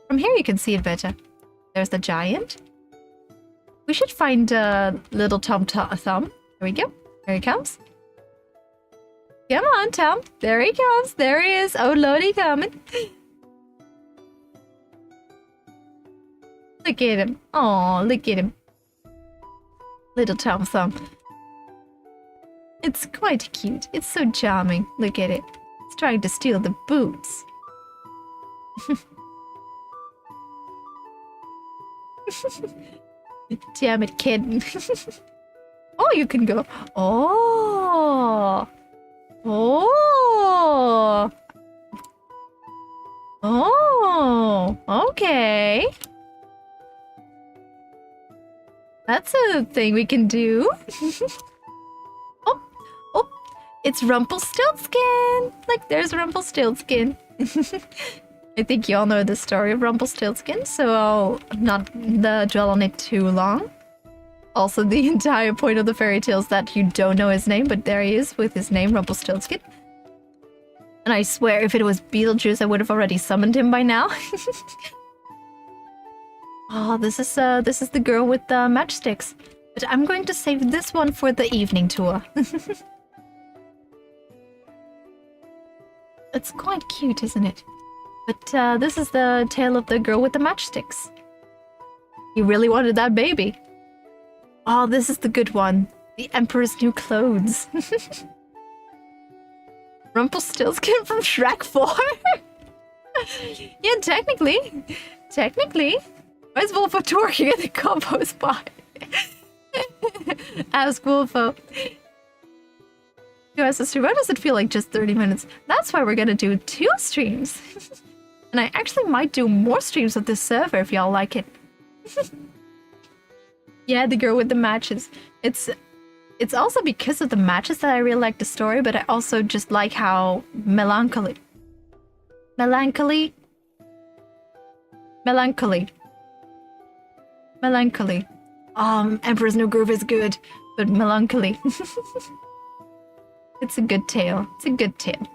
Speaker 1: From here you can see it better. There's the giant. We should find little Tom Thumb. There we go. Here he comes. Come on, Tom. There he comes. There he is. Oh, lordy, coming. Look at him. Oh, look at him. Little Tom Thumb. It's quite cute. It's so charming. Look at it. It's trying to steal the boots. Damn it, kid. Oh, you can go. Oh. Oh. Oh. Okay. That's a thing we can do. Oh. Oh. It's Rumplestiltskin. Like, there's Rumplestiltskin. I think you all know the story of Rumplestiltskin, so I'll not dwell on it too long. Also, the entire point of the fairy tale is that you don't know his name, but there he is with his name, Rumplestiltskin. And I swear, if it was Beetlejuice, I would have already summoned him by now. Oh, this is the girl with the matchsticks. But I'm going to save this one for the evening tour. It's quite cute, isn't it? But this is the tale of the girl with the matchsticks. He really wanted that baby. Oh, this is the good one. The Emperor's New Clothes. Rumpelstiltskin from Shrek 4? Yeah, technically. Technically. Where's Wolfo twerking at the combo spot? Ask Wolfo. Why does it feel like just 30 minutes? That's why we're gonna do 2 streams. And I actually might do more streams of this server if y'all like it. Yeah, the girl with the matches. It's also because of the matches that I really like the story, but I also just like how melancholy. Emperor's New Groove is good, but melancholy. It's a good tale. It's a good tale.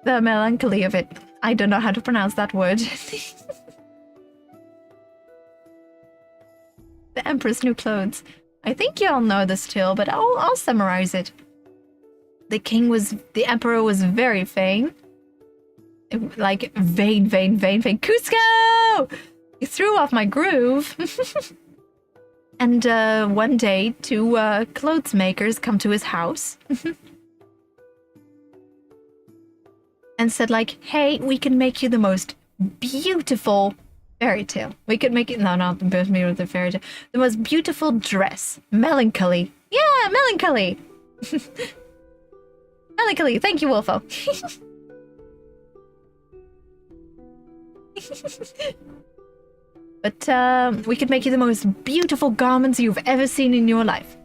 Speaker 1: The melancholy of it. I don't know how to pronounce that word. The Emperor's New Clothes. I think you all know this tale, but I'll summarize it. The Emperor was very vain. Like, vain. Cusco! He threw off my groove. And one day, 2 clothes makers come to his house. And said like, hey, we can make you the most beautiful fairy tale. We could make it, no, not the most beautiful fairy tale. The most beautiful dress. Melancholy. Yeah, melancholy. Melancholy. Thank you, Wolfo. But we could make you the most beautiful garments you've ever seen in your life.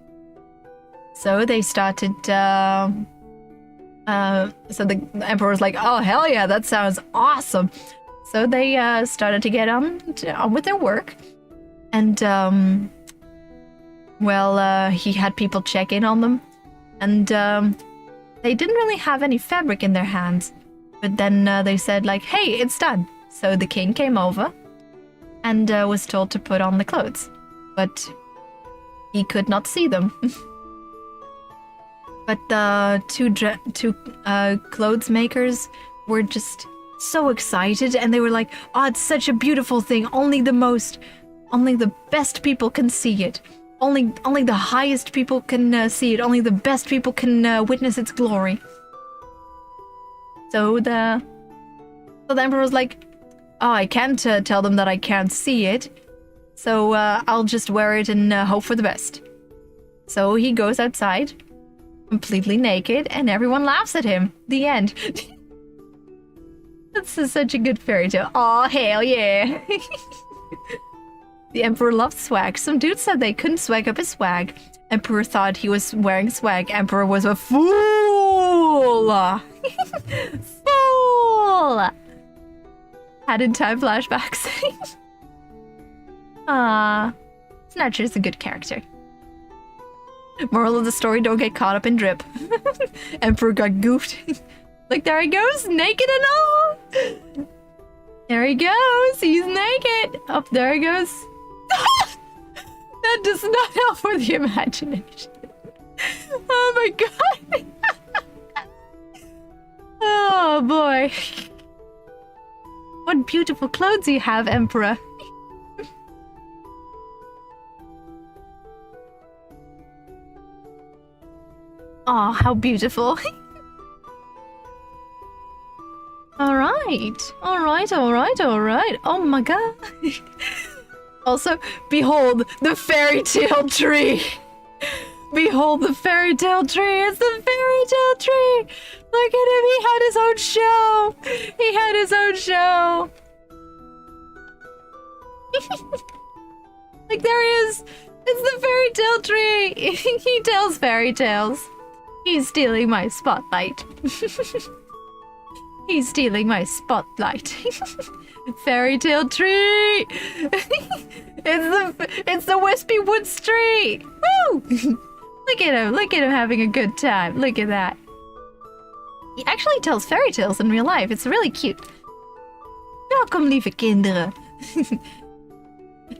Speaker 1: So they started So the emperor was like, oh, hell yeah, that sounds awesome. So they started to get on with their work. And, he had people check in on them. And they didn't really have any fabric in their hands. But then they said, like, hey, it's done. So the king came over and was told to put on the clothes. But he could not see them. But the two clothes makers were just so excited, and they were like, oh, it's such a beautiful thing. Only the best people can see it. Only the highest people can see it. Only the best people can witness its glory. So the emperor was like, oh, I can't tell them that I can't see it. So I'll just wear it and hope for the best. So he goes outside, completely naked, and everyone laughs at him. The end. This is such a good fairy tale. Oh, hell yeah. The emperor loved swag. Some dude said they couldn't swag up his swag. Emperor thought he was wearing swag. Emperor was a fool. Fool. Had in time flashbacks. Snatcher's a good character. Moral of the story, don't get caught up in drip. Emperor got goofed. Like, there he goes, naked and all. There he goes, he's naked. Up there he goes. That does not help for the imagination. Oh my god. Oh boy. What beautiful clothes you have, Emperor. Oh, how beautiful. Alright. Oh my god. Also, behold the fairy tale tree. Behold the fairy tale tree. It's the fairy tale tree. Look at him. He had his own show. He had his own show. Like, there he is. It's the fairy tale tree. He tells fairy tales. He's stealing my spotlight. He's stealing my spotlight. Fairy tale tree. It's the Wispy Woods tree. Woo! Look at him. Look at him having a good time. Look at that. He actually tells fairy tales in real life. It's really cute. Welkom, lieve kinderen.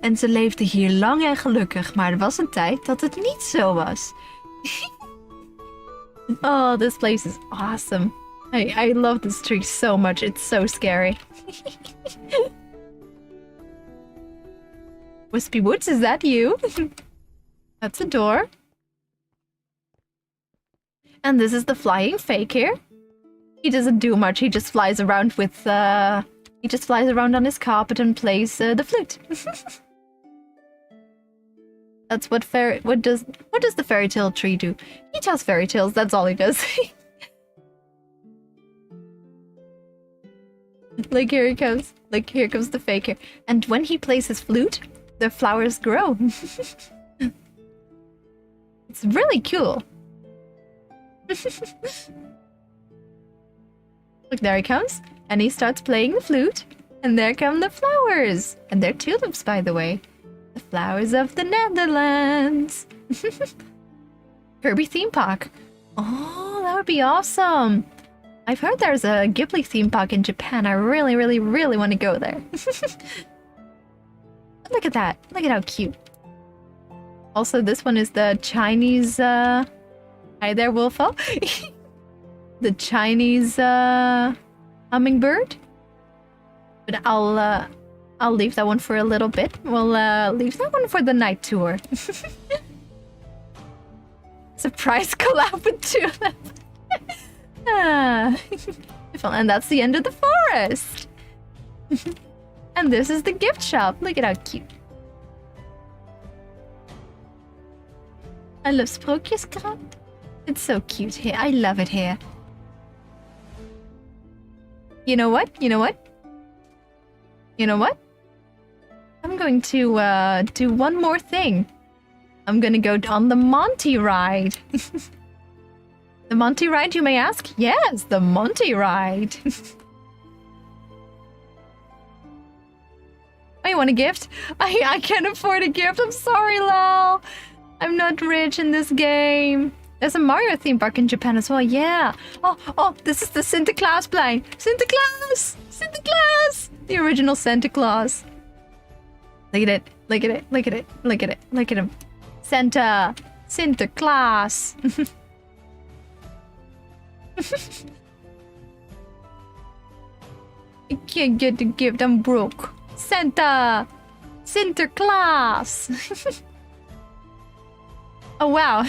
Speaker 1: En ze leefden hier lang en gelukkig, maar er was een tijd dat het niet zo was. Oh, this place is awesome. I love this tree so much. It's so scary. Wispy Woods, is that you? That's a door. And this is the flying fakir. He doesn't do much. He just flies around with he just flies around on his carpet and plays the flute. That's what does the fairy tale tree do? He tells fairy tales, that's all he does. Like, here he comes. Like, here comes the fakir. And when he plays his flute, the flowers grow. It's really cool. Look, there he comes. And he starts playing the flute. And there come the flowers. And they're tulips, by the way. The flowers of the Netherlands. Kirby theme park. Oh, that would be awesome. I've heard there's a Ghibli theme park in Japan. I really, really, really want to go there. Look at that. Look at how cute. Also, this one is the Chinese... Hi there, Wolfo. The Chinese hummingbird. But I'll leave that one for a little bit. We'll leave that one for the night tour. Surprise collab with Tulip. And that's the end of the forest. And this is the gift shop. Look at how cute. I love Sprookjescraft. It's so cute here. I love it here. You know what? You know what? You know what? I'm going to do one more thing. I'm gonna go on the Monty ride. The Monty ride, you may ask? Yes, the Monty ride. Oh, you want a gift? I can't afford a gift. I'm sorry, Lal. I'm not rich in this game. There's a Mario theme park in Japan as well. Yeah. Oh, this is the Santa Claus plane. Santa Claus! Santa Claus! The original Santa Claus. Look at it. Look at it. Look at it. Look at it. Look at him. Santa. Santa Claus. I can't get the gift. I'm broke. Santa! Santa Claus! Oh, wow.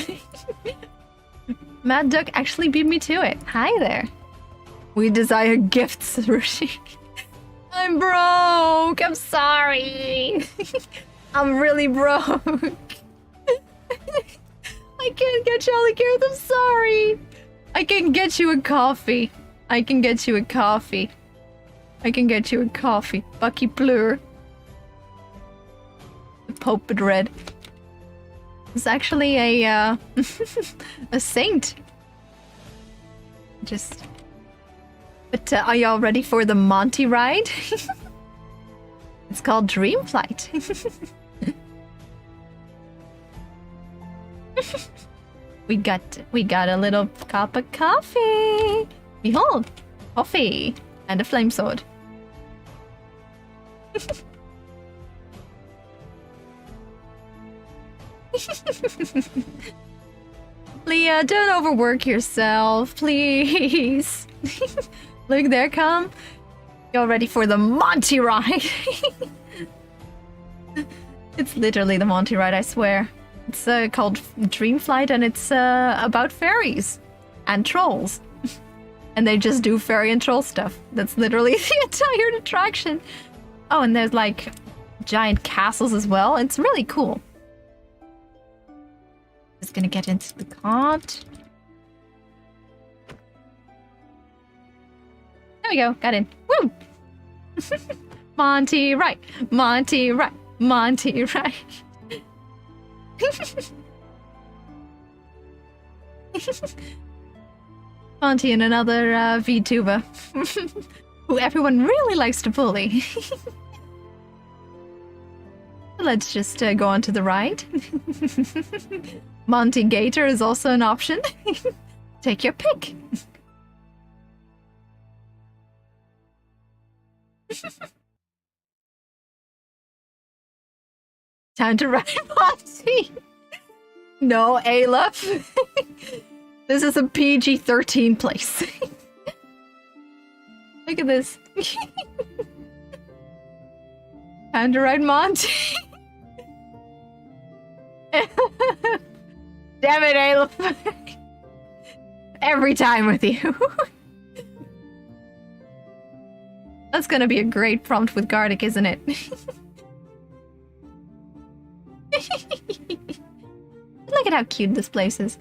Speaker 1: Mad Duck actually beat me to it. Hi there. We desire gifts, Rushi. I'm broke. I'm sorry. I'm really broke. I can't get Charlie Gareth. I'm sorry. I can get you a coffee. I can get you a coffee. I can get you a coffee. Bucky Plur. The Pope at Red. It's actually a a saint. Just. But are y'all ready for the Monty ride? It's called Dream Flight. We got a little cup of coffee. Behold, coffee and a flame sword. Leah, don't overwork yourself, please. Look, there come. Y'all ready for the Monty ride? It's literally the Monty ride, I swear. It's called Dream Flight, and it's about fairies and trolls. And they just do fairy and troll stuff. That's literally the entire attraction. Oh, and there's like giant castles as well. It's really cool. Just gonna get into the cart. There we go, got in. Woo! Monty right, Monty right, Monty right. Monty and another VTuber who everyone really likes to bully. Let's just go on to the ride. Monty Gator is also an option. Take your pick. Time to ride Monty. No, Ayla. This is a PG-13 place. Look at this. Time to ride Monty. Damn it, Ayla. Every time with you. That's gonna be a great prompt with Gardic, isn't it? Look at how cute this place is.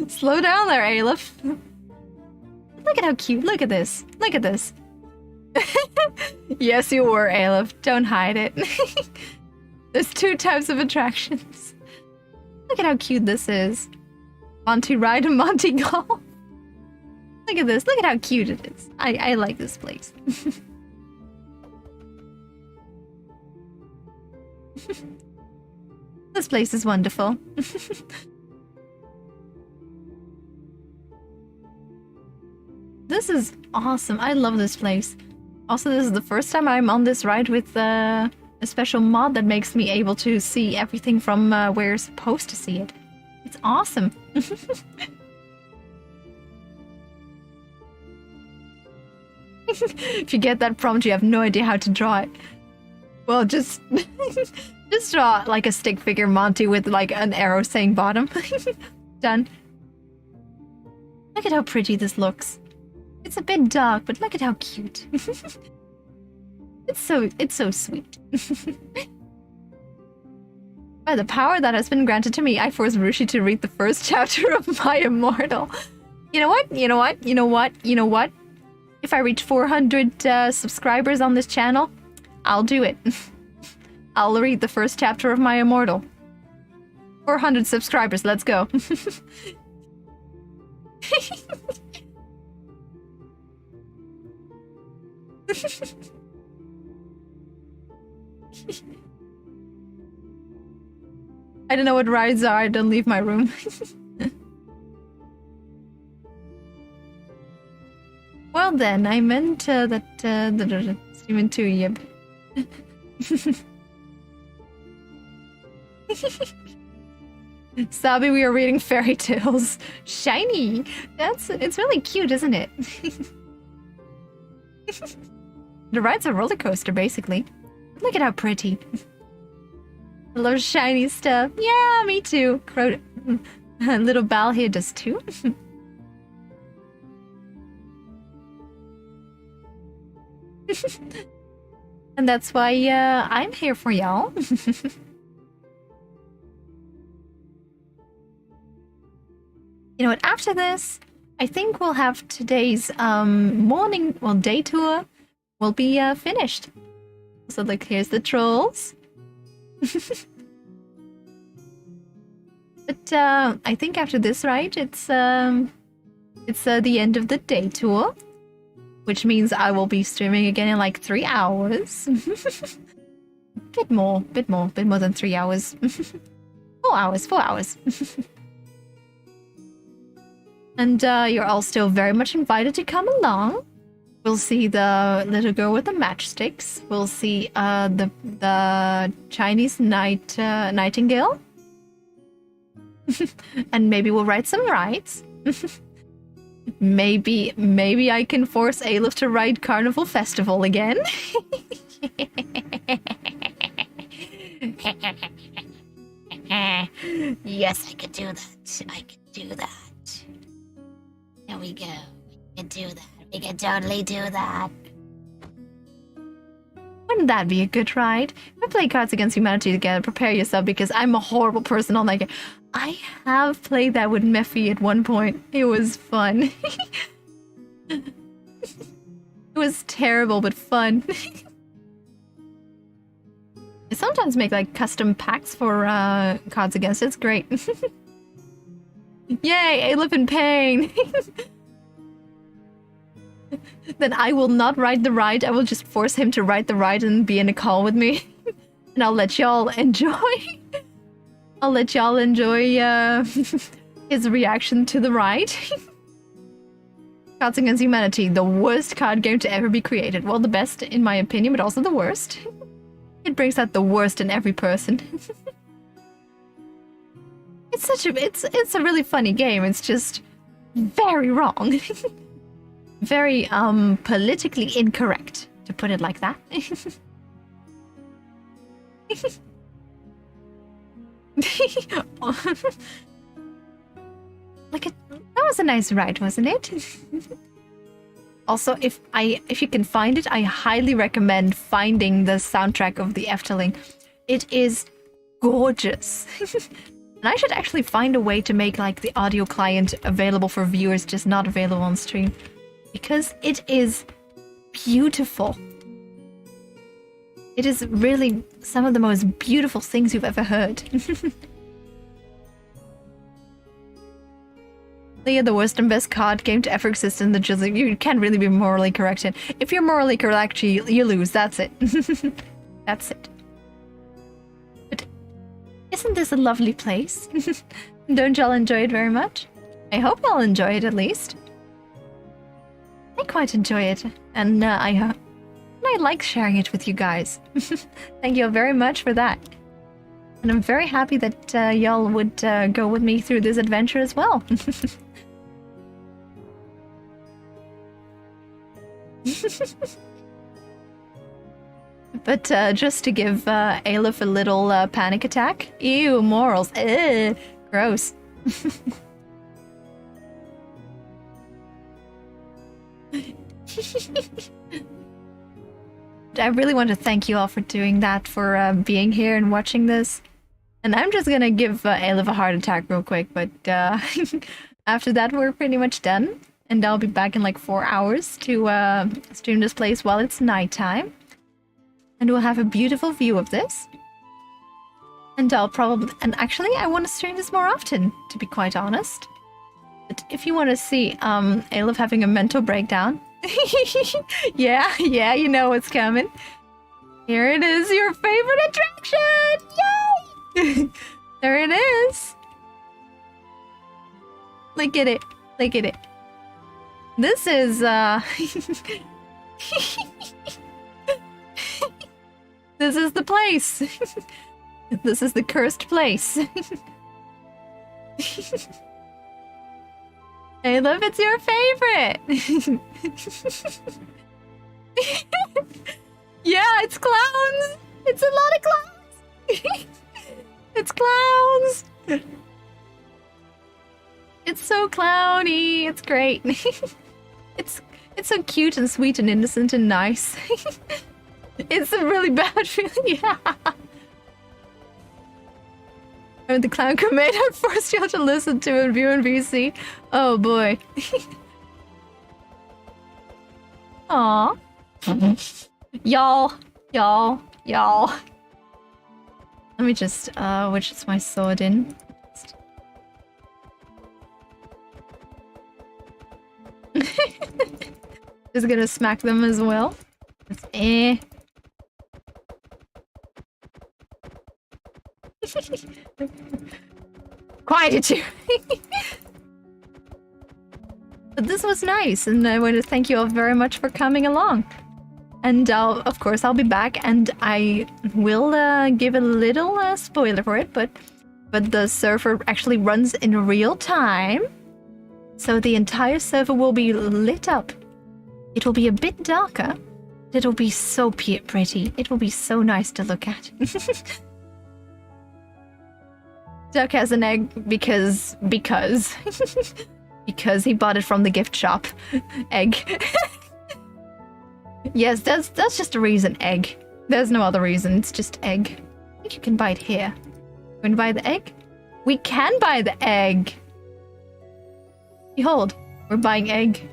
Speaker 1: Slow down there, Aleph. Look at how cute. Look at this. Look at this. Yes, you were, Aleph. Don't hide it. There's two types of attractions. Look at how cute this is. Monty Ride and Monty Golf. Look at this. Look at how cute it is. I like this place. This place is wonderful. This is awesome. I love this place. Also, this is the first time I'm on this ride with a special mod that makes me able to see everything from where you're supposed to see it. It's awesome. If you get that prompt, you have no idea how to draw it. Well, just draw like a stick figure Monty with like an arrow saying bottom. Done. Look at how pretty this looks. It's a bit dark, but look at how cute. It's so sweet. By the power that has been granted to me, I force Rushi to read the first chapter of My Immortal. You know what? You know what? You know what? You know what? If I reach 400 subscribers on this channel, I'll do it. I'll read the first chapter of My Immortal. 400 subscribers, let's go. I don't know what rides are, don't leave my room. Well then, I meant that Steven too, yep. Sabi, we are reading fairy tales. Shiny! It's really cute, isn't it? The ride's a roller coaster, basically. Look at how pretty. I love shiny stuff. Yeah, me too. Little Bal here does too. And that's why I'm here for y'all. You know what, after this, I think we'll have today's day tour will be finished. So look, here's the trolls. But I think after this ride, it's the end of the day tour, which means I will be streaming again in like 3 hours. bit more than 3 hours. 4 hours. And you're all still very much invited to come along. We'll see the little girl with the matchsticks. We'll see the Chinese nightingale. And maybe we'll ride some rides. Maybe I can force Aleph to ride Carnival Festival again.
Speaker 2: Yes, I could do that. There we go. We can do that. We can totally do that.
Speaker 1: Wouldn't that be a good ride? We play Cards Against Humanity together. Prepare yourself, because I'm a horrible person on that game. I have played that with Mephi at one point. It was fun. It was terrible, but fun. I sometimes make like custom packs for Cards Against. It's great. Yay, Aleph in pain. Then I will not ride the ride. I will just force him to ride the ride and be in a call with me. And I'll let y'all enjoy. I'll let y'all enjoy his reaction to the ride. Cards Against Humanity, the worst card game to ever be created. Well, the best in my opinion, but also the worst. It brings out the worst in every person. It's a really funny game. It's just very wrong. Very politically incorrect, to put it like that. That was a nice ride, wasn't it? Also, if you can find it, I highly recommend finding the soundtrack of the Efteling. It is gorgeous. And I should actually find a way to make like the audio client available for viewers, just not available on stream. Because it is beautiful. It is really some of the most beautiful things you've ever heard. Yeah, the worst and best card game to ever exist in the Drizzly. You can't really be morally correct in. If you're morally correct, you lose. That's it. That's it. But isn't this a lovely place? Don't y'all enjoy it very much? I hope y'all enjoy it at least. I quite enjoy it, and I like sharing it with you guys. Thank you very much for that. And I'm very happy that y'all would go with me through this adventure as well. But just to give Aleph a little panic attack. Ew, morals. Ugh, gross. I really want to thank you all for doing that, for being here and watching this. And I'm just gonna give Aleph a heart attack real quick, but after that we're pretty much done. And I'll be back in like 4 hours to stream this place while it's nighttime. And we'll have a beautiful view of this. And I'll probably... And actually, I want to stream this more often, to be quite honest. But if you want to see Aleph having a mental breakdown... yeah, you know what's coming. Here it is, your favorite attraction! Yay! There it is. Look at it. Look at it. This is, this is the place. This is the cursed place. Hey, love, it's your favorite. Yeah, it's clowns. It's a lot of clowns. It's clowns. It's so clowny. It's great. It's so cute and sweet and innocent and nice. It's a really bad feeling. Yeah. And the clown command had forced you to listen to and view in VC. Oh boy. Aw. Y'all. Let me just, which is my sword in? Just gonna smack them as well. It's Quiet you. But this was nice, and I want to thank you all very much for coming along. And of course, I'll be back, and I will give a little spoiler for it, but the server actually runs in real time. So the entire server will be lit up. It will be a bit darker. It'll be so pretty. It will be so nice to look at. Duck has an egg because because he bought it from the gift shop. Egg. Yes, that's just a reason. Egg. There's no other reason. It's just egg. I think you can buy it here. You want to buy the egg? We can buy the egg. Behold, we're buying egg.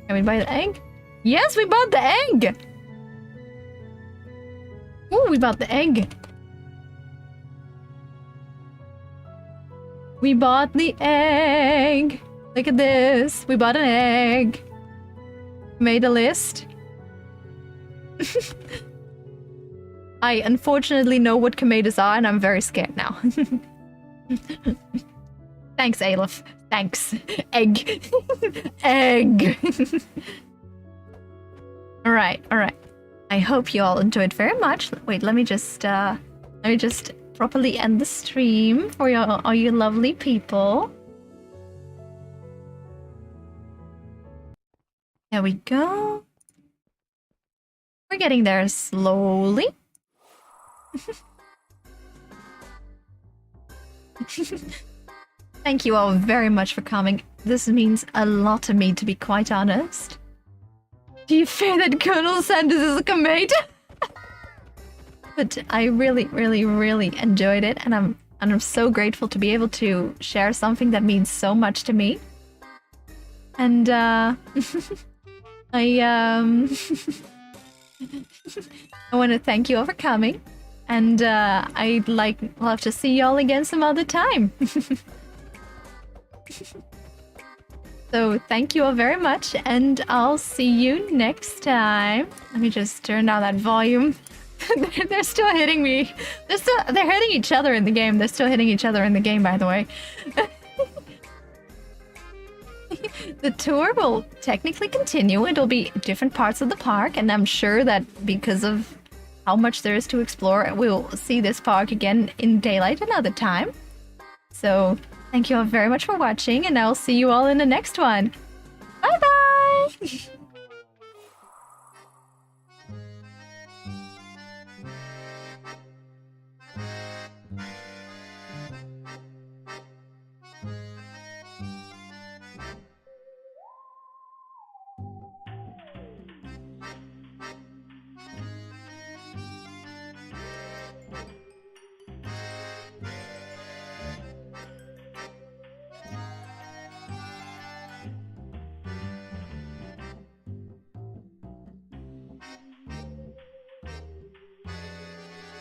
Speaker 1: Can we buy the egg? Yes, we bought the egg. Ooh, we bought the egg. We bought the egg. Look at this. We bought an egg. Made a list. I unfortunately know what tomatoes are, and I'm very scared now. Thanks, Aleph. Thanks. Egg. Egg. Alright. I hope you all enjoyed very much. Wait, let me just properly end the stream for all you lovely people. There we go. We're getting there slowly. Thank you all very much for coming. This means a lot to me, to be quite honest. Do you fear that Colonel Sanders is a command? But I really enjoyed it, and I'm so grateful to be able to share something that means so much to me. And I want to thank you all for coming, and I'd love to see y'all again some other time. So thank you all very much, and I'll see you next time. Let me just turn down that volume. They're still hitting me. They're hitting each other in the game. They're still hitting each other in the game, by the way. The tour will technically continue. It'll be different parts of the park, and I'm sure that because of how much there is to explore, we'll see this park again in daylight another time. So thank you all very much for watching, and I'll see you all in the next one. Bye bye!